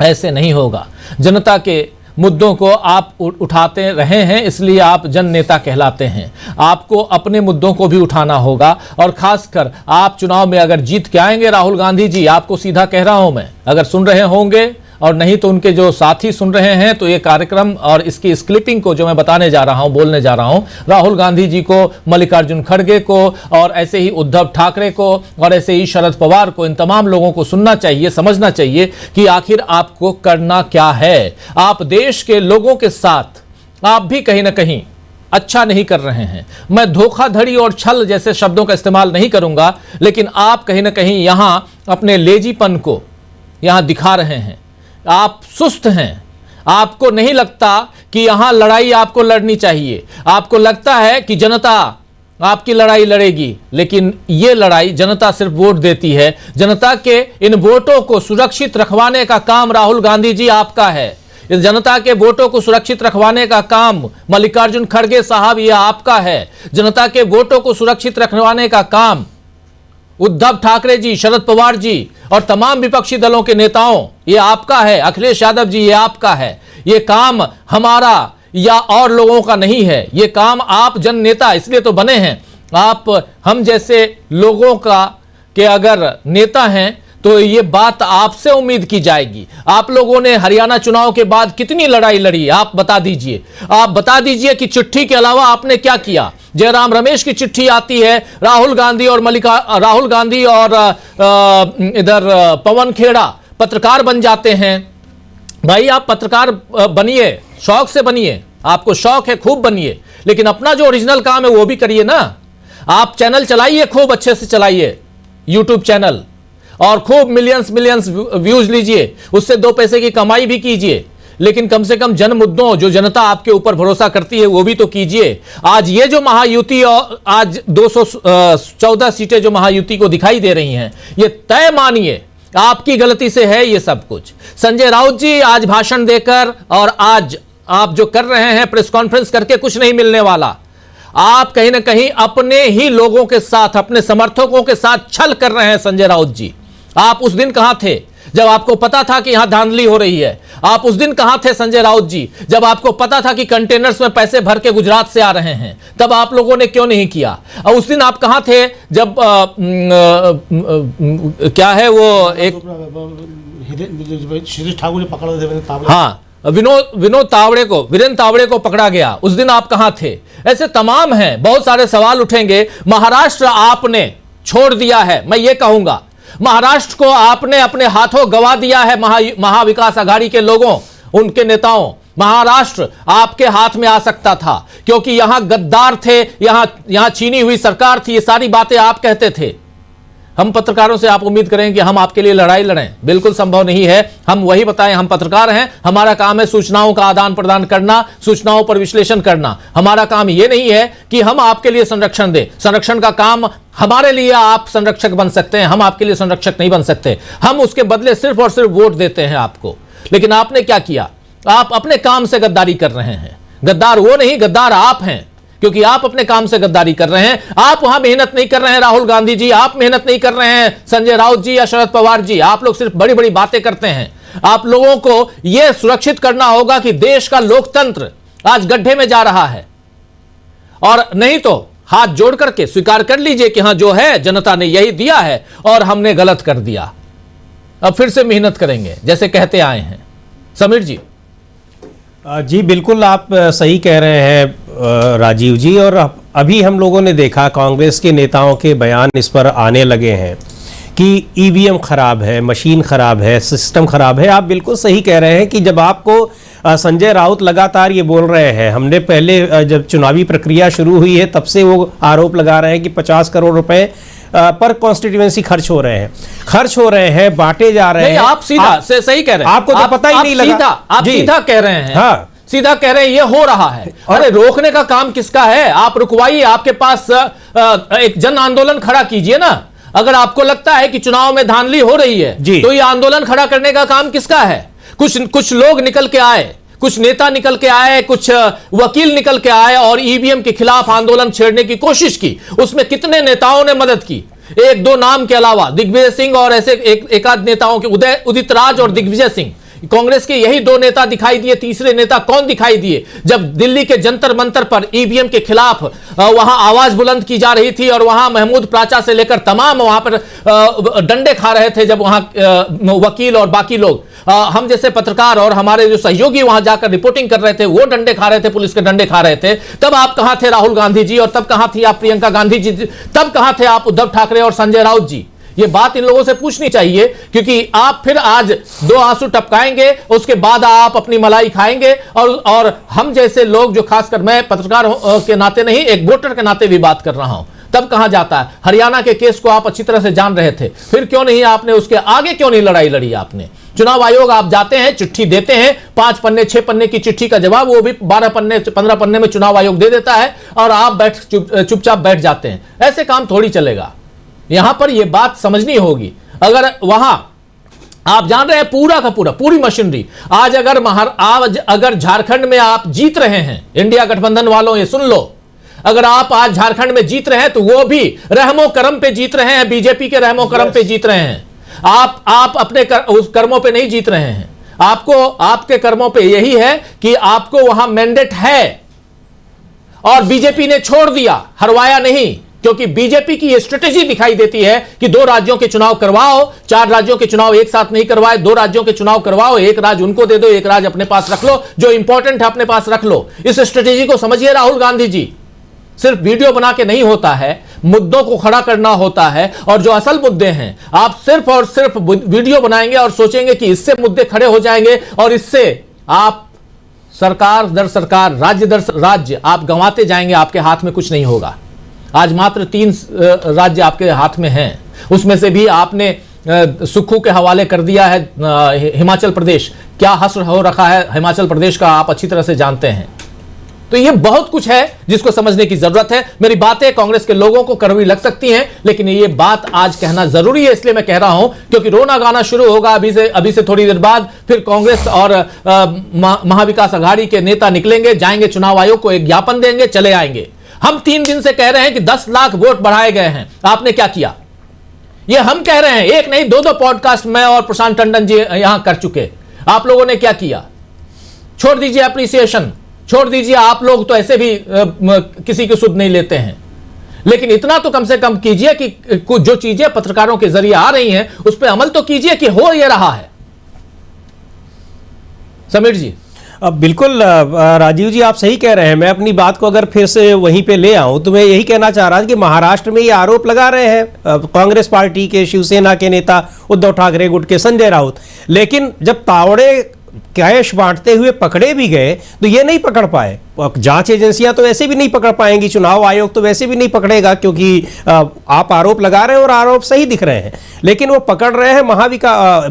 ऐसे नहीं होगा। जनता के मुद्दों को आप उठाते रहे हैं, इसलिए आप जन नेता कहलाते हैं। आपको अपने मुद्दों को भी उठाना होगा और खासकर आप चुनाव में अगर जीत के आएंगे, राहुल गांधी जी, आपको सीधा कह रहा हूं मैं, अगर सुन रहे होंगे और नहीं तो उनके जो साथी सुन रहे हैं, तो ये कार्यक्रम और इसकी इस क्लिपिंग को जो मैं बताने जा रहा हूं, बोलने जा रहा हूं, राहुल गांधी जी को, मल्लिकार्जुन खड़गे को और ऐसे ही उद्धव ठाकरे को और ऐसे ही शरद पवार को, इन तमाम लोगों को सुनना चाहिए, समझना चाहिए कि आखिर आपको करना क्या है। आप देश के लोगों के साथ आप भी कहीं ना कहीं अच्छा नहीं कर रहे हैं। मैं धोखाधड़ी और छल जैसे शब्दों का इस्तेमाल नहीं करूंगा, लेकिन आप कहीं ना कहीं यहां अपने लेजीपन को यहां दिखा रहे हैं। आप सुस्त हैं, आपको नहीं लगता कि यहां लड़ाई आपको लड़नी चाहिए, आपको लगता है कि जनता आपकी लड़ाई लड़ेगी, लेकिन ये लड़ाई जनता सिर्फ वोट देती है। जनता के इन वोटों को सुरक्षित रखवाने का काम राहुल गांधी जी आपका है। इस जनता के वोटों को सुरक्षित रखवाने का काम मल्लिकार्जुन खड़गे साहब ये आपका है। जनता के वोटों को सुरक्षित रखवाने का काम उद्धव ठाकरे जी, शरद पवार जी और तमाम विपक्षी दलों के नेताओं, ये आपका है। अखिलेश यादव जी, ये आपका है। ये काम हमारा या और लोगों का नहीं है, ये काम आप जन नेता इसलिए तो बने हैं। आप हम जैसे लोगों का के अगर नेता हैं तो ये बात आपसे उम्मीद की जाएगी। आप लोगों ने हरियाणा चुनाव के बाद कितनी लड़ाई लड़ी, आप बता दीजिए। आप बता दीजिए कि चिट्ठी के अलावा आपने क्या किया। जयराम रमेश की चिट्ठी आती है, राहुल गांधी और इधर पवन खेड़ा पत्रकार बन जाते हैं। भाई आप पत्रकार बनिए, शौक से बनिए, आपको शौक है खूब बनिए, लेकिन अपना जो ओरिजिनल काम है वो भी करिए ना। आप चैनल चलाइए, खूब अच्छे से चलाइए यूट्यूब चैनल, और खूब मिलियंस व्यूज लीजिए, उससे 2 पैसे की कमाई भी कीजिए, लेकिन कम से कम जन मुद्दों, जो जनता आपके ऊपर भरोसा करती है, वो भी तो कीजिए। आज ये जो महायुति और आज 214 सीटें जो महायुति को दिखाई दे रही हैं, ये तय मानिए आपकी गलती से है ये सब कुछ। संजय राउत जी आज भाषण देकर और आज आप जो कर रहे हैं प्रेस कॉन्फ्रेंस करके कुछ नहीं मिलने वाला। आप कहीं ना कहीं अपने ही लोगों के साथ, अपने समर्थकों के साथ छल कर रहे हैं संजय राउत जी। आप उस दिन कहां थे जब आपको पता था कि यहां धांधली हो रही है? आप उस दिन कहां थे संजय राउत जी जब आपको पता था कि कंटेनर्स में पैसे भर के गुजरात से आ रहे हैं? तब आप लोगों ने क्यों नहीं किया? और उस दिन आप कहां थे जब क्या है वो एक श्री ठाकुर ने पकड़ा थे, हाँ, वीरेंद्र तावड़े को पकड़ा गया, उस दिन आप कहां थे? ऐसे तमाम हैं, बहुत सारे सवाल उठेंगे। महाराष्ट्र आपने छोड़ दिया है, मैं ये कहूंगा। महाराष्ट्र को आपने अपने हाथों गवा दिया है महाविकास आघाड़ी के लोगों, उनके नेताओं। महाराष्ट्र आपके हाथ में आ सकता था, क्योंकि यहां गद्दार थे, यहां छीनी हुई सरकार थी, ये सारी बातें आप कहते थे। हम पत्रकारों से आप उम्मीद करें कि हम आपके लिए लड़ाई लड़ें, बिल्कुल संभव नहीं है। हम वही बताएं, हम पत्रकार हैं, हमारा काम है सूचनाओं का आदान प्रदान करना, सूचनाओं पर विश्लेषण करना। हमारा काम यह नहीं है कि हम आपके लिए संरक्षण दें। संरक्षण का काम हमारे लिए आप संरक्षक बन सकते हैं, हम आपके लिए संरक्षक नहीं बन सकते। हम उसके बदले सिर्फ और सिर्फ वोट देते हैं आपको। लेकिन आपने क्या किया? आप अपने काम से गद्दारी कर रहे हैं। गद्दार वो नहीं, गद्दार आप हैं, क्योंकि आप अपने काम से गद्दारी कर रहे हैं। आप वहां मेहनत नहीं कर रहे हैं राहुल गांधी जी, आप मेहनत नहीं कर रहे हैं संजय राउत जी या शरद पवार जी। आप लोग सिर्फ बड़ी बड़ी बातें करते हैं। आप लोगों को यह सुरक्षित करना होगा कि देश का लोकतंत्र आज गड्ढे में जा रहा है, और नहीं तो हाथ जोड़ करके स्वीकार कर लीजिए कि हां जो है जनता ने यही दिया है और हमने गलत कर दिया। अब फिर से मेहनत करेंगे जैसे कहते आए हैं। समीर जी। जी बिल्कुल, आप सही कह रहे हैं राजीव जी। और अभी हम लोगों ने देखा कांग्रेस के नेताओं के बयान इस पर आने लगे हैं कि ईवीएम खराब है, मशीन खराब है, सिस्टम खराब है। आप बिल्कुल सही कह रहे हैं कि जब आपको संजय राउत लगातार ये बोल रहे हैं, हमने पहले जब चुनावी प्रक्रिया शुरू हुई है तब से वो आरोप लगा रहे हैं कि 50 करोड़ रुपए पर कॉन्स्टिट्यूएंसी खर्च हो रहे हैं, बांटे जा रहे हैं। आप सीधा से सही कह रहे हैं, आपको तो पता ही नहीं लगा। आप सीधा कह रहे हैं। हाँ, सीधा कह रहे हैं ये हो रहा है। अरे रोकने का काम किसका है? आप रुकवाइए, आपके पास एक जन आंदोलन खड़ा कीजिए ना। अगर आपको लगता है कि चुनाव में धांधली हो रही है तो ये आंदोलन खड़ा करने का काम किसका है? कुछ लोग निकल के आए, कुछ नेता निकल के आए, कुछ वकील निकल के आए और ईवीएम के खिलाफ आंदोलन छेड़ने की कोशिश की। उसमें कितने नेताओं ने मदद की? एक दो नाम के अलावा दिग्विजय सिंह और ऐसे एक आध नेताओं के, उदित राज और दिग्विजय सिंह, कांग्रेस के यही दो नेता दिखाई दिए। तीसरे नेता कौन दिखाई दिए? जब दिल्ली के जंतर मंतर पर ईवीएम के खिलाफ वहां आवाज बुलंद की जा रही थी और वहां महमूद प्राचा से लेकर तमाम वहां पर डंडे खा रहे थे, जब वहां वकील और बाकी लोग, हम जैसे पत्रकार और हमारे जो सहयोगी वहां जाकर रिपोर्टिंग कर रहे थे, वो डंडे खा रहे थे, पुलिस के डंडे खा रहे थे, तब आप कहां थे राहुल गांधी जी? और तब कहां थी आप प्रियंका गांधी जी? तब कहां थे आप उद्धव ठाकरे और संजय राउत जी? ये बात इन लोगों से पूछनी चाहिए, क्योंकि आप फिर आज दो आंसू टपकाएंगे, उसके बाद आप अपनी मलाई खाएंगे। और हम जैसे लोग, जो खासकर मैं पत्रकार के नाते नहीं, एक वोटर के नाते भी बात कर रहा हूं, तब कहां जाता है? हरियाणा के केस को आप अच्छी तरह से जान रहे थे, फिर क्यों नहीं आपने उसके आगे क्यों नहीं लड़ाई लड़ी? आपने चुनाव आयोग, आप जाते हैं, चिट्ठी देते हैं, 5 पन्ने 6 पन्ने की चिट्ठी का जवाब वो भी 12 पन्ने 15 पन्ने में चुनाव आयोग दे देता है और आप चुपचाप बैठ जाते हैं। ऐसे काम थोड़ी चलेगा। यहां पर यह बात समझनी होगी। अगर वहां आप जान रहे हैं पूरा का पूरा, पूरी मशीनरी, आज अगर झारखंड में आप जीत रहे हैं, इंडिया गठबंधन वालों ये सुन लो, अगर आप आज झारखंड में जीत रहे हैं तो वो भी रहमो करम पे जीत रहे हैं, बीजेपी के रहमो करम पे जीत रहे हैं। आप अपने उस कर्मों पे नहीं जीत रहे हैं। आपके कर्मों पे यही है कि आपको वहां मैंडेट है और बीजेपी ने छोड़ दिया, हरवाया नहीं। क्योंकि बीजेपी की यह स्ट्रेटेजी दिखाई देती है कि 2 राज्यों के चुनाव करवाओ, 4 राज्यों के चुनाव एक साथ नहीं करवाए, 2 राज्यों के चुनाव करवाओ, एक राज्य उनको दे दो, एक राज्य अपने पास रख लो, जो इंपॉर्टेंट है अपने पास रख लो। इस स्ट्रेटेजी को समझिए राहुल गांधी जी। सिर्फ वीडियो बना के नहीं होता है, मुद्दों को खड़ा करना होता है। और जो असल मुद्दे हैं, आप सिर्फ और सिर्फ वीडियो बनाएंगे और सोचेंगे कि इससे मुद्दे खड़े हो जाएंगे और इससे आप सरकार दर सरकार, राज्य दर राज्य आप गंवाते जाएंगे, आपके हाथ में कुछ नहीं होगा। आज मात्र 3 राज्य आपके हाथ में हैं, उसमें से भी आपने सुक्खू के हवाले कर दिया है हिमाचल प्रदेश। क्या हश्र हो रखा है हिमाचल प्रदेश का, आप अच्छी तरह से जानते हैं। तो ये बहुत कुछ है जिसको समझने की जरूरत है। मेरी बातें कांग्रेस के लोगों को कड़वी लग सकती हैं, लेकिन ये बात आज कहना जरूरी है, इसलिए मैं कह रहा हूं क्योंकि रोना गाना शुरू होगा अभी से थोड़ी देर बाद। फिर कांग्रेस और महाविकास अघाड़ी के नेता निकलेंगे, जाएंगे चुनाव आयोग को एक ज्ञापन देंगे, चले आएंगे। हम 3 दिन से कह रहे हैं कि 10 लाख वोट बढ़ाए गए हैं, आपने क्या किया? ये हम कह रहे हैं, एक नहीं 2 पॉडकास्ट मैं और प्रशांत टंडन जी यहां कर चुके। आप लोगों ने क्या किया? छोड़ दीजिए अप्रिसिएशन, छोड़ दीजिए, आप लोग तो ऐसे भी किसी की सुध नहीं लेते हैं, लेकिन इतना तो कम से कम कीजिए कि कुछ जो चीजें पत्रकारों के जरिए आ रही हैं उस पर अमल तो कीजिए कि हो ये रहा है। समीर जी। बिल्कुल राजीव जी, आप सही कह रहे हैं। मैं अपनी बात को अगर फिर से वहीं पे ले आऊं तो मैं यही कहना चाह रहा था कि महाराष्ट्र में ये आरोप लगा रहे हैं कांग्रेस पार्टी के, शिवसेना के नेता उद्धव ठाकरे गुट के संजय राउत, लेकिन जब तावड़े कैश बांटते हुए पकड़े भी गए तो ये नहीं पकड़ पाए। जांच एजेंसियां तो वैसे भी नहीं पकड़ पाएंगी, चुनाव आयोग तो वैसे भी नहीं पकड़ेगा, क्योंकि आप आरोप लगा रहे हैं और आरोप सही दिख रहे हैं, लेकिन वो पकड़ रहे हैं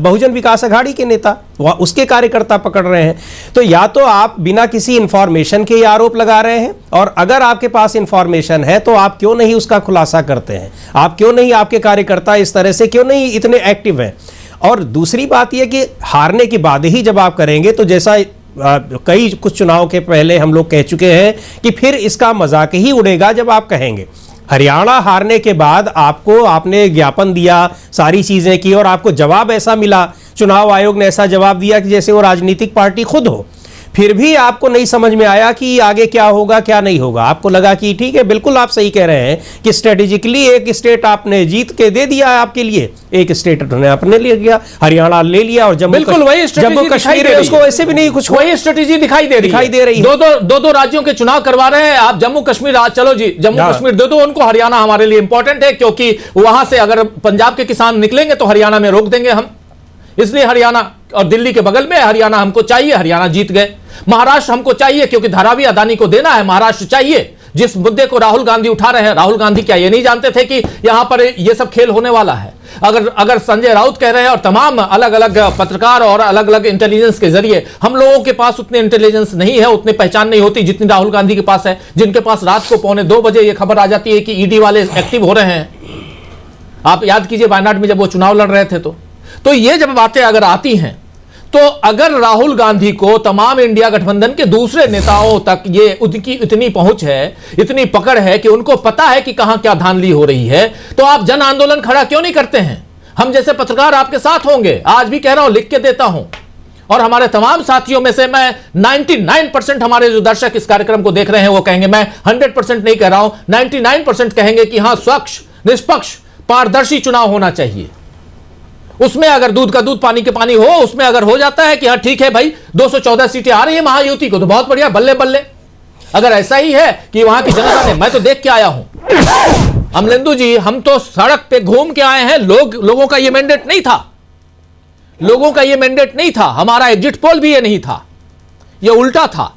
बहुजन विकास अघाड़ी के नेता, उसके कार्यकर्ता पकड़ रहे हैं। तो या तो आप बिना किसी इंफॉर्मेशन के आरोप लगा रहे हैं, और अगर आपके पास इंफॉर्मेशन है तो आप क्यों नहीं उसका खुलासा करते हैं? आप क्यों नहीं, आपके कार्यकर्ता इस तरह से क्यों नहीं इतने एक्टिव हैं? और दूसरी बात यह कि हारने के बाद ही जब आप करेंगे तो जैसा कुछ चुनाव के पहले हम लोग कह चुके हैं कि फिर इसका मजाक ही उड़ेगा जब आप कहेंगे। हरियाणा हारने के बाद आपने ज्ञापन दिया, सारी चीजें की, और आपको जवाब ऐसा मिला, चुनाव आयोग ने ऐसा जवाब दिया कि जैसे वो राजनीतिक पार्टी खुद हो। फिर भी आपको नहीं समझ में आया कि आगे क्या होगा क्या नहीं होगा? आपको लगा कि ठीक है, बिल्कुल आप सही कह रहे हैं कि स्ट्रेटेजिकली एक स्टेट आपने जीत के दे दिया है आपके लिए, एक स्टेट उन्होंने अपने लिए लिया, हरियाणा ले लिया, और जम्मू कश्मीर में उसको ऐसे भी नहीं कुछ, वही स्ट्रेटेजी दिखाई दे रही है। दो राज्यों के चुनाव करवा रहे हैं आप, जम्मू कश्मीर, चलो जी जम्मू कश्मीर दे दो उनको, हरियाणा हमारे लिए इंपॉर्टेंट है क्योंकि वहां से अगर पंजाब के किसान निकलेंगे तो हरियाणा में रोक देंगे हम, इसलिए हरियाणा, और दिल्ली के बगल में हरियाणा हमको चाहिए, हरियाणा जीत गए। महाराष्ट्र हमको चाहिए क्योंकि धारावी अदानी को देना है, महाराष्ट्र चाहिए। जिस मुद्दे को राहुल गांधी उठा रहे हैं, राहुल गांधी क्या ये नहीं जानते थे कि यहां पर ये सब खेल होने वाला है? अगर संजय राउत कह रहे हैं और तमाम अलग अलग पत्रकार और अलग अलग इंटेलिजेंस के जरिए, हम लोगों के पास उतने इंटेलिजेंस नहीं है, उतनी पहचान नहीं होती जितनी राहुल गांधी के पास है, जिनके पास रात को 1:45 बजे ये खबर आ जाती है कि ईडी वाले एक्टिव हो रहे हैं। आप याद कीजिए वायनाड में जब वो चुनाव लड़ रहे थे तो ये जब बातें अगर आती हैं, तो अगर राहुल गांधी को तमाम इंडिया गठबंधन के दूसरे नेताओं तक ये उनकी इतनी पहुंच है, इतनी पकड़ है कि उनको पता है कि कहां क्या धांधली हो रही है, तो आप जन आंदोलन खड़ा क्यों नहीं करते हैं? हम जैसे पत्रकार आपके साथ होंगे, आज भी कह रहा हूं, लिख के देता हूं। और हमारे तमाम साथियों में से मैं 99% हमारे जो दर्शक इस कार्यक्रम को देख रहे हैं वो कहेंगे, मैं 100% नहीं कह रहा हूं, 99% कहेंगे कि हां, स्वच्छ, निष्पक्ष, पारदर्शी चुनाव होना चाहिए। उसमें अगर दूध का दूध पानी के पानी हो, उसमें अगर हो जाता है कि हाँ ठीक है भाई 214 सीटें आ रही है महायुति को, तो बहुत बढ़िया, बल्ले बल्ले। अगर ऐसा ही है कि वहां की जनता ने, मैं तो देख के आया हूं अमलेंदु जी, हम तो सड़क पे घूम के आए हैं, लोगों का ये मैंडेट नहीं था, लोगों का ये मैंडेट नहीं था, हमारा एग्जिट पोल भी ये नहीं था, ये उल्टा था।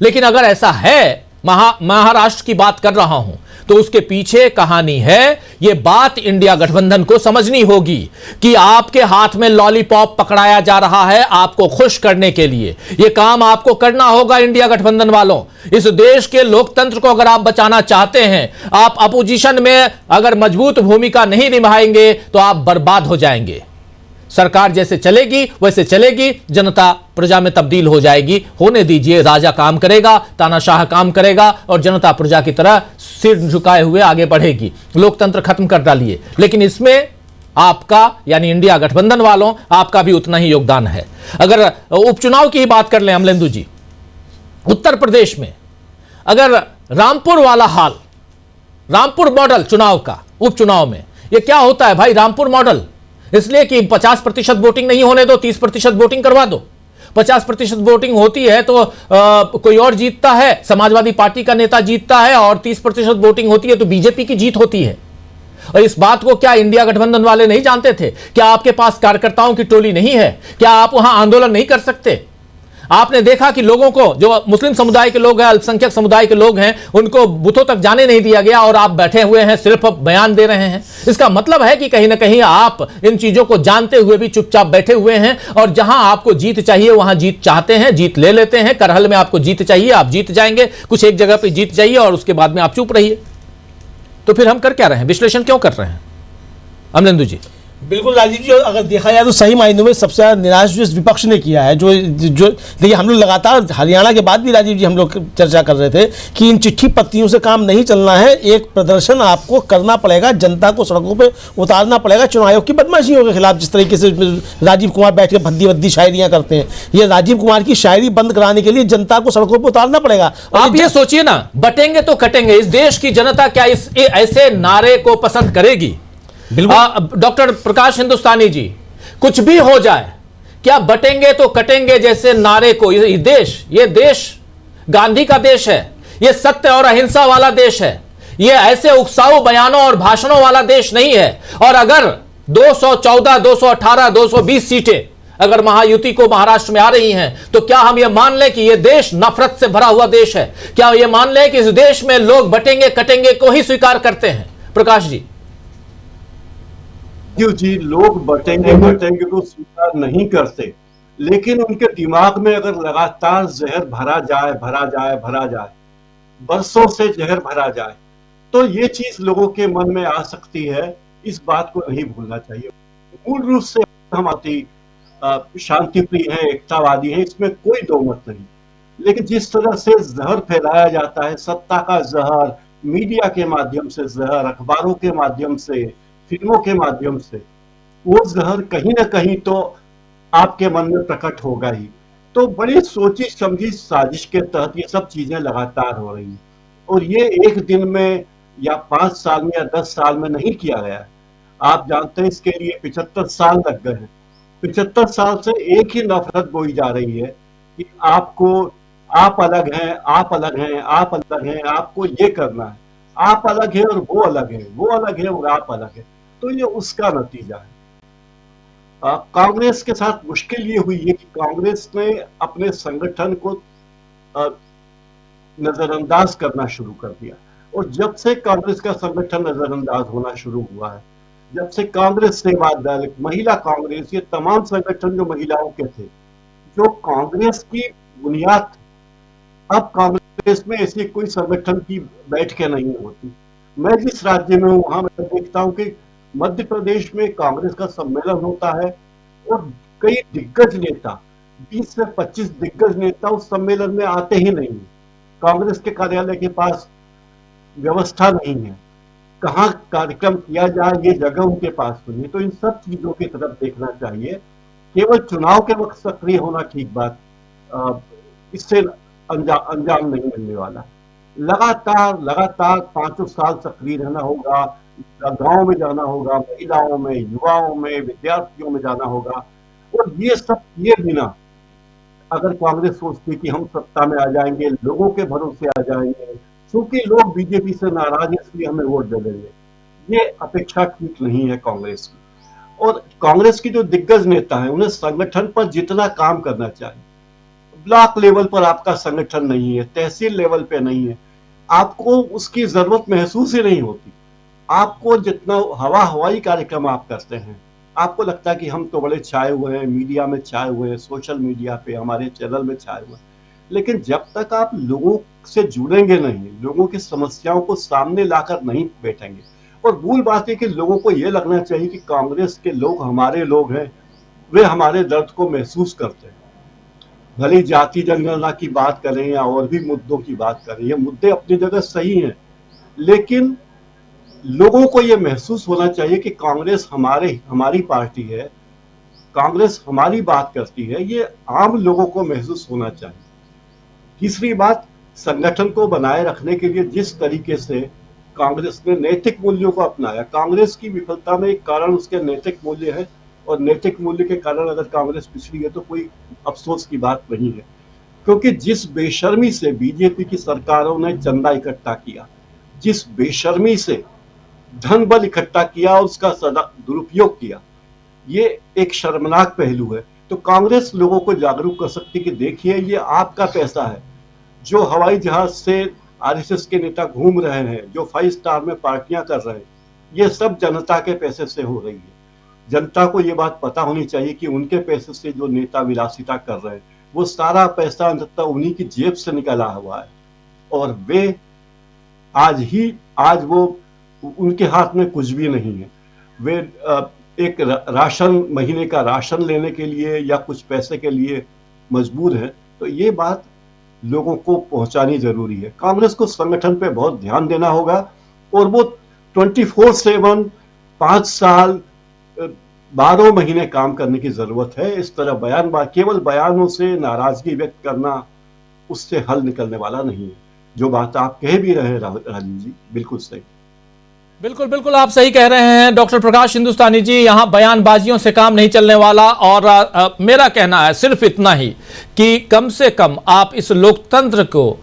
लेकिन अगर ऐसा है, महाराष्ट्र की बात कर रहा हूं, तो उसके पीछे कहानी है, यह बात इंडिया गठबंधन को समझनी होगी कि आपके हाथ में लॉलीपॉप पकड़ाया जा रहा है आपको खुश करने के लिए। यह काम आपको करना होगा इंडिया गठबंधन वालों। इस देश के लोकतंत्र को अगर आप बचाना चाहते हैं, आप अपोजिशन में अगर मजबूत भूमिका नहीं निभाएंगे तो आप बर्बाद हो जाएंगे। सरकार जैसे चलेगी वैसे चलेगी, जनता प्रजा में तब्दील हो जाएगी। होने दीजिए, राजा काम करेगा, तानाशाह काम करेगा और जनता प्रजा की तरह सिर झुकाए हुए आगे बढ़ेगी। लोकतंत्र खत्म कर डालिए, लेकिन इसमें आपका यानी इंडिया गठबंधन वालों आपका भी उतना ही योगदान है। अगर उपचुनाव की ही बात कर लें अमलेंदु जी, उत्तर प्रदेश में अगर रामपुर वाला हाल, रामपुर मॉडल चुनाव का, उपचुनाव में यह क्या होता है भाई? रामपुर मॉडल इसलिए कि 50% वोटिंग नहीं होने दो, 30% वोटिंग करवा दो। 50% वोटिंग होती है तो कोई और जीतता है, समाजवादी पार्टी का नेता जीतता है, और 30% वोटिंग होती है तो बीजेपी की जीत होती है। और इस बात को क्या इंडिया गठबंधन वाले नहीं जानते थे? क्या आपके पास कार्यकर्ताओं की टोली नहीं है? क्या आप वहां आंदोलन नहीं कर सकते? आपने देखा कि लोगों को, जो मुस्लिम समुदाय के लोग हैं, अल्पसंख्यक समुदाय के लोग हैं, उनको बूथों तक जाने नहीं दिया गया और आप बैठे हुए हैं, सिर्फ बयान दे रहे हैं। इसका मतलब है कि कहीं ना कहीं आप इन चीजों को जानते हुए भी चुपचाप बैठे हुए हैं, और जहां आपको जीत चाहिए वहां जीत चाहते हैं, जीत ले लेते हैं। करहल में आपको जीत चाहिए, आप जीत जाएंगे, कुछ एक जगह पर जीत जाइए और उसके बाद में आप चुप रहिए। तो फिर हम कर क्या रहे हैं? विश्लेषण क्यों कर रहे हैं अमलेंदु जी? बिल्कुल राजीव जी, अगर देखा जाए तो सही मायनों में सबसे ज्यादा निराश जो इस विपक्ष ने किया है, जो देखिए हम लोग लगातार हरियाणा के बाद भी राजीव जी हम लोग चर्चा कर रहे थे कि इन चिट्ठी पत्तियों से काम नहीं चलना है, एक प्रदर्शन आपको करना पड़ेगा, जनता को सड़कों पे उतारना पड़ेगा चुनाव आयोग की बदमाशियों के खिलाफ। जिस तरीके से राजीव कुमार बैठ के भद्दी भद्दी शायरियाँ करते हैं, ये राजीव कुमार की शायरी बंद कराने के लिए जनता को सड़कों पर उतारना पड़ेगा। आप ये सोचिए ना, बटेंगे तो कटेंगे, इस देश की जनता क्या इस ऐसे नारे को पसंद करेगी? डॉक्टर प्रकाश हिंदुस्तानी जी, कुछ भी हो जाए, क्या बटेंगे तो कटेंगे जैसे नारे को, ये देश गांधी का देश है, ये सत्य और अहिंसा वाला देश है, ये ऐसे उकसाऊ बयानों और भाषणों वाला देश नहीं है। और अगर 214, 218, 220 सीटें अगर महायुति को महाराष्ट्र में आ रही हैं, तो क्या हम ये मान लें कि ये देश नफरत से भरा हुआ देश है? क्या ये मान लें कि इस देश में लोग बटेंगे कटेंगे को ही स्वीकार करते हैं? प्रकाश जी। जी, लोग बटेंगे को स्वीकार नहीं करते, लेकिन उनके दिमाग में अगर लगातार जहर भरा जाए, बरसों से जहर भरा जाए, तो ये चीज लोगों के मन में आ सकती है। इस बात को नहीं भूलना चाहिए। मूल रूप से हम शांति प्रिय हैं, एकतावादी हैं, इसमें कोई दो मत नहीं। लेकिन जिस तरह से जहर फैलाया जाता है, सत्ता का जहर, मीडिया के माध्यम से जहर, अखबारों के माध्यम से, फिल्मों के माध्यम से, वो जहर कहीं ना कहीं तो आपके मन में प्रकट होगा ही। तो बड़ी सोची समझी साजिश के तहत ये सब चीजें लगातार हो रही हैं और ये एक दिन में या 5 साल में या 10 साल में नहीं किया गया है। आप जानते हैं इसके लिए 75 साल लग गए हैं। 75 साल से एक ही नफरत बोई जा रही है कि आप अलग हैं, आप अलग हैं, आप अलग हैं, आपको ये करना है, आप अलग है और वो अलग है, वो अलग है और आप अलग है। तो ये उसका नतीजा है। कांग्रेस के साथ मुश्किल ये हुई है कि कांग्रेस ने अपने संगठन को नजरअंदाज करना शुरू कर दिया और जब से कांग्रेस का संगठन नजरअंदाज होना शुरू हुआ है, जब से कांग्रेस सेवा दल, महिला कांग्रेस, ये तमाम संगठन जो महिलाओं के थे, जो कांग्रेस की बुनियाद थी, अब कांग्रेस में ऐसी कोई संगठन की बैठकें नहीं होती। मैं जिस राज्य में हूं वहां मैं देखता हूं कि मध्य प्रदेश में कांग्रेस का सम्मेलन होता है और कई दिग्गज नेता, 20 से 25 दिग्गज नेता उस सम्मेलन में आते ही नहीं है। कांग्रेस के कार्यालय के पास व्यवस्था नहीं है, कहाँ कार्यक्रम किया जाए ये जगह उनके पास नहीं है। तो इन सब चीजों की तरफ देखना चाहिए। केवल चुनाव के वक्त सक्रिय होना ठीक बात, इससे अंजाम नहीं मिलने वाला। लगातार 5 साल सक्रिय रहना होगा, गांव में जाना होगा, महिलाओं में, युवाओं में, विद्यार्थियों में जाना होगा। और ये सब किए बिना अगर कांग्रेस सोचती कि हम सत्ता में आ जाएंगे, लोगों के भरोसे आ जाएंगे, क्योंकि लोग बीजेपी से नाराज है इसलिए हमें वोट दे देंगे, ये अपेक्षा ठीक नहीं है कांग्रेस की। और कांग्रेस की जो दिग्गज नेता है उन्हें संगठन पर जितना काम करना चाहिए, ब्लॉक लेवल पर आपका संगठन नहीं है, तहसील लेवल पे नहीं है, आपको उसकी जरूरत महसूस ही नहीं होती। आपको जितना हवाई कार्यक्रम आप करते हैं, आपको लगता है कि हम तो बड़े छाए हुए हैं, मीडिया में छाए हुए हैं, सोशल मीडिया पे हमारे चैनल में छाए हुए हैं, लेकिन जब तक आप लोगों से जुड़ेंगे नहीं, लोगों की समस्याओं को सामने लाकर नहीं बैठेंगे। और मूल बात है कि लोगों को यह लगना चाहिए कि कांग्रेस के लोग हमारे लोग हैं, वे हमारे दर्द को महसूस करते हैं। भले जाति जनगणना की बात करें या और भी मुद्दों की बात करें, ये मुद्दे अपनी जगह सही हैं, लेकिन लोगों को यह महसूस होना चाहिए कि कांग्रेस हमारी पार्टी है, कांग्रेस हमारी बात करती है, ये आम लोगों को महसूस होना चाहिए। तीसरी बात, संगठन को बनाए रखने के लिए जिस तरीके से कांग्रेस ने नैतिक मूल्यों को अपनाया, कांग्रेस की विफलता में एक कारण उसके नैतिक मूल्य है और नैतिक मूल्य के कारण अगर कांग्रेस पिछड़ी है तो कोई अफसोस की बात नहीं है। क्योंकि जिस बेशर्मी से बीजेपी की सरकारों ने चंदा इकट्ठा किया, जिस बेशर्मी से धन बल इकट्ठा किया और उसका दुरुपयोग किया, ये एक शर्मनाक पहलू है। तो कांग्रेस लोगों को जागरूक कर सकती कि देखिए ये आपका पैसा है। जो हवाई जहाज से आरएसएस के नेता घूम रहे हैं, जो 5 स्टार में पार्टियां कर रहे हैं, ये सब जनता के पैसे से हो रही है। जनता को ये बात पता होनी चाहिए कि उनके पैसे से जो नेता विलासिता कर रहे हैं, वो सारा पैसा अंततः उन्हीं की जेब से निकला हुआ है और वे आज वो उनके हाथ में कुछ भी नहीं है। वे एक महीने का राशन लेने के लिए या कुछ पैसे के लिए मजबूर है। तो ये बात लोगों को पहुंचानी जरूरी है। कांग्रेस को संगठन पे बहुत ध्यान देना होगा और वो 24/7 5 साल 12 महीने काम करने की जरूरत है। इस तरह केवल बयानों से नाराजगी व्यक्त करना, उससे हल निकलने वाला नहीं है। जो बात आप कह भी रहे हैं राजीव जी, बिल्कुल सही। बिल्कुल आप सही कह रहे हैं डॉक्टर प्रकाश हिंदुस्तानी जी। यहां बयानबाजियों से काम नहीं चलने वाला और मेरा कहना है सिर्फ इतना ही कि कम से कम आप इस लोकतंत्र को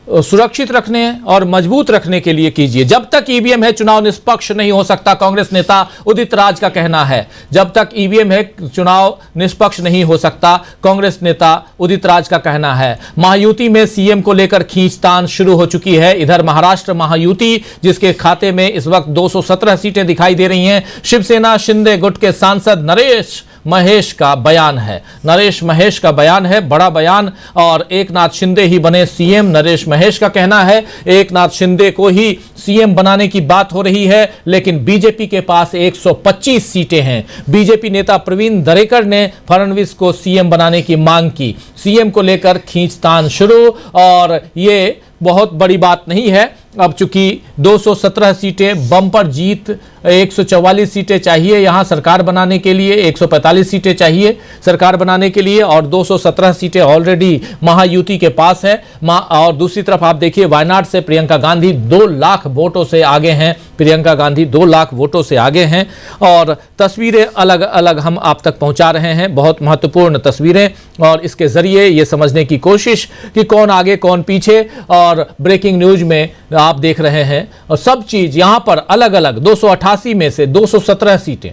सुरक्षित रखने और मजबूत रखने के लिए कीजिए। जब तक ईवीएम है चुनाव निष्पक्ष नहीं हो सकता, कांग्रेस नेता उदित राज का कहना है। जब तक ईवीएम है चुनाव निष्पक्ष नहीं हो सकता, कांग्रेस नेता उदित राज का कहना है। महायुति में सीएम को लेकर खींचतान शुरू हो चुकी है। इधर महाराष्ट्र महायुति जिसके खाते में इस वक्त 217 सीटें दिखाई दे रही हैं, शिवसेना शिंदे गुट के सांसद नरेश महेश का बयान है। नरेश महेश का बयान है, बड़ा बयान, और एकनाथ शिंदे ही बने सीएम। नरेश महेश का कहना है एकनाथ शिंदे को ही सीएम बनाने की बात हो रही है, लेकिन बीजेपी के पास 125 सीटें हैं। बीजेपी नेता प्रवीण दरेकर ने फडणवीस को सीएम बनाने की मांग की। सीएम को लेकर खींचतान शुरू, और ये बहुत बड़ी बात नहीं है अब चूंकि 217 सीटें बम्पर जीत, 144 सीटें चाहिए यहां सरकार बनाने के लिए, 145 सीटें चाहिए सरकार बनाने के लिए, और 217 सीटें ऑलरेडी महायुति के पास है। और दूसरी तरफ आप देखिए वायनाड से प्रियंका गांधी 2 लाख वोटों से आगे हैं, प्रियंका गांधी 2 लाख वोटों से आगे हैं। और तस्वीरें अलग अलग हम आप तक पहुंचा रहे हैं, बहुत महत्वपूर्ण तस्वीरें, और इसके जरिए ये समझने की कोशिश कि कौन आगे कौन पीछे, और ब्रेकिंग न्यूज में आप देख रहे हैं। और सब चीज यहां पर अलग अलग 288 में से 217 सीटें,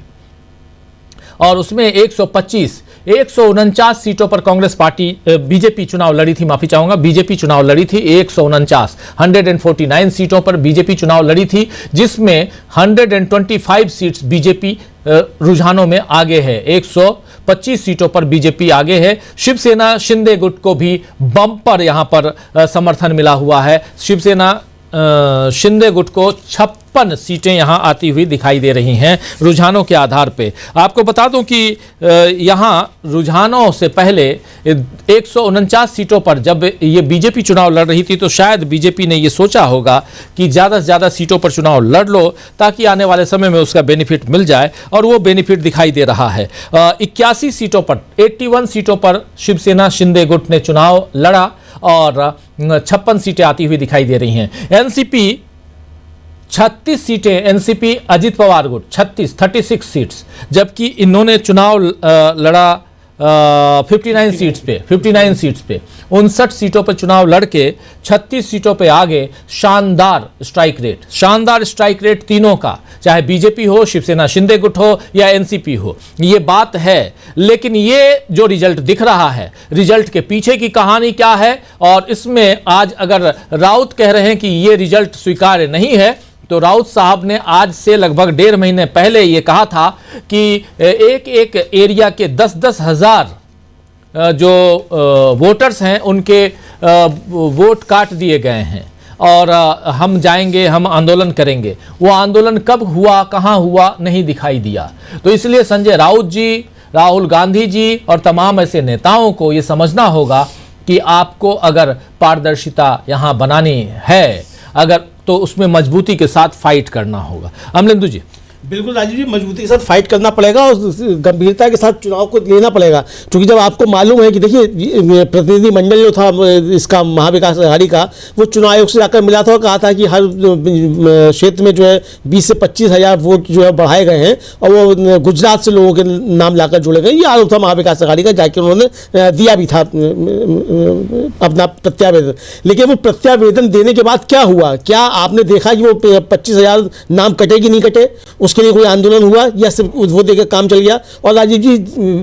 और उसमें 149 सीटों पर कांग्रेस पार्टी बीजेपी चुनाव लड़ी थी, माफी चाहूंगा, बीजेपी चुनाव लड़ी थी 149 सीटों पर बीजेपी चुनाव लड़ी थी, जिसमें 125 सीट्स बीजेपी रुझानों में आगे है, 125 सीटों पर बीजेपी आगे है। शिवसेना शिंदे गुट को भी बम्पर यहां पर समर्थन मिला हुआ है। शिवसेना शिंदे गुट को 56 सीटें यहां आती हुई दिखाई दे रही हैं रुझानों के आधार पे। आपको बता दूं कि यहां रुझानों से पहले 149 सीटों पर जब ये बीजेपी चुनाव लड़ रही थी तो शायद बीजेपी ने ये सोचा होगा कि ज़्यादा से ज़्यादा सीटों पर चुनाव लड़ लो ताकि आने वाले समय में उसका बेनिफिट मिल जाए, और वो बेनिफिट दिखाई दे रहा है। 81 सीटों पर 81 सीटों पर शिवसेना शिंदे गुट ने चुनाव लड़ा और 56 सीटें आती हुई दिखाई दे रही हैं। एनसीपी 36 सीटें, एनसीपी अजित पवार गुट 36 सीट्स, जबकि इन्होंने चुनाव लड़ा 59 सीट्स पे 59 सीटों पर चुनाव लड़के 36 सीटों पे आगे। शानदार स्ट्राइक रेट तीनों का, चाहे बीजेपी हो, शिवसेना शिंदे गुट हो या एनसीपी हो, ये बात है। लेकिन ये जो रिजल्ट दिख रहा है, रिजल्ट के पीछे की कहानी क्या है, और इसमें आज अगर राउत कह रहे हैं कि ये रिजल्ट स्वीकार्य नहीं है, तो राउत साहब ने आज से लगभग 1.5 महीने पहले ये कहा था कि एक एरिया के 10-10 हजार जो वोटर्स हैं उनके वोट काट दिए गए हैं, और हम जाएंगे, हम आंदोलन करेंगे। वो आंदोलन कब हुआ, कहां हुआ, नहीं दिखाई दिया। तो इसलिए संजय राउत जी, राहुल गांधी जी और तमाम ऐसे नेताओं को ये समझना होगा कि आपको अगर पारदर्शिता यहां बनानी है, अगर तो उसमें मजबूती के साथ फाइट करना होगा। अमलेंदु जी। बिल्कुल राजीव जी, मजबूती के साथ फाइट करना पड़ेगा और गंभीरता के साथ चुनाव को लेना पड़ेगा, क्योंकि जब आपको मालूम है कि देखिए प्रतिनिधि मंडल जो था इसका महाविकास अघाड़ी का, वो चुनाव आयोग से जाकर मिला था और कहा था कि हर क्षेत्र में जो है 20 से 25 हज़ार वोट जो है बढ़ाए गए हैं, और वो गुजरात से लोगों के नाम लाकर जोड़े गए। ये आरोप था महाविकास अघाड़ी का, जाके उन्होंने दिया भी था अपना प्रत्यावेदन। लेकिन वो प्रत्यावेदन देने के बाद क्या हुआ? क्या आपने देखा कि वो 25,000 नाम कटे कि नहीं कटे? उसके लिए कोई आंदोलन हुआ या सिर्फ वो देकर काम चल गया? और राजीव जी,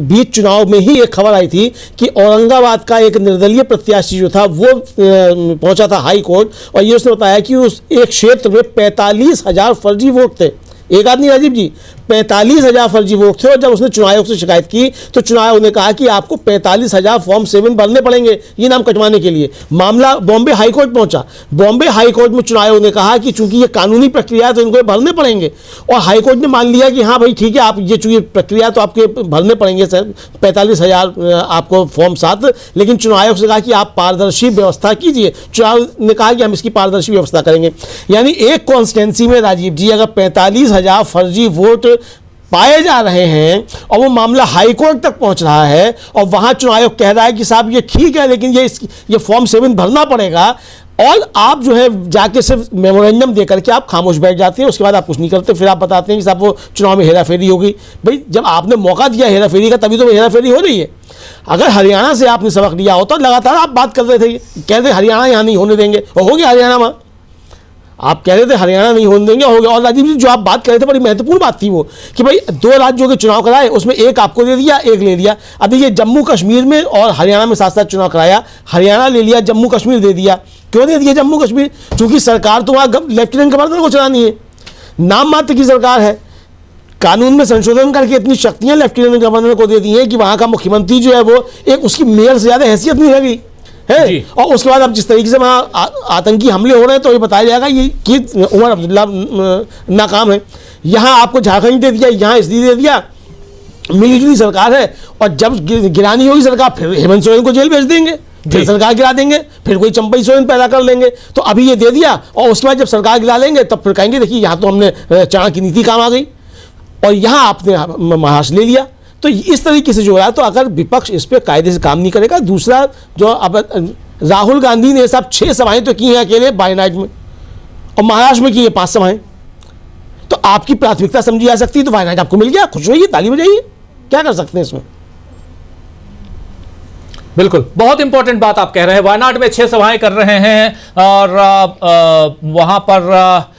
बीच चुनाव में ही एक खबर आई थी कि औरंगाबाद का एक निर्दलीय प्रत्याशी जो था वो पहुंचा था हाई कोर्ट, और ये उसने बताया कि उस एक क्षेत्र में 45,000 फर्जी वोट थे। एक आदमी राजीव जी 45,000 फर्जी वोट थे, और जब उसने चुनाव आयोग से शिकायत की तो चुनाव आयोग ने कहा कि आपको 45,000 फॉर्म 7 भरने पड़ेंगे ये नाम कटवाने के लिए। मामला बॉम्बे हाईकोर्ट पहुंचा। बॉम्बे हाईकोर्ट में चुनाव आयोग ने कहा कि चूंकि ये कानूनी प्रक्रिया है तो इनको भरने पड़ेंगे, और हाईकोर्ट ने मान लिया कि हाँ भाई ठीक है, आप ये चूंकि प्रक्रिया तो आपके भरने पड़ेंगे सर 45,000 आपको फॉर्म 7, लेकिन चुनाव आयोग से कहा कि आप पारदर्शी व्यवस्था कीजिए। चुनाव ने कहा कि हम इसकी पारदर्शी व्यवस्था करेंगे। यानी एक कॉन्स्टिट्यूंसी में राजीव जी अगर 45,000 फर्जी वोट पाए जा रहे हैं और वो मामला हाईकोर्ट तक पहुंच रहा है, और वहां चुनाव आयोग कह रहा है कि साहब ये ठीक है लेकिन ये फॉर्म 7 भरना पड़ेगा, और आप जो है जाके सिर्फ मेमोरेंडम दे करके आप खामोश बैठ जाते हैं, उसके बाद आप कुछ नहीं करते। फिर आप बताते हैं कि साहब वो चुनाव में हेराफेरी हो गई। भाई जब आपने मौका दिया हेराफेरी का तभी तो हेराफेरी हो रही है। अगर हरियाणा से आपने सबक लिया होता, लगातार आप बात कर रहे थे, कह रहे हरियाणा यहाँ नहीं होने देंगे, हो गया हरियाणा में। आप कह रहे थे हरियाणा नहीं होने देंगे, हो गया। और राजीव जी जो आप बात कर रहे थे बड़ी महत्वपूर्ण बात थी वो, कि भाई 2 राज्यों के चुनाव कराए, उसमें एक आपको दे दिया, एक ले लिया। अभी ये जम्मू कश्मीर में और हरियाणा में साथ साथ चुनाव कराया, हरियाणा ले लिया, जम्मू कश्मीर दे दिया। क्यों दे दिया जम्मू कश्मीर? क्योंकि सरकार तो वहाँ लेफ्टिनेंट गवर्नर को चलानी है, नाम मात्र की सरकार है। कानून में संशोधन करके इतनी शक्तियाँ लेफ्टिनेंट गवर्नर को दे दी हैं कि वहाँ का मुख्यमंत्री जो है वो एक उसकी मेयर से ज़्यादा हैसियत नहीं लगी है। और उसके बाद अब जिस तरीके से वहाँ आतंकी हमले हो रहे हैं तो ये बताया जाएगा ये कि उमर अब्दुल्ला नाकाम है। यहाँ आपको झारखंड दे दिया, यहाँ इसलिए दे दिया, मिलीजुली सरकार है, और जब गिरानी होगी सरकार फिर हेमंत सोरेन को जेल भेज देंगे। फिर सरकार गिरा देंगे, फिर कोई चंपई सोरेन पैदा कर लेंगे। तो अभी ये दे दिया और उसके बाद जब सरकार गिरा लेंगे तब फिर कहेंगे देखिए यहाँ तो हमने चाणक्य की नीति काम आ गई और यहाँ आपने महाराष्ट्र ले लिया। तो इस तरीके से जो है, तो अगर विपक्ष इस पर कायदे से काम नहीं करेगा। दूसरा जो अब राहुल गांधी ने सब 6 सभाएं तो की हैं अकेले वायनाड में और महाराष्ट्र में की है 5 सभाएं। तो आपकी प्राथमिकता समझी जा सकती है, तो वायनाड आपको मिल गया, खुश होइए, ताली बजाइए, क्या कर सकते हैं इसमें। बिल्कुल, बहुत इंपॉर्टेंट बात आप कह रहे हैं। वायनाड में 6 सभाएं कर रहे हैं और वहां पर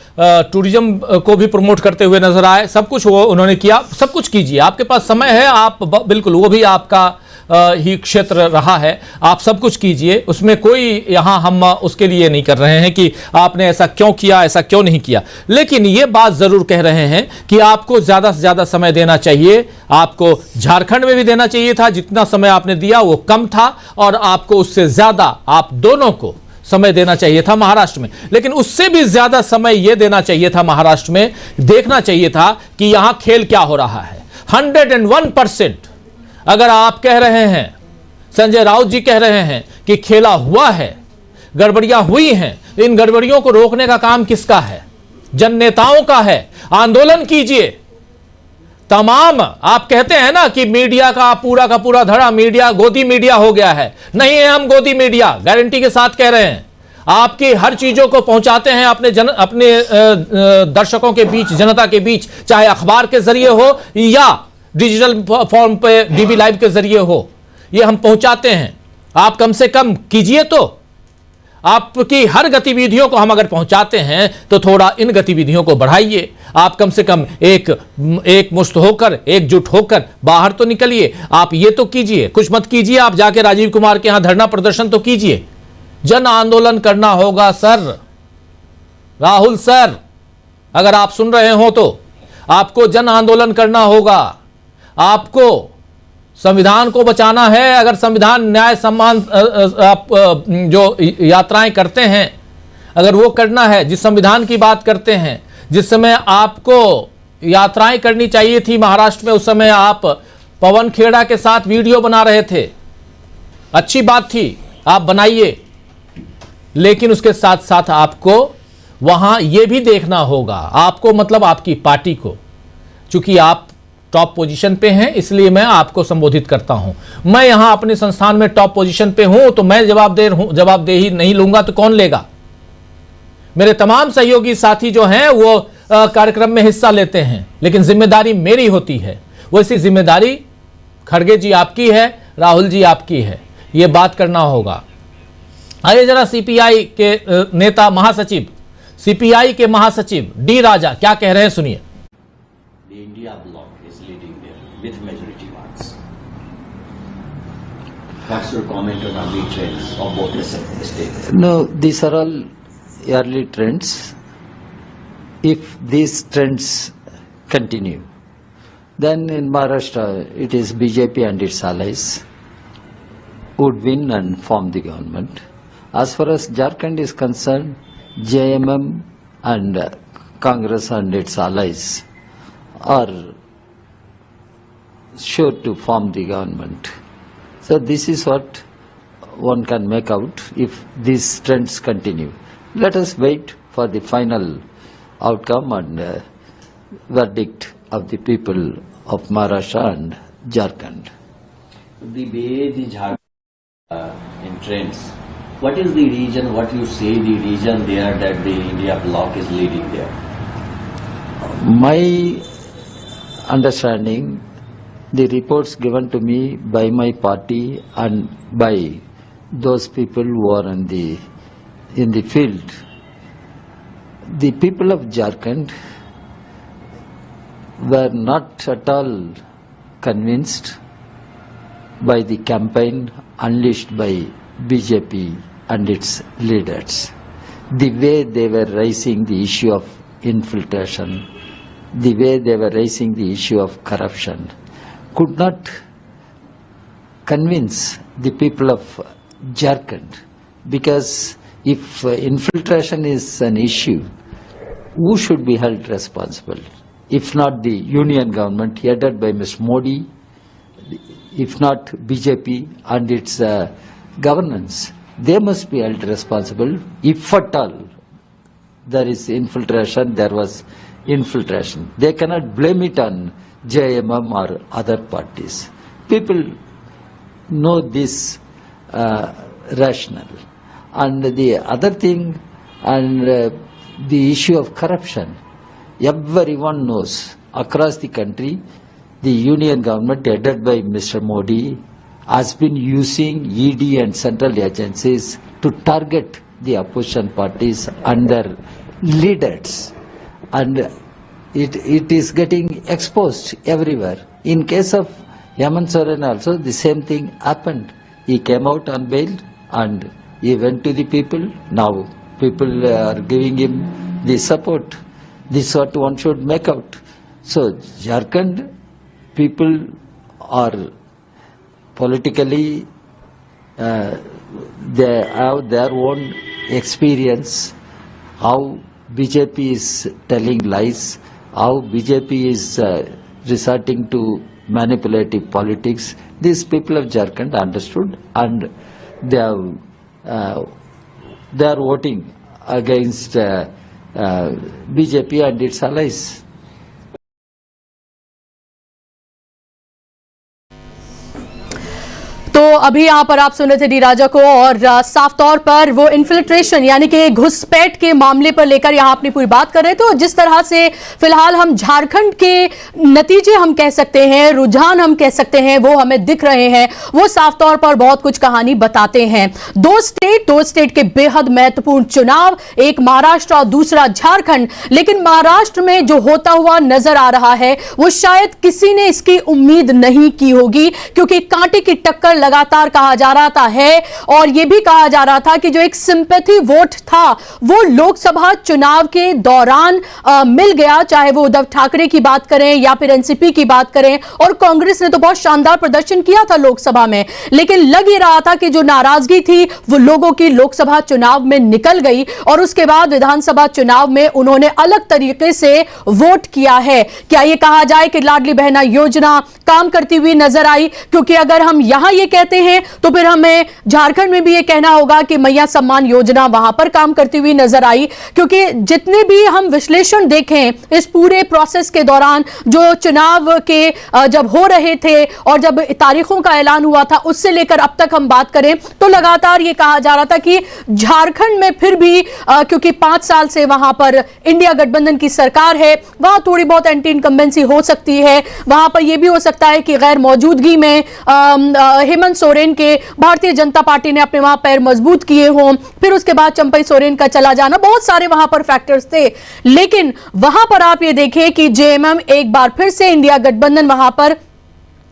टूरिज्म को भी प्रमोट करते हुए नजर आए। सब कुछ वो उन्होंने किया। सब कुछ कीजिए, आपके पास समय है, आप बिल्कुल, वो भी आपका ही क्षेत्र रहा है, आप सब कुछ कीजिए, उसमें कोई यहाँ हम उसके लिए नहीं कर रहे हैं कि आपने ऐसा क्यों किया, ऐसा क्यों नहीं किया। लेकिन ये बात जरूर कह रहे हैं कि आपको ज्यादा से ज्यादा समय देना चाहिए। आपको झारखंड में भी देना चाहिए था, जितना समय आपने दिया वो कम था, और आपको उससे ज्यादा, आप दोनों को समय देना चाहिए था महाराष्ट्र में। लेकिन उससे भी ज्यादा समय यह देना चाहिए था महाराष्ट्र में, देखना चाहिए था कि यहां खेल क्या हो रहा है। 101% अगर आप कह रहे हैं, संजय राउत जी कह रहे हैं कि खेला हुआ है, गड़बड़ियां हुई हैं, इन गड़बड़ियों को रोकने का काम किसका है? जन नेताओं का है। आंदोलन कीजिए। तमाम, आप कहते हैं ना कि मीडिया का पूरा धड़ा मीडिया गोदी मीडिया हो गया है। नहीं है हम गोदी मीडिया, गारंटी के साथ कह रहे हैं। आपकी हर चीजों को पहुंचाते हैं अपने दर्शकों के बीच, जनता के बीच, चाहे अखबार के जरिए हो या डिजिटल फॉर्म पे डीबी लाइव के जरिए हो, ये हम पहुंचाते हैं। आप कम से कम कीजिए। तो आपकी हर गतिविधियों को हम अगर पहुंचाते हैं तो थोड़ा इन गतिविधियों को बढ़ाइए। आप कम से कम एक मुश्त होकर, एकजुट होकर बाहर तो निकलिए। आप ये तो कीजिए, कुछ मत कीजिए। आप जाके राजीव कुमार के यहां धरना प्रदर्शन तो कीजिए। जन आंदोलन करना होगा सर, राहुल सर, अगर आप सुन रहे हो तो आपको जन आंदोलन करना होगा। आपको संविधान को बचाना है। अगर संविधान, न्याय, सम्मान, आप जो यात्राएं करते हैं, अगर वो करना है, जिस संविधान की बात करते हैं, जिस समय आपको यात्राएं करनी चाहिए थी महाराष्ट्र में, उस समय आप पवन खेड़ा के साथ वीडियो बना रहे थे, अच्छी बात थी, आप बनाइए। लेकिन उसके साथ साथ आपको वहां यह भी देखना होगा, आपको मतलब आपकी पार्टी को, चूंकि आप टॉप पोजीशन पे हैं इसलिए मैं आपको संबोधित करता हूं। मैं यहां अपने संस्थान में टॉप पोजीशन पे हूं तो मैं जवाबदेही नहीं लूंगा तो कौन लेगा? मेरे तमाम सहयोगी साथी जो हैं वो कार्यक्रम में हिस्सा लेते हैं, लेकिन जिम्मेदारी मेरी होती है। वैसी जिम्मेदारी खड़गे जी आपकी है, राहुल जी आपकी है, ये बात करना होगा। आइए जरा सीपीआई के नेता, महासचिव, सीपीआई के महासचिव डी राजा क्या कह रहे हैं, सुनिए। The India bloc is leading there with majority marks. What's your comment on early trends of both the states? No, these are all early trends. If these trends continue, then in Maharashtra it is BJP and its allies would win and form the government. As far as Jharkhand is concerned, JMM and Congress and its allies are sure to form the government. So this is what one can make out if these trends continue. Let us wait for the final outcome and verdict of the people of Maharashtra and Jharkhand. The way the Jharkhand in trends, what is the region, what you say the region there that the India bloc is leading there? My understanding, the reports given to me by my party and by those people who are in the field, the people of Jharkhand were not at all convinced by the campaign unleashed by BJP and its leaders. The way they were raising the issue of infiltration, the way they were raising the issue of corruption, could not convince the people of Jharkhand. Because if infiltration is an issue, who should be held responsible? If not the union government headed by Ms. Modi, if not BJP and its governance. They must be held responsible if at all there is infiltration, there was infiltration. They cannot blame it on JMM or other parties. People know this rationale. And the other thing, and the issue of corruption, everyone knows across the country, the union government headed by Mr. Modi has been using ED and central agencies to target the opposition parties and their leaders. And it is getting exposed everywhere. In case of Hemant Soren also, the same thing happened. He came out on bail and he went to the people. Now people are giving him the support. This is what one should make out. So Jharkhand people are politically, they have their own experience, how BJP is telling lies, how BJP is resorting to manipulative politics. These people of Jharkhand understood, and they are voting against BJP and its allies. तो अभी यहाँ पर आप सुन रहे थे D राजा को, और साफ तौर पर वो इन्फिल्ट्रेशन यानी कि घुसपैठ के मामले पर लेकर यहाँ अपनी पूरी बात कर रहे थे। तो जिस तरह से फिलहाल हम झारखंड के नतीजे हम कह सकते हैं, रुझान हम कह सकते हैं, वो हमें दिख रहे हैं, वो साफ तौर पर बहुत कुछ कहानी बताते हैं। दो स्टेट के बेहद महत्वपूर्ण चुनाव, एक महाराष्ट्र और दूसरा झारखंड। लेकिन महाराष्ट्र में जो होता हुआ नजर आ रहा है वो शायद किसी ने इसकी उम्मीद नहीं की होगी, क्योंकि कांटे की टक्कर लगातार कहा जा रहा है, और यह भी कहा जा रहा था कि जो एक सिंपैथी वोट था वो लोकसभा चुनाव के दौरान मिल गया, चाहे वो उद्धव ठाकरे की बात करें या फिर एनसीपी की बात करें। और कांग्रेस ने तो बहुत शानदार प्रदर्शन किया था लोकसभा में, लेकिन लग ही रहा था कि जो नाराजगी थी वो लोगों की लोकसभा चुनाव में निकल गई, और उसके बाद विधानसभा चुनाव में उन्होंने अलग तरीके से वोट किया है। क्या यह कहा जाए कि लाडली बहना योजना काम करती हुई नजर आई? क्योंकि अगर हम यहां ये कहते हैं तो फिर हमें झारखंड में भी ये कहना होगा कि मैया सम्मान योजना वहां पर काम करती हुई नजर आई, क्योंकि जितने भी हम विश्लेषण देखें इस पूरे प्रोसेस के दौरान, जो चुनाव के जब हो रहे थे और जब तारीखों का ऐलान हुआ था उससे लेकर अब तक हम बात करें तो लगातार ये कहा जा रहा था कि झारखंड में फिर भी क्योंकि 5 साल से वहां पर इंडिया गठबंधन की सरकार है, वहां थोड़ी बहुत एंटी इनकम्बेंसी हो सकती है, वहां पर यह भी हो सकता है कि गैर मौजूदगी में हेमंत सोरेन के भारतीय जनता पार्टी ने अपने वहां पैर मजबूत किए हों, फिर उसके बाद चंपई सोरेन का चला जाना, बहुत सारे वहां पर फैक्टर्स थे। लेकिन वहां पर आप ये देखें कि जेएमएम एक बार फिर से इंडिया गठबंधन वहां पर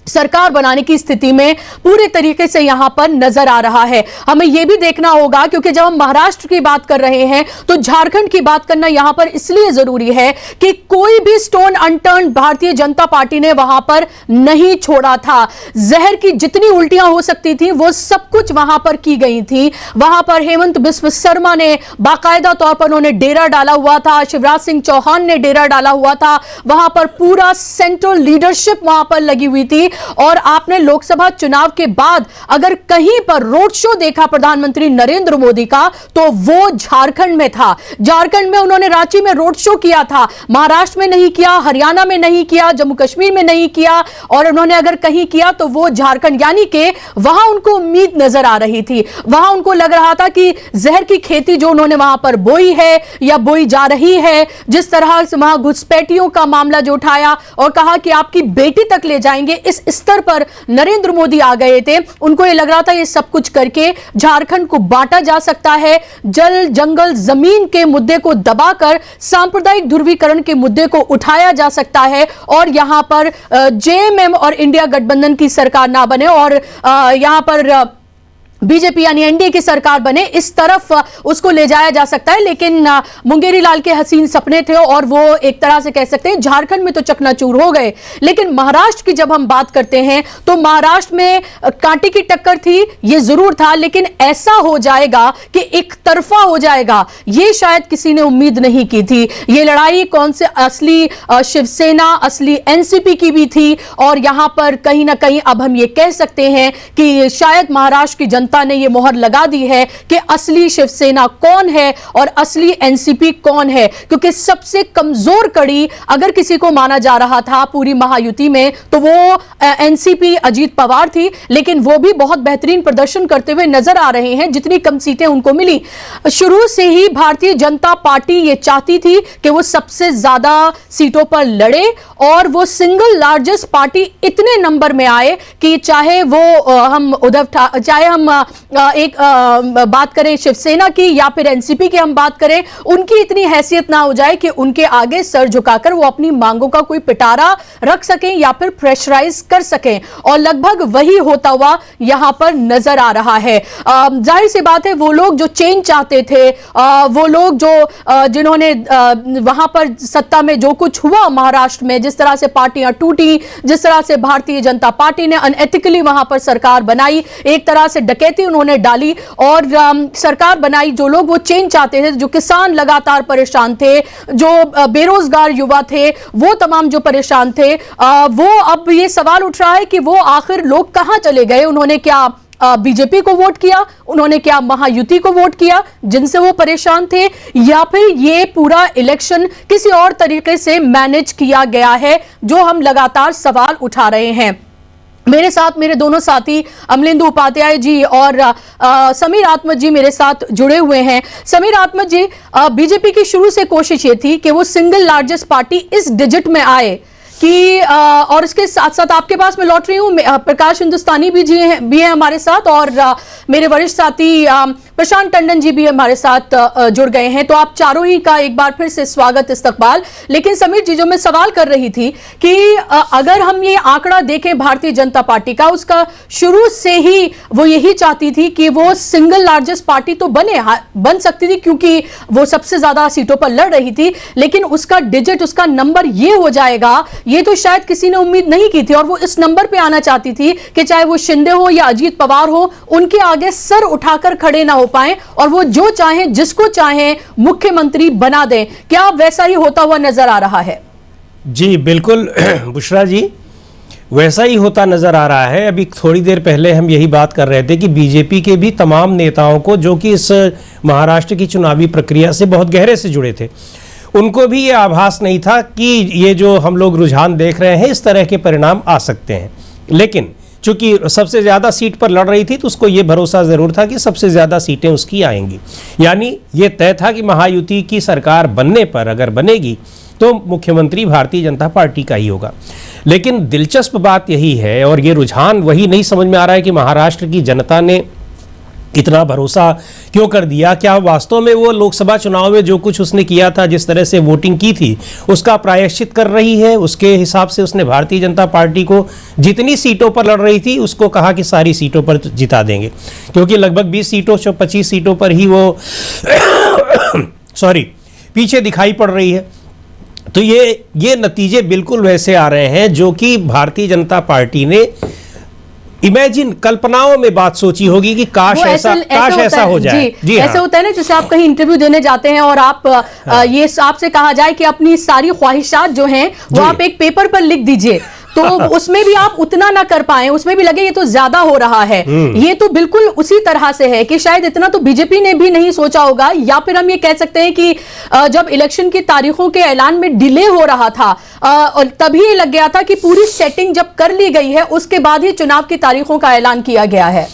सरकार बनाने की स्थिति में पूरे तरीके से यहां पर नजर आ रहा है। हमें यह भी देखना होगा, क्योंकि जब हम महाराष्ट्र की बात कर रहे हैं तो झारखंड की बात करना यहां पर इसलिए जरूरी है कि कोई भी stone unturned Bharatiya Janata party ने वहां पर नहीं छोड़ा था। जहर की जितनी उल्टियां हो सकती थी वो सब कुछ वहां पर की गई थी। वहां पर हेमंत बिस्व शर्मा ने बाकायदा तौर पर उन्होंने डेरा डाला हुआ था, शिवराज सिंह चौहान ने डेरा डाला हुआ था, वहां पर पूरा सेंट्रल लीडरशिप वहां पर लगी हुई थी। और आपने लोकसभा चुनाव के बाद अगर कहीं पर रोड शो देखा प्रधानमंत्री नरेंद्र मोदी का तो वो झारखंड में था। झारखंड में उन्होंने रांची में रोड शो किया था, महाराष्ट्र में नहीं किया, हरियाणा में नहीं किया, जम्मू कश्मीर में नहीं किया, और उन्होंने अगर कहीं किया तो वो झारखंड, यानी कि वहां उनको उम्मीद नजर आ रही थी। वहां उनको लग रहा था कि जहर की खेती जो उन्होंने वहां पर बोई है या बोई जा रही है, जिस तरह से वहां घुसपैठियों का मामला जो उठाया और कहा कि आपकी बेटी तक ले जाएंगे, इस स्तर पर नरेंद्र मोदी आ गए थे। उनको यह लग रहा था ये सब कुछ करके झारखंड को बांटा जा सकता है, जल जंगल जमीन के मुद्दे को दबाकर सांप्रदायिक ध्रुवीकरण के मुद्दे को उठाया जा सकता है, और यहां पर जेएमएम और इंडिया गठबंधन की सरकार ना बने और यहां पर बीजेपी यानी एनडीए की सरकार बने, इस तरफ उसको ले जाया जा सकता है। लेकिन मुंगेरी लाल के हसीन सपने थे और वो एक तरह से कह सकते हैं झारखंड में तो चकनाचूर हो गए। लेकिन महाराष्ट्र की जब हम बात करते हैं तो महाराष्ट्र में कांटे की टक्कर थी, ये जरूर था, लेकिन ऐसा हो जाएगा कि एक तरफा हो जाएगा, ये शायद किसी ने उम्मीद नहीं की थी। ये लड़ाई कौन से असली शिवसेना, असली एनसीपी की भी थी, और यहां पर कहीं ना कहीं अब हम ये कह सकते हैं कि शायद महाराष्ट्र की जनता जनता ने ये मोहर लगा दी है कि असली शिवसेना कौन है और असली एनसीपी कौन है, क्योंकि सबसे कमजोर कड़ी अगर किसी को माना जा रहा था पूरी महायुति में तो वो एनसीपी अजीत पवार थी, लेकिन वो भी बहुत बेहतरीन प्रदर्शन करते हुए नजर आ रहे हैं जितनी कम सीटें उनको मिली। शुरू से ही भारतीय जनता पार्टी ये चाहती थी कि वो सबसे ज्यादा सीटों पर लड़े और वो सिंगल लार्जेस्ट पार्टी इतने नंबर में आए कि चाहे वो चाहे हम बात करें शिवसेना की या फिर एनसीपी की हम बात करें, उनकी इतनी हैसियत ना हो जाए कि उनके आगे सर झुकाकर वो अपनी मांगों का कोई पिटारा रख सकें या फिर प्रेशराइज कर सकें, और लगभग वही होता हुआ यहां पर नजर आ रहा है। जाहिर सी बात है वो लोग जो चेंज चाहते थे, वो लोग जो जिन्होंने वहां पर सत्ता में जो कुछ हुआ महाराष्ट्र में, जिस तरह से पार्टियां टूटी, जिस तरह से भारतीय जनता पार्टी ने अनएथिकली वहां पर सरकार बनाई, एक तरह से डकैती उन्होंने डाली और सरकार बनाई। जो लोग वो चेंज चाहते थे, जो किसान लगातार परेशान थे, जो बेरोजगार युवा थे, वो तमाम जो परेशान थे, वो अब ये सवाल उठ रहा है कि वो आखिर लोग कहां चले गए। उन्होंने क्या बीजेपी को वोट किया, उन्होंने क्या महायुति को वोट किया जिनसे वो परेशान थे, या फिर ये पूरा इलेक्शन किसी और तरीके से मैनेज किया गया है, जो हम लगातार सवाल उठा रहे हैं। मेरे साथ मेरे दोनों साथी अमलेंदु उपाध्याय जी और समीर आत्मज जी मेरे साथ जुड़े हुए हैं। समीर आत्मज जी, बीजेपी की शुरू से कोशिश ये थी कि वो सिंगल लार्जेस्ट पार्टी इस डिजिट में आए कि और इसके साथ साथ आपके पास मैं लौट रही हूँ, प्रकाश हिंदुस्तानी भी हैं हमारे साथ, और मेरे वरिष्ठ साथी प्रशांत टंडन जी भी हमारे साथ जुड़ गए हैं। तो आप चारों ही का एक बार फिर से स्वागत, इस्तकबाल। लेकिन समीर जी, जो मैं सवाल कर रही थी कि अगर हम ये आंकड़ा देखें भारतीय जनता पार्टी का, उसका शुरू से ही वो यही चाहती थी कि वो सिंगल लार्जेस्ट पार्टी तो बन सकती थी क्योंकि वो सबसे ज्यादा सीटों पर लड़ रही थी, लेकिन उसका डिजिट, उसका नंबर ये हो जाएगा, ये तो शायद किसी ने उम्मीद नहीं की थी। और वो इस नंबर पे आना चाहती थी कि चाहे वो शिंदे हो या अजीत पवार हो, उनके आगे सर उठाकर खड़े ना हो पाए और वो जो चाहें, जिसको चाहें मुख्यमंत्री बना दें। क्या वैसा ही होता हुआ नजर आ रहा है? जी बिल्कुल बुशरा जी, वैसा ही होता नजर आ रहा है। अभी थोड़ी देर पहले हम यही बात कर रहे थे कि बीजेपी के भी तमाम नेताओं को, जो कि इस महाराष्ट्र की चुनावी प्रक्रिया से बहुत गहरे से जुड़े थे, उनको भी ये आभास नहीं था कि ये जो हम लोग रुझान देख रहे हैं इस तरह के परिणाम आ सकते हैं। लेकिन चूंकि सबसे ज़्यादा सीट पर लड़ रही थी तो उसको ये भरोसा ज़रूर था कि सबसे ज़्यादा सीटें उसकी आएंगी, यानी ये तय था कि महायुति की सरकार बनने पर, अगर बनेगी तो मुख्यमंत्री भारतीय जनता पार्टी का ही होगा। लेकिन दिलचस्प बात यही है, और ये रुझान वही नहीं समझ में आ रहा है कि महाराष्ट्र की जनता ने इतना भरोसा क्यों कर दिया। क्या वास्तव में वो लोकसभा चुनाव में जो कुछ उसने किया था, जिस तरह से वोटिंग की थी, उसका प्रायश्चित कर रही है? उसके हिसाब से उसने भारतीय जनता पार्टी को जितनी सीटों पर लड़ रही थी उसको कहा कि सारी सीटों पर जिता देंगे, क्योंकि लगभग 20 सीटों से 25 सीटों पर ही वो पीछे दिखाई पड़ रही है। तो ये नतीजे बिल्कुल वैसे आ रहे हैं जो कि भारतीय जनता पार्टी ने इमेजिन, कल्पनाओं में बात सोची होगी कि काश ऐसा हो जाए। जी ऐसे होता है ना, जैसे आप कहीं इंटरव्यू देने जाते हैं और आप ये आपसे कहा जाए कि अपनी सारी ख्वाहिशात जो हैं वो आप एक पेपर पर लिख दीजिए, तो उसमें भी आप उतना ना कर पाए, उसमें भी लगे ये तो ज्यादा हो रहा है। ये तो बिल्कुल उसी तरह से है कि शायद इतना तो बीजेपी ने भी नहीं सोचा होगा, या फिर हम ये कह सकते हैं कि जब इलेक्शन की तारीखों के ऐलान में डिले हो रहा था और तभी ये लग गया था कि पूरी सेटिंग जब कर ली गई है उसके बाद ही चुनाव की तारीखों का ऐलान किया गया है।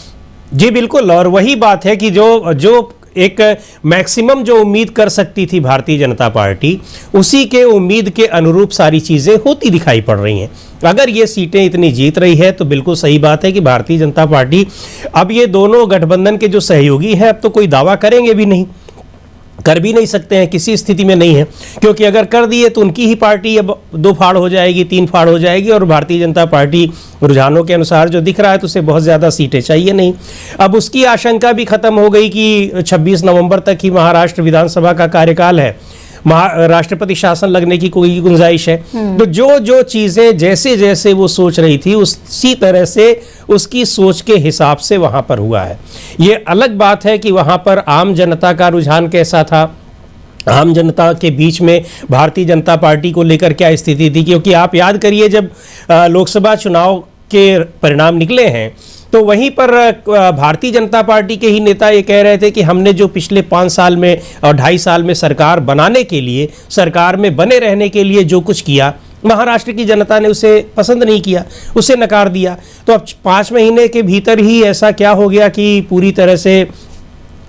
जी बिल्कुल, और वही बात है कि जो एक मैक्सिमम जो उम्मीद कर सकती थी भारतीय जनता पार्टी, उसी के उम्मीद के अनुरूप सारी चीज़ें होती दिखाई पड़ रही हैं। अगर ये सीटें इतनी जीत रही है तो बिल्कुल सही बात है कि भारतीय जनता पार्टी, अब ये दोनों गठबंधन के जो सहयोगी हैं अब तो कोई दावा करेंगे भी नहीं, कर भी नहीं सकते हैं, किसी स्थिति में नहीं है, क्योंकि अगर कर दिए तो उनकी ही पार्टी अब 2 फाड़ हो जाएगी, 3 फाड़ हो जाएगी, और भारतीय जनता पार्टी रुझानों के अनुसार जो दिख रहा है तो उसे बहुत ज़्यादा सीटें चाहिए नहीं। अब उसकी आशंका भी खत्म हो गई कि 26 नवंबर तक ही महाराष्ट्र विधानसभा का कार्यकाल है, राष्ट्रपति शासन लगने की कोई गुंजाइश है। तो जो चीजें जैसे जैसे वो सोच रही थी उसी तरह से उसकी सोच के हिसाब से वहां पर हुआ है। ये अलग बात है कि वहां पर आम जनता का रुझान कैसा था, आम जनता के बीच में भारतीय जनता पार्टी को लेकर क्या स्थिति थी, क्योंकि आप याद करिए जब लोकसभा चुनाव के परिणाम निकले हैं तो वहीं पर भारतीय जनता पार्टी के ही नेता ये कह रहे थे कि हमने जो पिछले 5 साल में और 2.5 साल में सरकार बनाने के लिए, सरकार में बने रहने के लिए जो कुछ किया, महाराष्ट्र की जनता ने उसे पसंद नहीं किया, उसे नकार दिया। तो अब 5 महीने के भीतर ही ऐसा क्या हो गया कि पूरी तरह से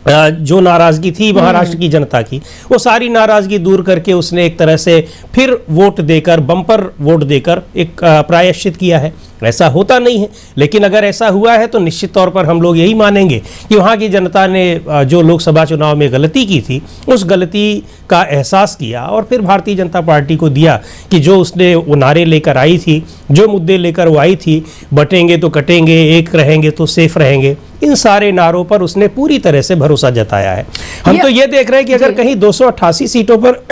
जो नाराजगी थी महाराष्ट्र की जनता की, वो सारी नाराजगी दूर करके उसने एक तरह से फिर वोट देकर, बम्पर वोट देकर एक प्रायश्चित किया है। ऐसा होता नहीं है, लेकिन अगर ऐसा हुआ है तो निश्चित तौर पर हम लोग यही मानेंगे कि वहाँ की जनता ने जो लोकसभा चुनाव में गलती की थी, उस गलती का एहसास किया और फिर भारतीय जनता पार्टी को दिया कि जो उसने वो नारे लेकर आई थी, जो मुद्दे लेकर वो आई थी, बटेंगे तो कटेंगे, एक रहेंगे तो सेफ रहेंगे, इन सारे नारों पर उसने पूरी तरह से भरोसा जताया है। हम तो ये देख रहे हैं कि अगर कहीं 288 सीटों पर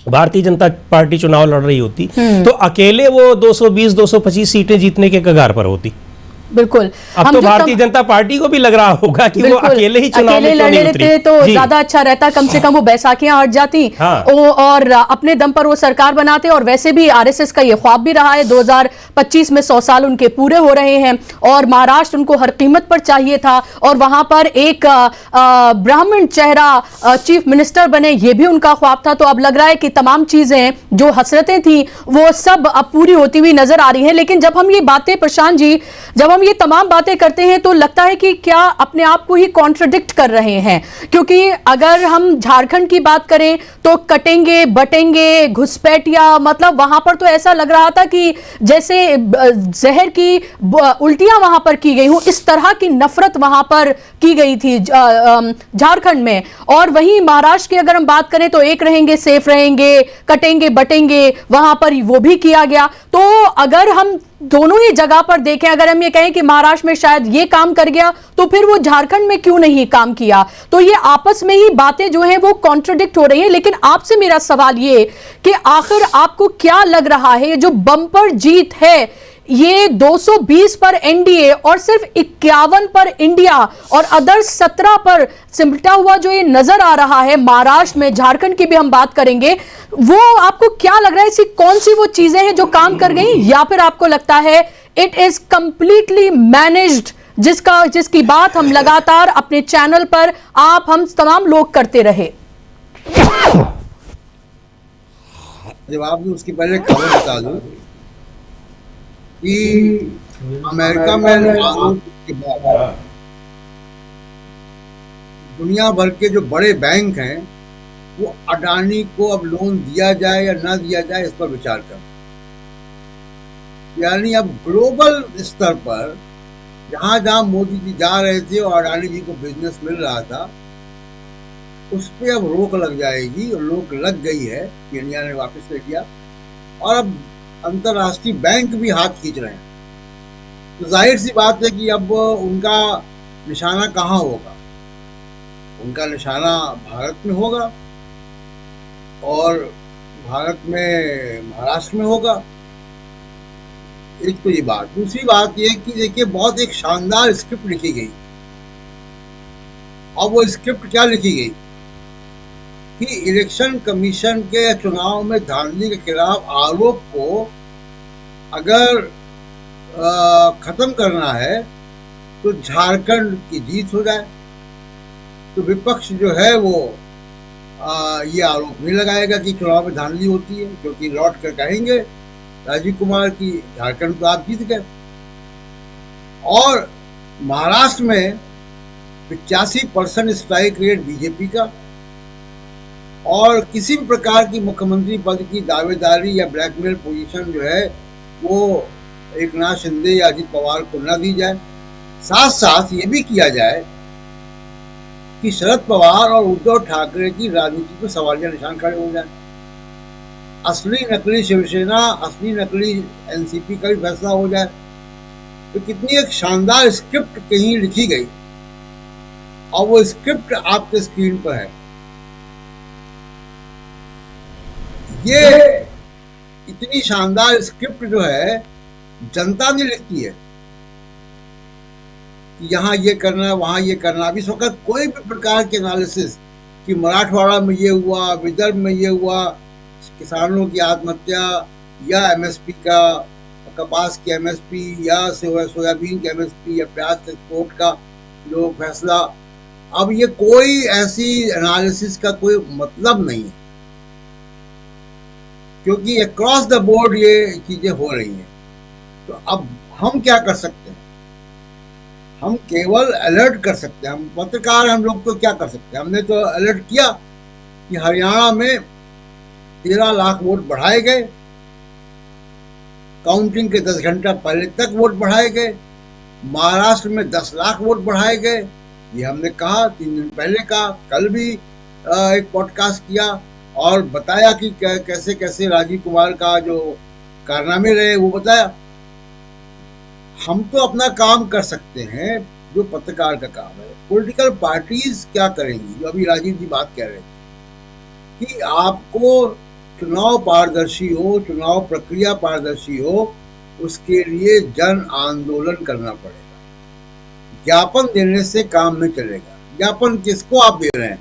भारतीय जनता पार्टी चुनाव लड़ रही होती तो अकेले वो 220-225 सीटें जीतने के कगार पर होती। बिल्कुल। अब तो भारतीय जनता पार्टी को भी लग रहा होगा कि वो अकेले ही चुनाव में लड़ लेते तो ज्यादा अच्छा रहता, कम से कम वो बैसाखियां हट जाती। हाँ। और अपने दम पर वो सरकार बनाते। और वैसे भी आरएसएस का ये ख्वाब भी रहा है, 2025 में 100 साल उनके पूरे हो रहे हैं और महाराष्ट्र उनको हर कीमत पर चाहिए था और वहां पर एक ब्राह्मण चेहरा चीफ मिनिस्टर बने, ये भी उनका ख्वाब था। तो अब लग रहा है कि तमाम चीजें जो हसरतें थी वो सब अब पूरी होती हुई नजर आ रही है। लेकिन जब हम ये बातें, प्रशांत जी, जब हम ये तमाम बातें करते हैं तो लगता है कि क्या अपने आप को ही कॉन्ट्रडिक्ट कर रहे हैं, क्योंकि अगर हम झारखंड की बात करें तो कटेंगे बटेंगे घुसपैठिया, मतलब वहां पर तो ऐसा लग रहा था कि जैसे जहर की उल्टियां वहां पर की गई हो, इस तरह की नफरत वहां पर की गई थी झारखंड में। और वहीं महाराष्ट्र की अगर हम बात करें तो एक रहेंगे सेफ रहेंगे, कटेंगे बटेंगे, वहां पर वो भी किया गया। तो अगर हम दोनों ही जगह पर देखें, अगर हम ये कहें कि महाराष्ट्र में शायद ये काम कर गया तो फिर वो झारखंड में क्यों नहीं काम किया, तो ये आपस में ही बातें जो हैं वो कॉन्ट्रडिक्ट हो रही हैं। लेकिन आपसे मेरा सवाल ये कि आखिर आपको क्या लग रहा है, ये जो बम्पर जीत है ये 220 पर एनडीए और सिर्फ 51 पर इंडिया और अदर 17 पर सिमटा हुआ जो ये नजर आ रहा है महाराष्ट्र में, झारखंड की भी हम बात करेंगे, वो आपको क्या लग रहा है, ऐसी कौन सी वो चीजें हैं जो काम कर गई, या फिर आपको लगता है इट इज कंप्लीटली मैनेज्ड, जिसकी बात हम लगातार अपने चैनल पर हम तमाम लोग करते रहे? जवाब दूं उसकी पहले खबर बता दूं कि अमेरिका में आरोप के बाद दुनिया भर के जो बड़े बैंक हैं वो अडानी को अब लोन दिया जाए या ना दिया जाए इस पर विचार कर, यानी अब ग्लोबल स्तर पर जहां जहां मोदी जी जा रहे थे और अडानी जी को बिजनेस मिल रहा था उस पर अब रोक लग जाएगी, और रोक लग गई है, इंडिया ने वापस ले लिया और अब अंतरराष्ट्रीय बैंक भी हाथ खींच रहे हैं। तो जाहिर सी बात है कि अब उनका निशाना कहाँ होगा, उनका निशाना भारत में होगा और भारत में महाराष्ट्र में होगा। एक तो ये बात, दूसरी बात ये कि देखिए बहुत एक शानदार स्क्रिप्ट लिखी गई। अब वो स्क्रिप्ट क्या लिखी गई कि इलेक्शन कमीशन के चुनाव में धांधली के खिलाफ आरोप को अगर खत्म करना है तो झारखंड की जीत हो जाए, तो विपक्ष जो है वो ये आरोप नहीं लगाएगा कि चुनाव में धांधली होती है, क्योंकि लौट कर कहेंगे राजीव कुमार की झारखंड तो आप जीत गए। और महाराष्ट्र में 85% स्ट्राइक रेट बीजेपी का, और किसी भी प्रकार की मुख्यमंत्री पद की दावेदारी या ब्लैकमेल पोजीशन जो है वो एक नाथ शिंदे या अजित पवार को न दी जाए। साथ साथ ये भी किया जाए कि शरद पवार और उद्धव ठाकरे की राजनीति पर सवालिया निशान खड़े हो जाए। असली नकली शिवसेना, असली नकली एनसीपी का भी फैसला हो जाए। तो कितनी एक शानदार स्क्रिप्ट कहीं लिखी गई और वो स्क्रिप्ट आपके स्क्रीन पर है। ये इतनी शानदार स्क्रिप्ट जो है जनता ने लिखी है कि यहाँ ये करना, वहां ये करना। अभी इस वक्त कोई भी प्रकार के एनालिसिस कि मराठवाड़ा में ये हुआ, विदर्भ में ये हुआ, किसानों की आत्महत्या या एमएसपी का कपास की एमएसपी या सोयाबीन की एमएसपी या प्याज के एक्सपोर्ट का जो फैसला, अब ये कोई ऐसी एनालिसिस का कोई मतलब नहीं है, क्योंकि अक्रॉस द बोर्ड ये चीजें हो रही हैं। तो अब हम क्या कर सकते हैं? हम केवल अलर्ट कर सकते हैं। हम पत्रकार, हम लोग तो क्या कर सकते हैं? हमने तो अलर्ट किया कि हरियाणा में 13 लाख वोट बढ़ाए गए, काउंटिंग के 10 घंटा पहले तक वोट बढ़ाए गए। महाराष्ट्र में 10 लाख वोट बढ़ाए गए, ये हमने कहा 3 दिन पहले कहा, कल भी एक पॉडकास्ट किया और बताया कि कैसे कैसे राजीव कुमार का जो कारनामे रहे वो बताया। हम तो अपना काम कर सकते हैं जो पत्रकार का काम है। पॉलिटिकल पार्टीज क्या करेंगी? जो अभी राजीव जी बात कह रहे थे कि आपको चुनाव पारदर्शी हो, चुनाव प्रक्रिया पारदर्शी हो, उसके लिए जन आंदोलन करना पड़ेगा। ज्ञापन देने से काम नहीं चलेगा। ज्ञापन किसको आप दे रहे हैं?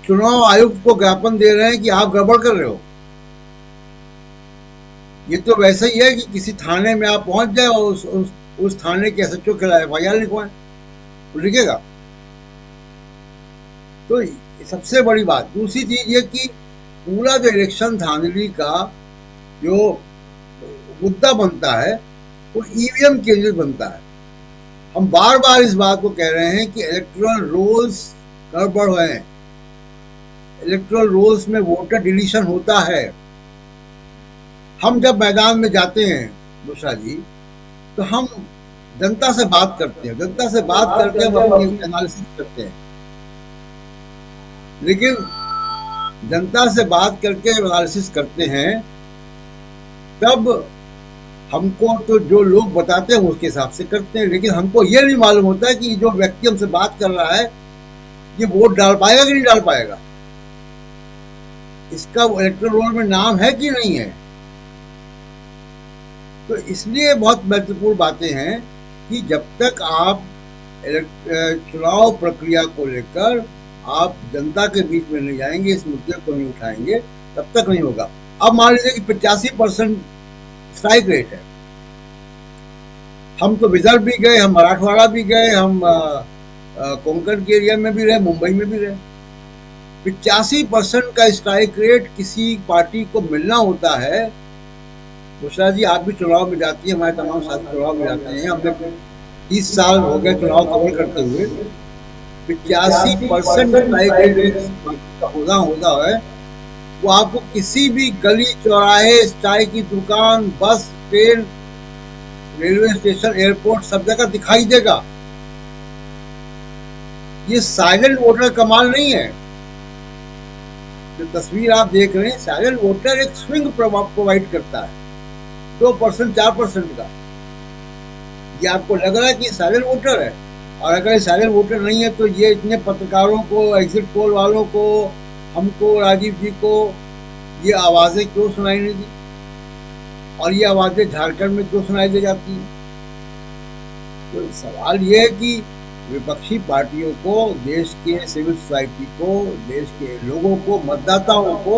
चुनाव आयुक्त को ज्ञापन दे रहे हैं कि आप गड़बड़ कर रहे हो। ये तो वैसा ही है कि किसी थाने में आप पहुंच जाए और उस थाने के एसएचओ के खिलाफ FIR लिखवाएं, तो लिखेगा। तो सबसे बड़ी बात। दूसरी चीज ये कि पूरा जो इलेक्शन धांधली का जो मुद्दा बनता है वो EVM केंद्रित बनता है। हम बार बार इस बात को कह रहे हैं कि इलेक्टोरल रोल्स गड़बड़ हैं, इलेक्टोरल रोल्स में वोटर डिलीशन होता है। हम जब मैदान में जाते हैं बुशरा जी, तो हम जनता से बात करते हैं, जनता से बात करके हम अपनी एनालिसिस करते हैं। लेकिन जनता से बात करके एनालिसिस करते हैं तब हमको तो जो लोग बताते हैं उसके हिसाब से करते हैं, लेकिन हमको ये नहीं मालूम होता है कि जो व्यक्ति हमसे बात कर रहा है ये वोट डाल पाएगा कि नहीं डाल पाएगा, इसका इलेक्टोरल रोल में नाम है कि नहीं है। तो इसलिए बहुत महत्वपूर्ण बातें हैं कि जब तक आप चुनाव प्रक्रिया को लेकर आप जनता के बीच में नहीं जाएंगे, इस मुद्दे को नहीं उठाएंगे, तब तक नहीं होगा। अब मान लीजिए कि 85% स्ट्राइक रेट है। हम तो विदर्भ भी गए, हम मराठवाड़ा भी गए, हम कोंकण के एरिया में भी रहे, मुंबई में भी रहे। 85% का स्ट्राइक रेट किसी पार्टी को मिलना होता है। बुशरा जी आप भी चुनाव में जाती है, हमारे तमाम साथी चुनाव में जाते हैं, हमने 30 साल हो गए चुनाव कवर करते हुए। 85% स्ट्राइक रेट का होता है, वो आपको किसी भी गली चौराहे, चाय की दुकान, बस, ट्रेन, रेलवे स्टेशन, एयरपोर्ट, सब जगह दिखाई देगा। ये साइलेंट वोटर कमाल नहीं है। जो तस्वीर आप देख रहे हैं, साइलेंट वोटर एक स्विंग प्रोवाइड करता है 2%, 4% का। ये आपको लग रहा है कि साइलेंट वोटर है, और अगर ये साइलेंट वोटर नहीं है तो ये इतने पत्रकारों को, एग्जिट पोल वालों को, हमको, राजीव जी को ये आवाजें क्यों सुनाई नहीं दी, और ये आवाजें झारखंड में क्यों सुनाई दे जाती हैं? तो सवाल ये है कि विपक्षी पार्टियों को, देश के सिविल सोसाइटी को, देश के लोगों को, मतदाताओं को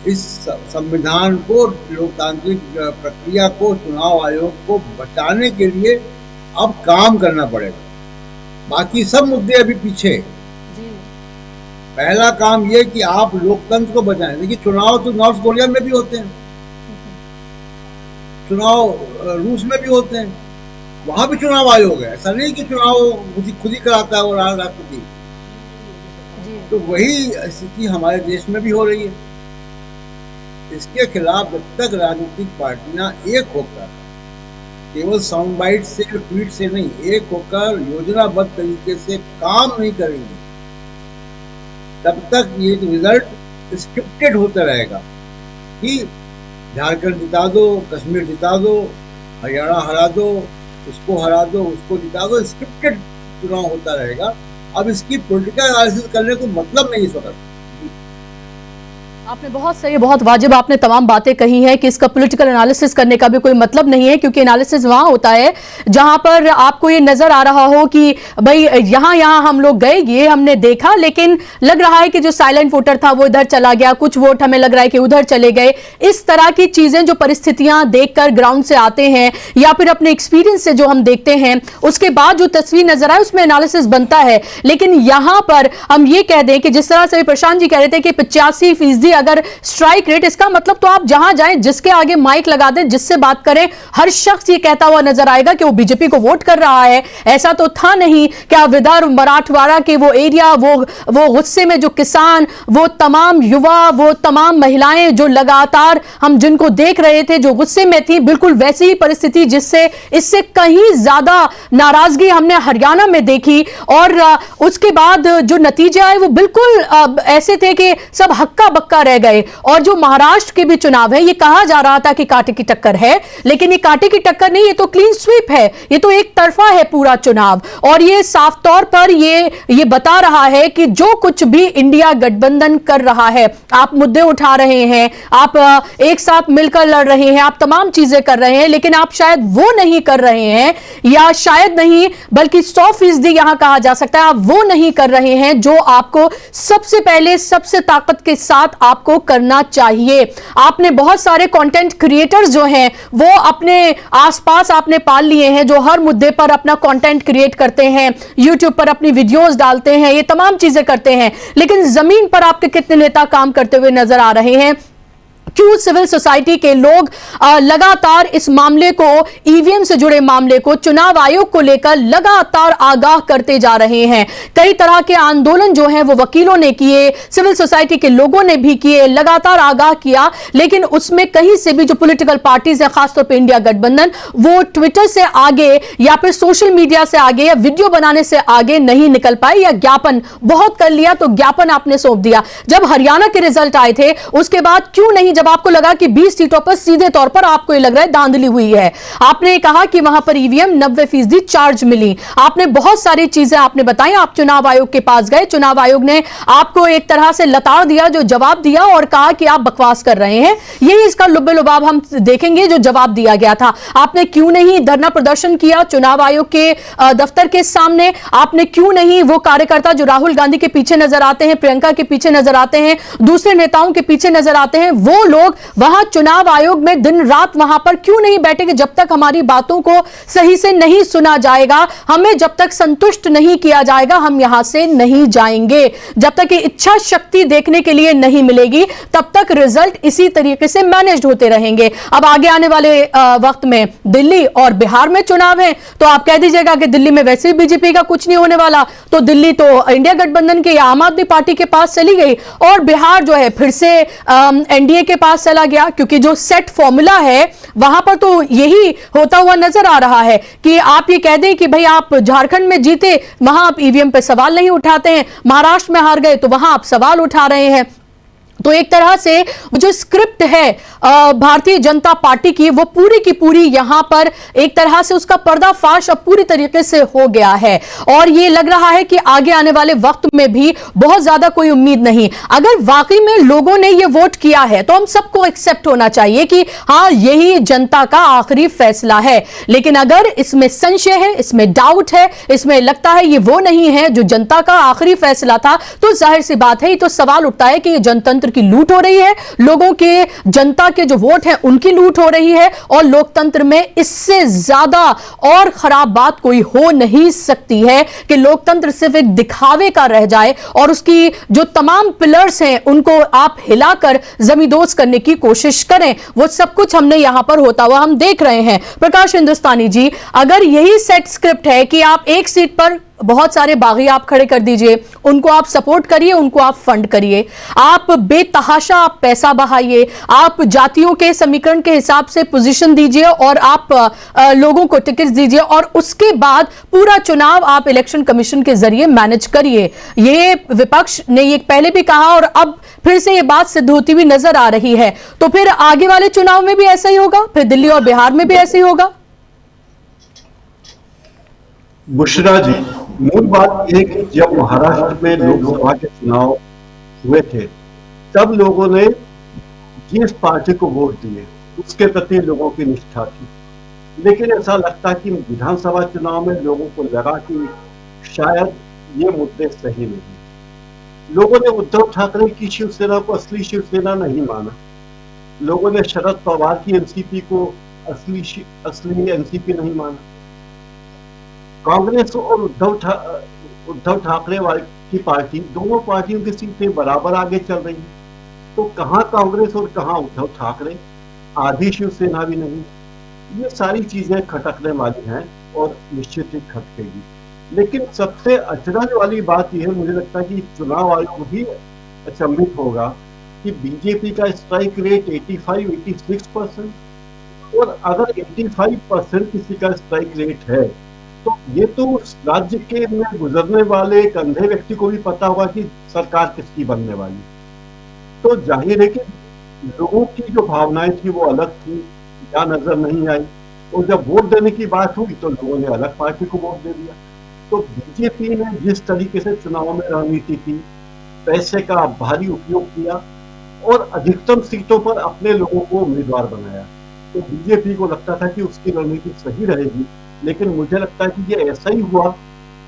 इस संविधान को, लोकतांत्रिक प्रक्रिया को, चुनाव आयोग को बचाने के लिए अब काम करना पड़ेगा। बाकी सब मुद्दे अभी पीछे। पहला काम ये कि आप लोकतंत्र को बचाएं। देखिए खुनाव तो नॉर्थ कोरिया में भी होते हैं, चुनाव रूस में भी होते हैं, वहां भी चुनाव आयोग है। ऐसा नहीं कि चुनाव खुद ही कराता है वो राष्ट्रपति। तो वही स्थिति हमारे देश में भी हो रही है। इसके खिलाफ जब तक राजनीतिक पार्टियां एक होकर, केवल साउंड बाइट से, ट्वीट से नहीं, एक होकर योजनाबद्ध तरीके से काम नहीं करेंगे, तब तक ये रिजल्ट स्क्रिप्टेड होता रहेगा कि झारखंड जिता दो, कश्मीर जिता दो, हरियाणा हरा दो, इसको हरा दो, उसको जिता दो। स्क्रिप्टेड चुनाव होता रहेगा। अब इसकी पॉलिटिकल एनालिसिस करने को मतलब नहीं इस वक्त। आपने बहुत सही, बहुत वाजिब आपने तमाम बातें कही हैं कि इसका पॉलिटिकल एनालिसिस करने का भी कोई मतलब नहीं है, क्योंकि एनालिसिस वहां होता है जहां पर आपको ये नजर आ रहा हो कि भाई यहां हम लोग गए, ये हमने देखा, लेकिन लग रहा है कि जो साइलेंट वोटर था वो इधर चला गया, कुछ वोट हमें लग रहा है कि उधर चले गए। इस तरह की चीजें जो परिस्थितियां देखकर ग्राउंड से आते हैं या फिर अपने एक्सपीरियंस से जो हम देखते हैं, उसके बाद जो तस्वीर नजर आए उसमें एनालिसिस बनता है। लेकिन यहां पर हम ये कह दें कि जिस तरह से प्रशांत जी कह रहे थे कि 85% अगर स्ट्राइक रेट, इसका मतलब तो आप जहां जाएं, जिसके आगे माइक लगा दें, जिससे बात करें, हर शख्स ये कहता हुआ नजर आएगा कि वो बीजेपी को वोट कर रहा है। ऐसा तो था नहीं क्या विदर्भ मराठवाड़ा के वो एरिया, वो गुस्से में जो किसान, वो तमाम युवा, वो तमाम महिलाएं जो लगातार हम जिनको देख रहे थे जो गुस्से में थी, बिल्कुल वैसी ही परिस्थिति जिससे इससे कहीं ज्यादा नाराजगी हमने हरियाणा में देखी। और उसके बाद जो नतीजे आए वो बिल्कुल ऐसे थे कि सब हक्का बक्का रह गए। और जो महाराष्ट्र के भी चुनाव है, ये कहा जा रहा था कि कांटे की टक्कर है, लेकिन ये कांटे की टक्कर नहीं, ये तो क्लीन स्वीप है, ये तो एक तरफा है पूरा चुनाव। और ये साफ तौर पर ये बता रहा है कि जो कुछ भी इंडिया गठबंधन कर रहा है, आप मुद्दे उठा रहे हैं, आप एक साथ मिलकर लड़ रहे हैं, आप तमाम चीजें कर रहे हैं, लेकिन आप शायद वो नहीं कर रहे हैं, या शायद नहीं बल्कि 100% यहां कहा जा सकता है आप वो नहीं कर रहे हैं जो आपको सबसे पहले सबसे ताकत के साथ आपको करना चाहिए। आपने बहुत सारे कंटेंट क्रिएटर्स जो हैं वो अपने आसपास आपने पाल लिए हैं, जो हर मुद्दे पर अपना कंटेंट क्रिएट करते हैं, यूट्यूब पर अपनी वीडियोस डालते हैं, ये तमाम चीजें करते हैं। लेकिन जमीन पर आपके कितने नेता काम करते हुए नजर आ रहे हैं? क्यों सिविल सोसाइटी के लोग लगातार इस मामले को, ईवीएम से जुड़े मामले को, चुनाव आयोग को लेकर लगातार आगाह करते जा रहे हैं? कई तरह के आंदोलन जो हैं वो वकीलों ने किए, सिविल सोसाइटी के लोगों ने भी किए, लगातार आगाह किया, लेकिन उसमें कहीं से भी जो पॉलिटिकल पार्टीज है, खासतौर पर इंडिया गठबंधन, वो ट्विटर से आगे या फिर सोशल मीडिया से आगे या वीडियो बनाने से आगे नहीं निकल पाए, या ज्ञापन बहुत कर लिया तो ज्ञापन आपने सौंप दिया। जब हरियाणा के रिजल्ट आए थे उसके बाद क्यों नहीं, जब आपको लगा कि 20 सीटों पर सीधे तौर पर आपको ये लग रहा है धांधली हुई है, आपने कहा कि वहां पर ईवीएम 90% चार्ज मिली, आपने बहुत सारी चीजें आपने बताई, आप चुनाव आयोग के पास गए, चुनाव आयोग ने आपको एक तरह से लताड़ दिया, जो जवाब दिया और कहा कि आप बकवास कर रहे हैं। यही इसका लुब्बे लुबाब हम देखेंगे जो जवाब दिया गया था। आपने क्यों नहीं धरना प्रदर्शन किया चुनाव आयोग के दफ्तर के सामने? आपने क्यों नहीं वो कार्यकर्ता जो राहुल गांधी के पीछे नजर आते हैं, प्रियंका के पीछे नजर आते हैं, दूसरे नेताओं के पीछे नजर आते हैं, वो लोग वहां चुनाव आयोग में दिन रात वहां पर क्यों नहीं बैठेंगे? जब तक हमारी बातों को सही से नहीं सुना जाएगा, हमें जब तक संतुष्ट नहीं किया जाएगा, हम यहां से नहीं जाएंगे। जब तक ये इच्छा शक्ति देखने के लिए नहीं मिलेगी, तब तक रिजल्ट इसी तरीके से मैनेज्ड होते रहेंगे। अब आगे आने वाले वक्त में दिल्ली और बिहार में चुनाव है, तो आप कह दीजिएगा कि दिल्ली में वैसे ही बीजेपी का कुछ नहीं होने वाला, तो दिल्ली तो इंडिया गठबंधन के या आम आदमी पार्टी के पास चली गई, और बिहार जो है फिर से एनडीए के पास चला गया, क्योंकि जो सेट फॉर्मूला है वहां पर तो यही होता हुआ नजर आ रहा है कि आप ये कह दें कि भाई आप झारखंड में जीते, वहां आप ईवीएम पे सवाल नहीं उठाते हैं, महाराष्ट्र में हार गए तो वहां आप सवाल उठा रहे हैं। तो एक तरह से जो स्क्रिप्ट है भारतीय जनता पार्टी की, वो पूरी की पूरी यहां पर एक तरह से उसका पर्दाफाश अब पूरी तरीके से हो गया है, और ये लग रहा है कि आगे आने वाले वक्त में भी बहुत ज्यादा कोई उम्मीद नहीं। अगर वाकई में लोगों ने ये वोट किया है तो हम सबको एक्सेप्ट होना चाहिए कि हाँ, यही जनता का आखिरी फैसला है। लेकिन अगर इसमें संशय है, इसमें डाउट है, इसमें लगता है ये वो नहीं है जो जनता का आखिरी फैसला था, तो जाहिर सी बात है, ये तो सवाल उठता है कि ये जनतंत्र की लूट हो रही है, लोगों के, जनता के जो वोट हैं उनकी लूट हो रही है, और लोकतंत्र में इससे ज्यादा और खराब बात कोई हो नहीं सकती है कि लोकतंत्र सिर्फ एक दिखावे का रह जाए और उसकी जो तमाम पिलर्स हैं उनको आप हिलाकर जमींदोज करने की कोशिश करें। वो सब कुछ हमने यहां पर होता हुआ हम देख रहे हैं। प्रकाश हिंदुस्तानी जी, अगर यही सेट स्क्रिप्ट है कि आप एक सीट पर बहुत सारे बागी आप खड़े कर दीजिए, उनको आप सपोर्ट करिए, उनको आप फंड करिए, आप बेतहाशा आप पैसा बहाइए, आप जातियों के समीकरण के हिसाब से पोजीशन दीजिए और आप लोगों को टिकट दीजिए, और उसके बाद पूरा चुनाव आप इलेक्शन कमीशन के जरिए मैनेज करिए। ये विपक्ष ने ये पहले भी कहा और अब फिर से ये बात सिद्ध होती हुई नजर आ रही है। तो फिर आगे वाले चुनाव में भी ऐसा ही होगा, फिर दिल्ली और बिहार में भी ऐसा ही होगा। बुशरा जी, मूल बात यह कि जब महाराष्ट्र में लोकसभा के चुनाव हुए थे तब लोगों ने जिस पार्टी को वोट दिए उसके प्रति लोगों की निष्ठा थी। लेकिन ऐसा लगता है कि विधानसभा चुनाव में लोगों को लगा कि शायद ये मुद्दे सही नहीं। लोगों ने उद्धव ठाकरे की शिवसेना को असली शिवसेना नहीं माना। लोगों ने शरद पवार की एनसीपी को असली एनसीपी नहीं माना। कांग्रेस और उद्धव ठाकरे की पार्टी, दोनों पार्टियों की सीटें बराबर आगे चल रही हैं। तो कहां कांग्रेस और कहां उद्धव ठाकरे, आधी शिवसेना भी नहीं। ये सारी चीजें खटकने वाली हैं और निश्चित ही खटकेगी। लेकिन सबसे अचरज वाली बात यह है, मुझे लगता है कि चुनाव आयोग भी अचंभित होगा कि बीजेपी का स्ट्राइक रेट 85-86% और अगर 85% किसी का स्ट्राइक रेट है तो ये तो उस राज्य के में गुजरने वाले एक अंधे व्यक्ति को भी पता होगा कि सरकार किसकी बनने वाली। तो जाहिर है कि लोगों की जो भावनाएं थी वो अलग थी या नजर नहीं आई, और जब वोट देने की बात हुई तो लोगों ने अलग पार्टी को वोट दे दिया। तो बीजेपी ने जिस तरीके से चुनाव में रणनीति की, पैसे का भारी उपयोग किया और अधिकतम सीटों पर अपने लोगों को उम्मीदवार बनाया, तो बीजेपी को लगता था कि उसकी रणनीति सही रहेगी। लेकिन मुझे लगता है कि ये ऐसा ही हुआ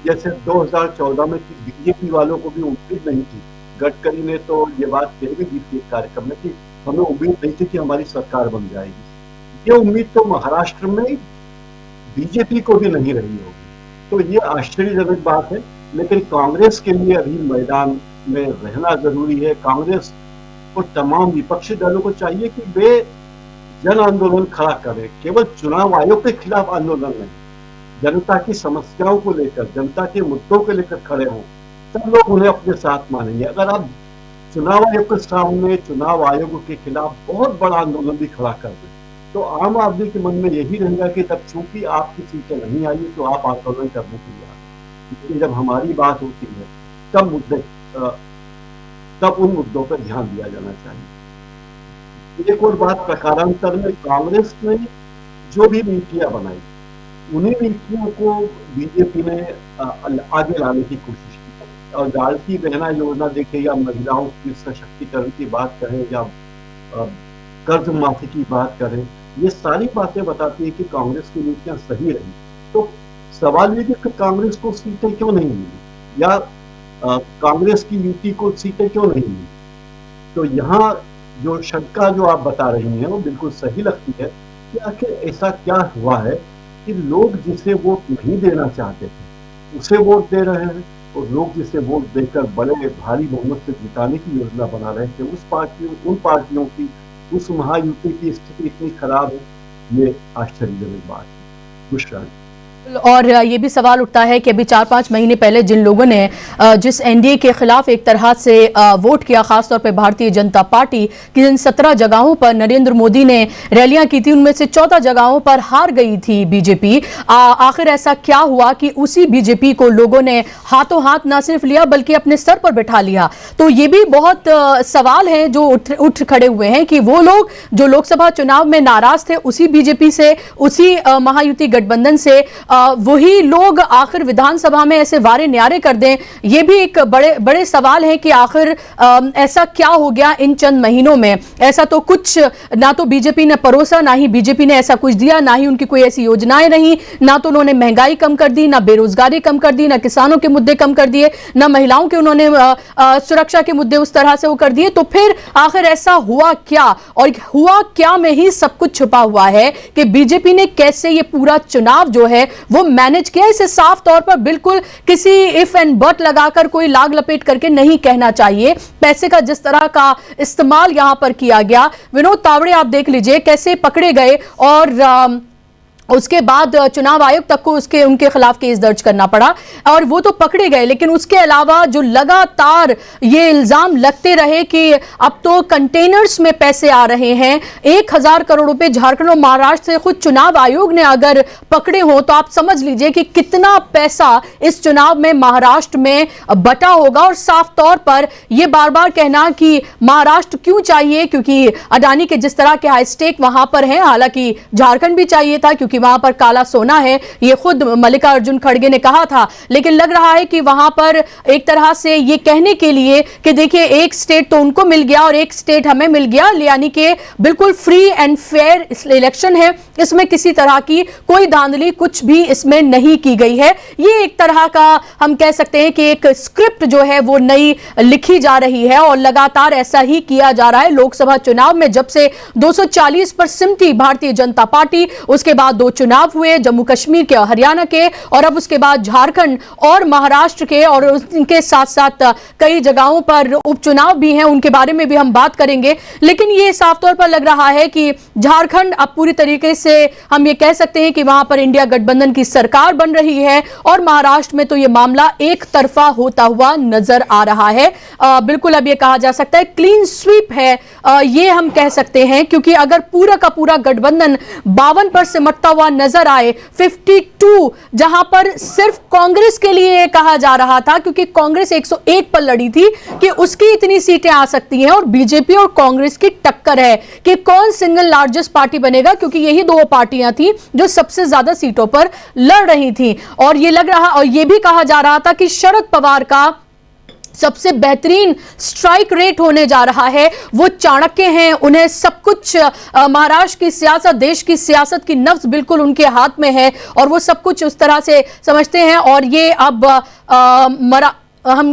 जैसे 2014 में कि बीजेपी वालों को भी उम्मीद नहीं थी। गडकरी ने तो ये बात कही भी थी एक कार्यक्रम में कि हमें उम्मीद नहीं थी कि हमारी सरकार बन जाएगी। ये उम्मीद तो महाराष्ट्र में बीजेपी को भी नहीं रही होगी। तो ये आश्चर्यजनक बात है। लेकिन कांग्रेस के लिए अभी मैदान में रहना जरूरी है। कांग्रेस को तमाम विपक्षी दलों को चाहिए कि वे जन आंदोलन खड़ा करें, केवल चुनाव आयोग के खिलाफ आंदोलन नहीं, जनता की समस्याओं को लेकर, जनता के मुद्दों को लेकर खड़े हों, सब लोग उन्हें अपने साथ मानेंगे। अगर आप चुनाव आयोग के सामने, चुनाव आयोग के खिलाफ बहुत बड़ा आंदोलन भी खड़ा कर दें तो आम आदमी के मन में यही रहेगा कि तब चूंकि आपकी सीटें नहीं आई तो आप आंदोलन करने के लिए आए। लेकिन जब हमारी बात होती है तब उन मुद्दों पर ध्यान दिया जाना चाहिए। एक और बात, प्रकारांतर में कांग्रेस ने जो भी नीतियां बनाई, उन्हीं नीतियों को बीजेपी ने आगे लाने की कोशिश की। और लाड़ली बहना योजना देखें या महिलाओं की सशक्तिकरण की बात करें या कर्ज माफी की बात करें, ये सारी बातें बताती है कि कांग्रेस की नीतियां सही रही। तो सवाल ये कि कांग्रेस को सीटें क्यों नहीं मिली या कांग्रेस की नीति को सीटें क्यों नहीं मिली। तो यहाँ जो शंका जो आप बता रही हैं वो बिल्कुल सही लगती है कि आखिर ऐसा क्या हुआ है कि लोग जिसे वोट नहीं देना चाहते थे उसे वोट दे रहे हैं, और लोग जिसे वोट देकर बड़े भारी बहुमत से जिताने की योजना बना रहे थे उन पार्टियों की, उस महायुति की स्थिति इतनी खराब है, ये आश्चर्यजनक बात है। बुशरा। और ये भी सवाल उठता है कि अभी 4-5 महीने पहले जिन लोगों ने जिस एनडीए के खिलाफ एक तरह से वोट किया, खासतौर पर भारतीय जनता पार्टी की, जिन 17 जगहों पर नरेंद्र मोदी ने रैलियां की थी उनमें से 14 जगहों पर हार गई थी बीजेपी। आखिर ऐसा क्या हुआ कि उसी बीजेपी को लोगों ने हाथों हाथ न सिर्फ लिया बल्कि अपने सर पर बैठा लिया। तो ये भी बहुत सवाल हैं जो उठ खड़े हुए हैं कि वो लोग जो लोकसभा चुनाव में नाराज थे उसी बीजेपी से, उसी महायुति गठबंधन से, वही लोग आखिर विधानसभा में ऐसे वारे न्यारे कर दें। ये भी एक बड़े सवाल है कि आखिर ऐसा क्या हो गया इन चंद महीनों में। ऐसा तो कुछ ना तो बीजेपी ने परोसा, ना ही बीजेपी ने ऐसा कुछ दिया, ना ही उनकी कोई ऐसी योजनाएं रही, ना तो उन्होंने महंगाई कम कर दी, ना बेरोजगारी कम कर दी, ना किसानों के मुद्दे कम कर दिए, ना महिलाओं के उन्होंने सुरक्षा के मुद्दे उस तरह से वो कर दिए। तो फिर आखिर ऐसा हुआ क्या, और हुआ क्या में ही सब कुछ छुपा हुआ है कि बीजेपी ने कैसे ये पूरा चुनाव जो है वो मैनेज किया। इसे साफ तौर पर बिल्कुल किसी इफ एंड बट लगाकर, कोई लाग लपेट करके नहीं कहना चाहिए। पैसे का जिस तरह का इस्तेमाल यहां पर किया गया, विनोद तावड़े आप देख लीजिए कैसे पकड़े गए और उसके बाद चुनाव आयोग तक को उनके खिलाफ केस दर्ज करना पड़ा, और वो तो पकड़े गए। लेकिन उसके अलावा जो लगातार ये इल्जाम लगते रहे कि अब तो कंटेनर्स में पैसे आ रहे हैं, 1000 करोड़ रुपए झारखंड और महाराष्ट्र से खुद चुनाव आयोग ने अगर पकड़े हो तो आप समझ लीजिए कि कितना पैसा इस चुनाव में महाराष्ट्र में बटा होगा। और साफ तौर पर यह बार बार कहना कि महाराष्ट्र क्यों चाहिए, क्योंकि अडानी के जिस तरह के हाई स्टेक वहां पर है, हालांकि झारखंड भी चाहिए था क्योंकि कि वहां पर काला सोना है, ये खुद मल्लिकार्जुन खड़गे ने कहा था। लेकिन लग रहा है कि वहां पर एक तरह से ये कहने के लिए कि देखिए एक स्टेट तो उनको मिल गया और एक स्टेट हमें मिल गया, यानी कि बिल्कुल फ्री एंड फेयर इलेक्शन है, इसमें किसी तरह की कोई धांधली कुछ भी इसमें नहीं की गई है। ये एक तरह का हम कह सकते हैं कि एक स्क्रिप्ट जो है वो नई लिखी जा रही है और लगातार ऐसा ही किया जा रहा है। लोकसभा चुनाव में जब से 240 पर सिमटी भारतीय जनता पार्टी, उसके बाद 2 चुनाव हुए, जम्मू कश्मीर के, हरियाणा के, और अब उसके बाद झारखंड और महाराष्ट्र के, और उनके साथ साथ कई जगहों पर उपचुनाव भी हैं, उनके बारे में भी हम बात करेंगे। लेकिन ये साफ तौर पर लग रहा है कि झारखंड अब पूरी तरीके से हम ये कह सकते हैं कि वहां पर इंडिया गठबंधन की सरकार बन रही है, और महाराष्ट्र में तो ये मामला एक तरफा होता हुआ नजर आ रहा है। बिल्कुल अब ये कहा जा सकता है क्लीन स्वीप है, ये हम कह सकते हैं, क्योंकि अगर पूरा का पूरा गठबंधन 52 पर सिमटता हुआ नजर आए, 52 जहां पर सिर्फ कांग्रेस के लिए कहा जा रहा था, क्योंकि कांग्रेस 101 पर लड़ी थी कि उसकी इतनी सीटें आ सकती हैं, और बीजेपी और कांग्रेस की टक्कर है कि कौन सिंगल लार्जेस्ट पार्टी बनेगा, क्योंकि यही 2 पार्टियां थी जो सबसे ज्यादा सीटों पर लड़ रही थी। और ये लग रहा, और ये भी कहा जा रहा था कि शरद पवार का सबसे बेहतरीन स्ट्राइक रेट होने जा रहा है, वो चाणक्य हैं, उन्हें सब कुछ महाराष्ट्र की सियासत, देश की सियासत की नब्ज बिल्कुल उनके हाथ में है, और वो सब कुछ उस तरह से समझते हैं। और ये अब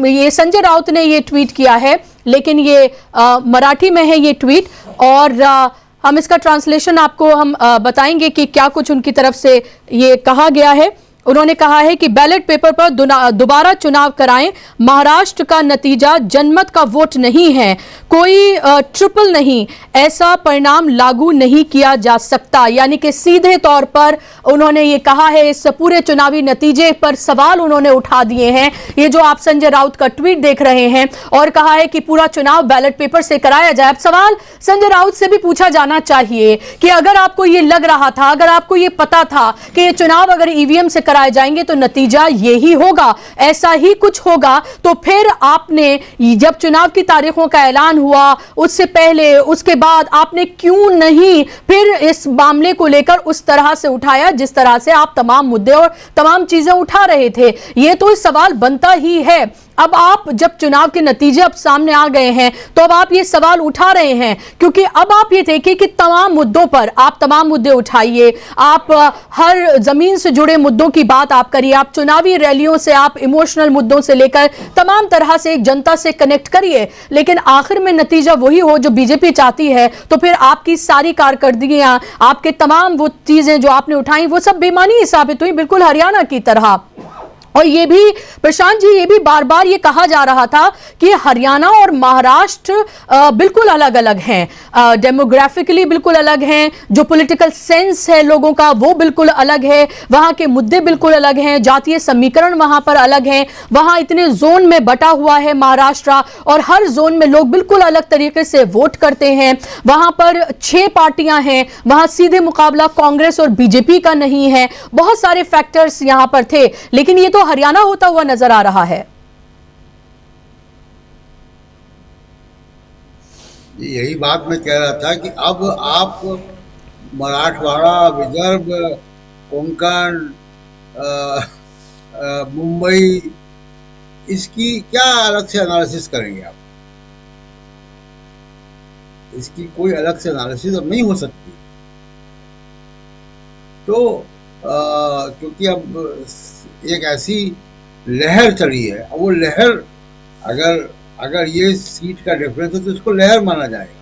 ये संजय राउत ने ये ट्वीट किया है, लेकिन ये मराठी में है ये ट्वीट, और हम इसका ट्रांसलेशन आपको हम बताएंगे कि क्या कुछ उनकी तरफ से ये कहा गया है। उन्होंने कहा है कि बैलेट पेपर पर दोबारा चुनाव कराएं, महाराष्ट्र का नतीजा जनमत का वोट नहीं है, कोई ट्रिपल नहीं, ऐसा परिणाम लागू नहीं किया जा सकता। यानी कि सीधे तौर पर उन्होंने ये कहा है, इस पूरे चुनावी नतीजे पर सवाल उन्होंने उठा दिए हैं, ये जो आप संजय राउत का ट्वीट देख रहे हैं, और कहा है कि पूरा चुनाव बैलेट पेपर से कराया जाए। अब सवाल संजय राउत से भी पूछा जाना चाहिए कि अगर आपको ये लग रहा था, अगर आपको ये पता था कि ये चुनाव अगर ईवीएम से कराए जाएंगे तो नतीजा यही होगा, ऐसा ही कुछ होगा, तो फिर आपने जब चुनाव की तारीखों का ऐलान हुआ, उससे पहले, उसके बाद आपने क्यों नहीं फिर इस मामले को लेकर उस तरह से उठाया जिस तरह से आप तमाम मुद्दे और तमाम चीजें उठा रहे थे? ये तो सवाल बनता ही है। अब आप जब चुनाव के नतीजे अब सामने आ गए हैं, तो अब आप ये सवाल उठा रहे हैं, क्योंकि अब आप ये देखिए कि तमाम मुद्दों पर आप तमाम मुद्दे उठाइए, आप हर जमीन से जुड़े मुद्दों की बात आप करिए, आप चुनावी रैलियों से, आप इमोशनल मुद्दों से लेकर तमाम तरह से एक जनता से कनेक्ट करिए, लेकिन आखिर में नतीजा वही हो जो बीजेपी चाहती है, तो फिर आपकी सारी कारकर्दगियां, आपके तमाम वो चीजें जो आपने उठाई, वो सब बेमानी ही साबित हुई, बिल्कुल हरियाणा की तरह। और ये भी प्रशांत जी, ये भी बार बार ये कहा जा रहा था कि हरियाणा और महाराष्ट्र बिल्कुल अलग अलग हैं, डेमोग्राफिकली बिल्कुल अलग हैं, जो पॉलिटिकल सेंस है लोगों का वो बिल्कुल अलग है, वहाँ के मुद्दे बिल्कुल अलग हैं, जातीय समीकरण वहाँ पर अलग हैं, वहाँ इतने जोन में बटा हुआ है महाराष्ट्र, और हर जोन में लोग बिल्कुल अलग तरीके से वोट करते हैं। वहाँ पर 6 पार्टियां हैं, वहाँ सीधे मुकाबला कांग्रेस और बीजेपी का नहीं है, बहुत सारे फैक्टर्स यहाँ पर थे, लेकिन ये तो हरियाणा होता हुआ नजर आ रहा है। यही बात मैं कह रहा था कि अब आप मराठवाड़ा, विदर्भ, कोंकण, मुंबई, इसकी क्या अलग से एनालिसिस करेंगे आप? इसकी कोई अलग से एनालिसिस अब नहीं हो सकती। तो क्योंकि अब एक ऐसी लहर चली है, अब वो लहर अगर ये सीट का डिफरेंस है तो इसको लहर माना जाएगा,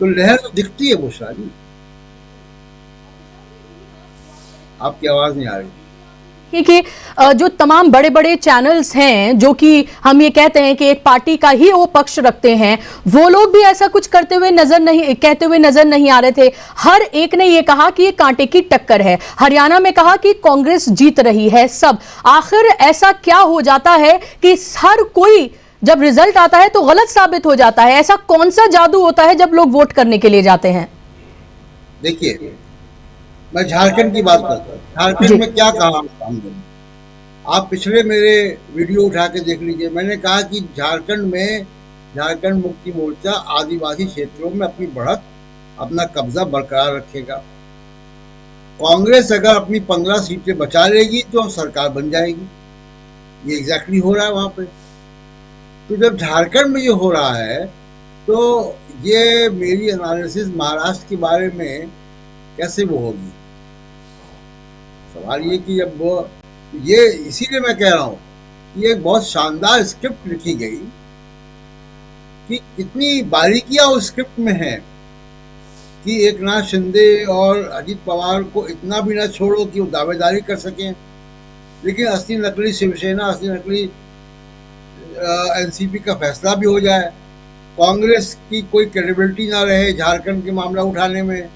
तो लहर तो दिखती है बुशरा जी। आपकी आवाज नहीं आ रही कि जो तमाम बड़े बड़े चैनल्स हैं जो कि हम ये कहते हैं कि एक पार्टी का ही वो पक्ष रखते हैं, वो लोग भी ऐसा कुछ कहते हुए नजर नहीं आ रहे थे। हर एक ने ये कहा कि ये कांटे की टक्कर है। हरियाणा में कहा कि कांग्रेस जीत रही है। सब आखिर ऐसा क्या हो जाता है कि हर कोई जब रिजल्ट आता है तो गलत साबित हो जाता है? ऐसा कौन सा जादू होता है जब लोग वोट करने के लिए जाते हैं? देखिए, मैं झारखंड की बात करता हूँ। झारखंड में क्या कहा हमने, आप पिछले मेरे वीडियो उठा के देख लीजिए। मैंने कहा कि झारखंड मुक्ति मोर्चा आदिवासी क्षेत्रों में अपनी बढ़त, अपना कब्जा बरकरार रखेगा। कांग्रेस अगर अपनी 15 सीटें बचा लेगी तो सरकार बन जाएगी। ये एग्जैक्टली हो रहा है वहां पे। तो जब झारखंड में ये हो रहा है तो ये मेरी एनालिसिस महाराष्ट्र के बारे में कैसे वो होगी। सवाल ये कि जब वो ये इसीलिए मैं कह रहा हूं कि एक बहुत शानदार स्क्रिप्ट लिखी गई कि कितनी बारीकियां उस स्क्रिप्ट में है कि एकनाथ शिंदे और अजित पवार को इतना भी ना छोड़ो कि वो दावेदारी कर सकें, लेकिन असली नकली शिवसेना, असली नकली एनसीपी का फैसला भी हो जाए, कांग्रेस की कोई क्रेडिबिलिटी ना रहे झारखंड के मामला उठाने में,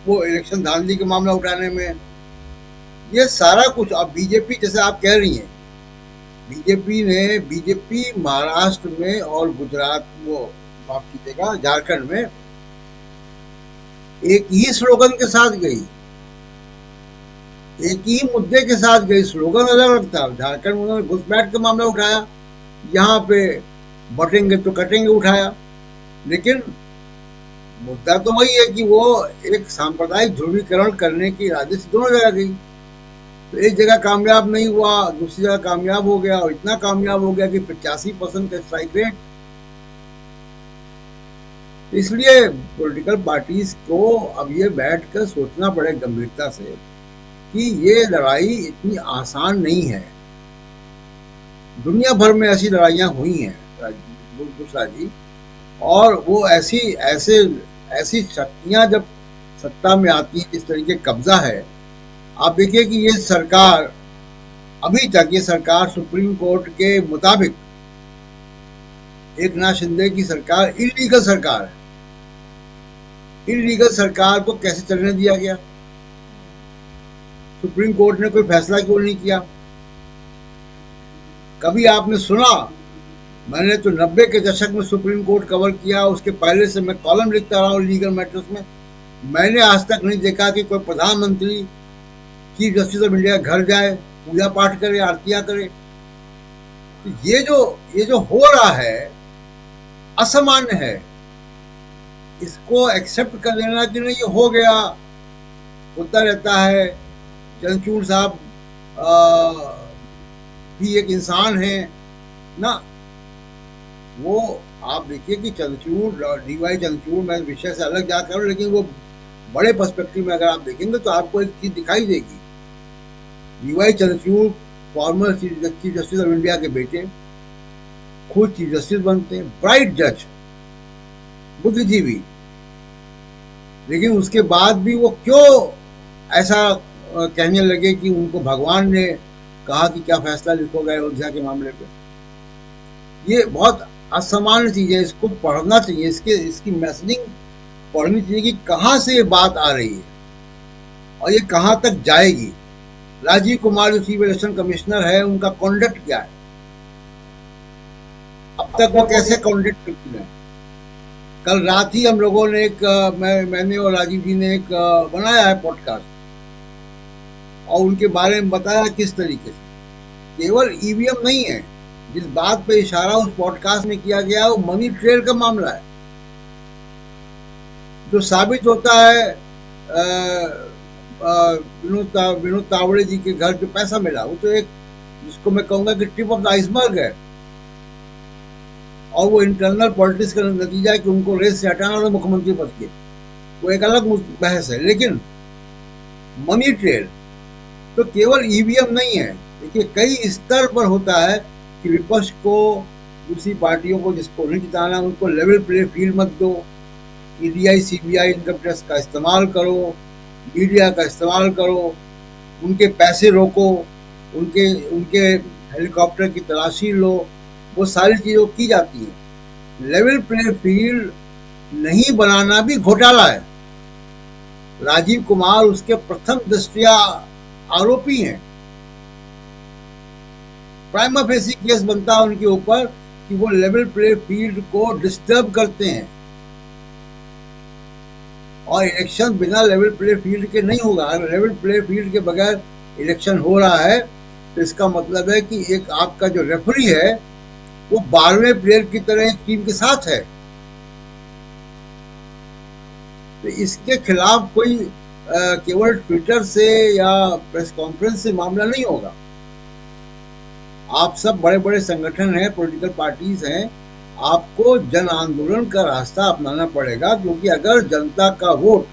वो इलेक्शन धांधली के मामला उठाने में, ये सारा कुछ। अब बीजेपी जैसे आप कह रही हैं, बीजेपी महाराष्ट्र में और गुजरात, वो माफ कीजिएगा झारखंड में एक ही स्लोगन के साथ गई, एक ही मुद्दे के साथ गई, स्लोगन अलग अलग था। झारखंड में उन्होंने घुसपैठ का मामला उठाया, यहाँ पे बटेंगे तो कटेंगे उठाया, लेकिन मुद्दा तो वही है कि वो एक सांप्रदायिक ध्रुवीकरण करने की इरादे से दोनों जगह गई। तो एक जगह कामयाब नहीं हुआ, दूसरी जगह कामयाब हो गया, और इतना कामयाब हो गया कि 85% का स्ट्राइक रेट। इसलिए पॉलिटिकल पार्टीज को अब ये बैठकर सोचना पड़े गंभीरता से कि ये लड़ाई इतनी आसान नहीं है। दुनिया भर में ऐसी लड़ाइयां हुई हैं दूसरा जी, और वो ऐसी शक्तियां जब सत्ता में आती है, इस तरीके कब्जा है। आप देखिए कि ये सरकार, अभी तक ये सरकार सुप्रीम कोर्ट के मुताबिक एकनाथ शिंदे की सरकार इलीगल सरकार है। इलीगल सरकार को कैसे चलने दिया गया? सुप्रीम कोर्ट ने कोई फैसला क्यों नहीं किया? कभी आपने सुना? मैंने तो 90 के दशक में सुप्रीम कोर्ट कवर किया, उसके पहले से मैं कॉलम लिखता रहा हूँ लीगल मैटर्स में। मैंने आज तक नहीं देखा कि कोई प्रधानमंत्री चीफ जस्टिस ऑफ इंडिया घर जाए, पूजा पाठ करे, आरतियां करे। तो ये जो हो रहा है असामान्य है। इसको एक्सेप्ट कर लेना कि नहीं, ये हो गया, होता रहता है। चंद्रचूड़ साहब भी एक इंसान है ना। वो आप देखिए कि चंद्रचूड़, डीवाई चंद्रचूड़, मैं विषय से अलग जा कर, लेकिन वो बड़े पर्सपेक्टिव में अगर आप देखेंगे तो आपको एक चीज दिखाई देगी। DY Chandrachud former chief justice of India के बेटे, खुद चीफ जस्टिस बनते हैं, ब्राइट जज, बुद्धिजीवी, लेकिन उसके बाद भी वो क्यों ऐसा कहने लगे कि उनको भगवान ने कहा कि क्या फैसला लिखोगे अयोध्या के मामले पे? ये बहुत असामान्य चीज है, इसको पढ़ना चाहिए, इसकी मैसेजिंग पढ़नी चाहिए कि कहाँ से ये बात आ रही है और ये कहाँ तक जाएगी। राजीव कुमार जो चीफ इलेक्शन कमिश्नर है, उनका कॉन्डक्ट क्या है? अब तक वो कैसे कॉन्डक्ट करती है? कल रात ही हम लोगों ने मैंने और राजीव जी ने एक बनाया है पॉडकास्ट, और उनके बारे में बताया किस तरीके से। केवल ईवीएम नहीं है, जिस बात पे इशारा उस पॉडकास्ट में किया गया वो मनी ट्रेल का मामला है, जो साबित होता है विनोद तावड़े जी के घर जो पैसा मिला, वो तो एक, जिसको मैं कहूंगा कि टिप ऑफ द आइसबर्ग है, और वो इंटरनल पॉलिटिक्स का नतीजा है कि उनको रेस से हटाना था मुख्यमंत्री पद के, वो एक अलग बहस है। लेकिन मनी ट्रेल तो केवल ईवीएम नहीं है। देखिए कई स्तर पर होता है कि विपक्ष को, दूसरी पार्टियों को जिसको नहीं जिताना, उनको लेवल प्ले फील्ड मत दो, ईडीआई सीबीआई इनकम टैक्स का इस्तेमाल करो, मीडिया का इस्तेमाल करो, उनके पैसे रोको, उनके हेलीकॉप्टर की तलाशी लो, वो सारी चीज़ों की जाती है। लेवल प्ले फील्ड नहीं बनाना भी घोटाला है। राजीव कुमार उसके प्रथम दृष्टया आरोपी हैं। प्राइमा फेसी केस बनता है उनके ऊपर कि वो लेवल प्ले फील्ड को डिस्टर्ब करते हैं, और इलेक्शन बिना लेवल प्ले फील्ड के नहीं होगा। अगर लेवल प्ले फील्ड के बगैर इलेक्शन हो रहा है तो इसका मतलब है कि एक आपका जो रेफरी है वो 12वें प्लेयर की तरह एक टीम के साथ है। तो इसके खिलाफ कोई केवल ट्विटर से या प्रेस कॉन्फ्रेंस से मामला नहीं होगा। आप सब बड़े बड़े संगठन हैं, पॉलिटिकल पार्टीज हैं, आपको जन आंदोलन का रास्ता अपनाना पड़ेगा, क्योंकि अगर जनता का वोट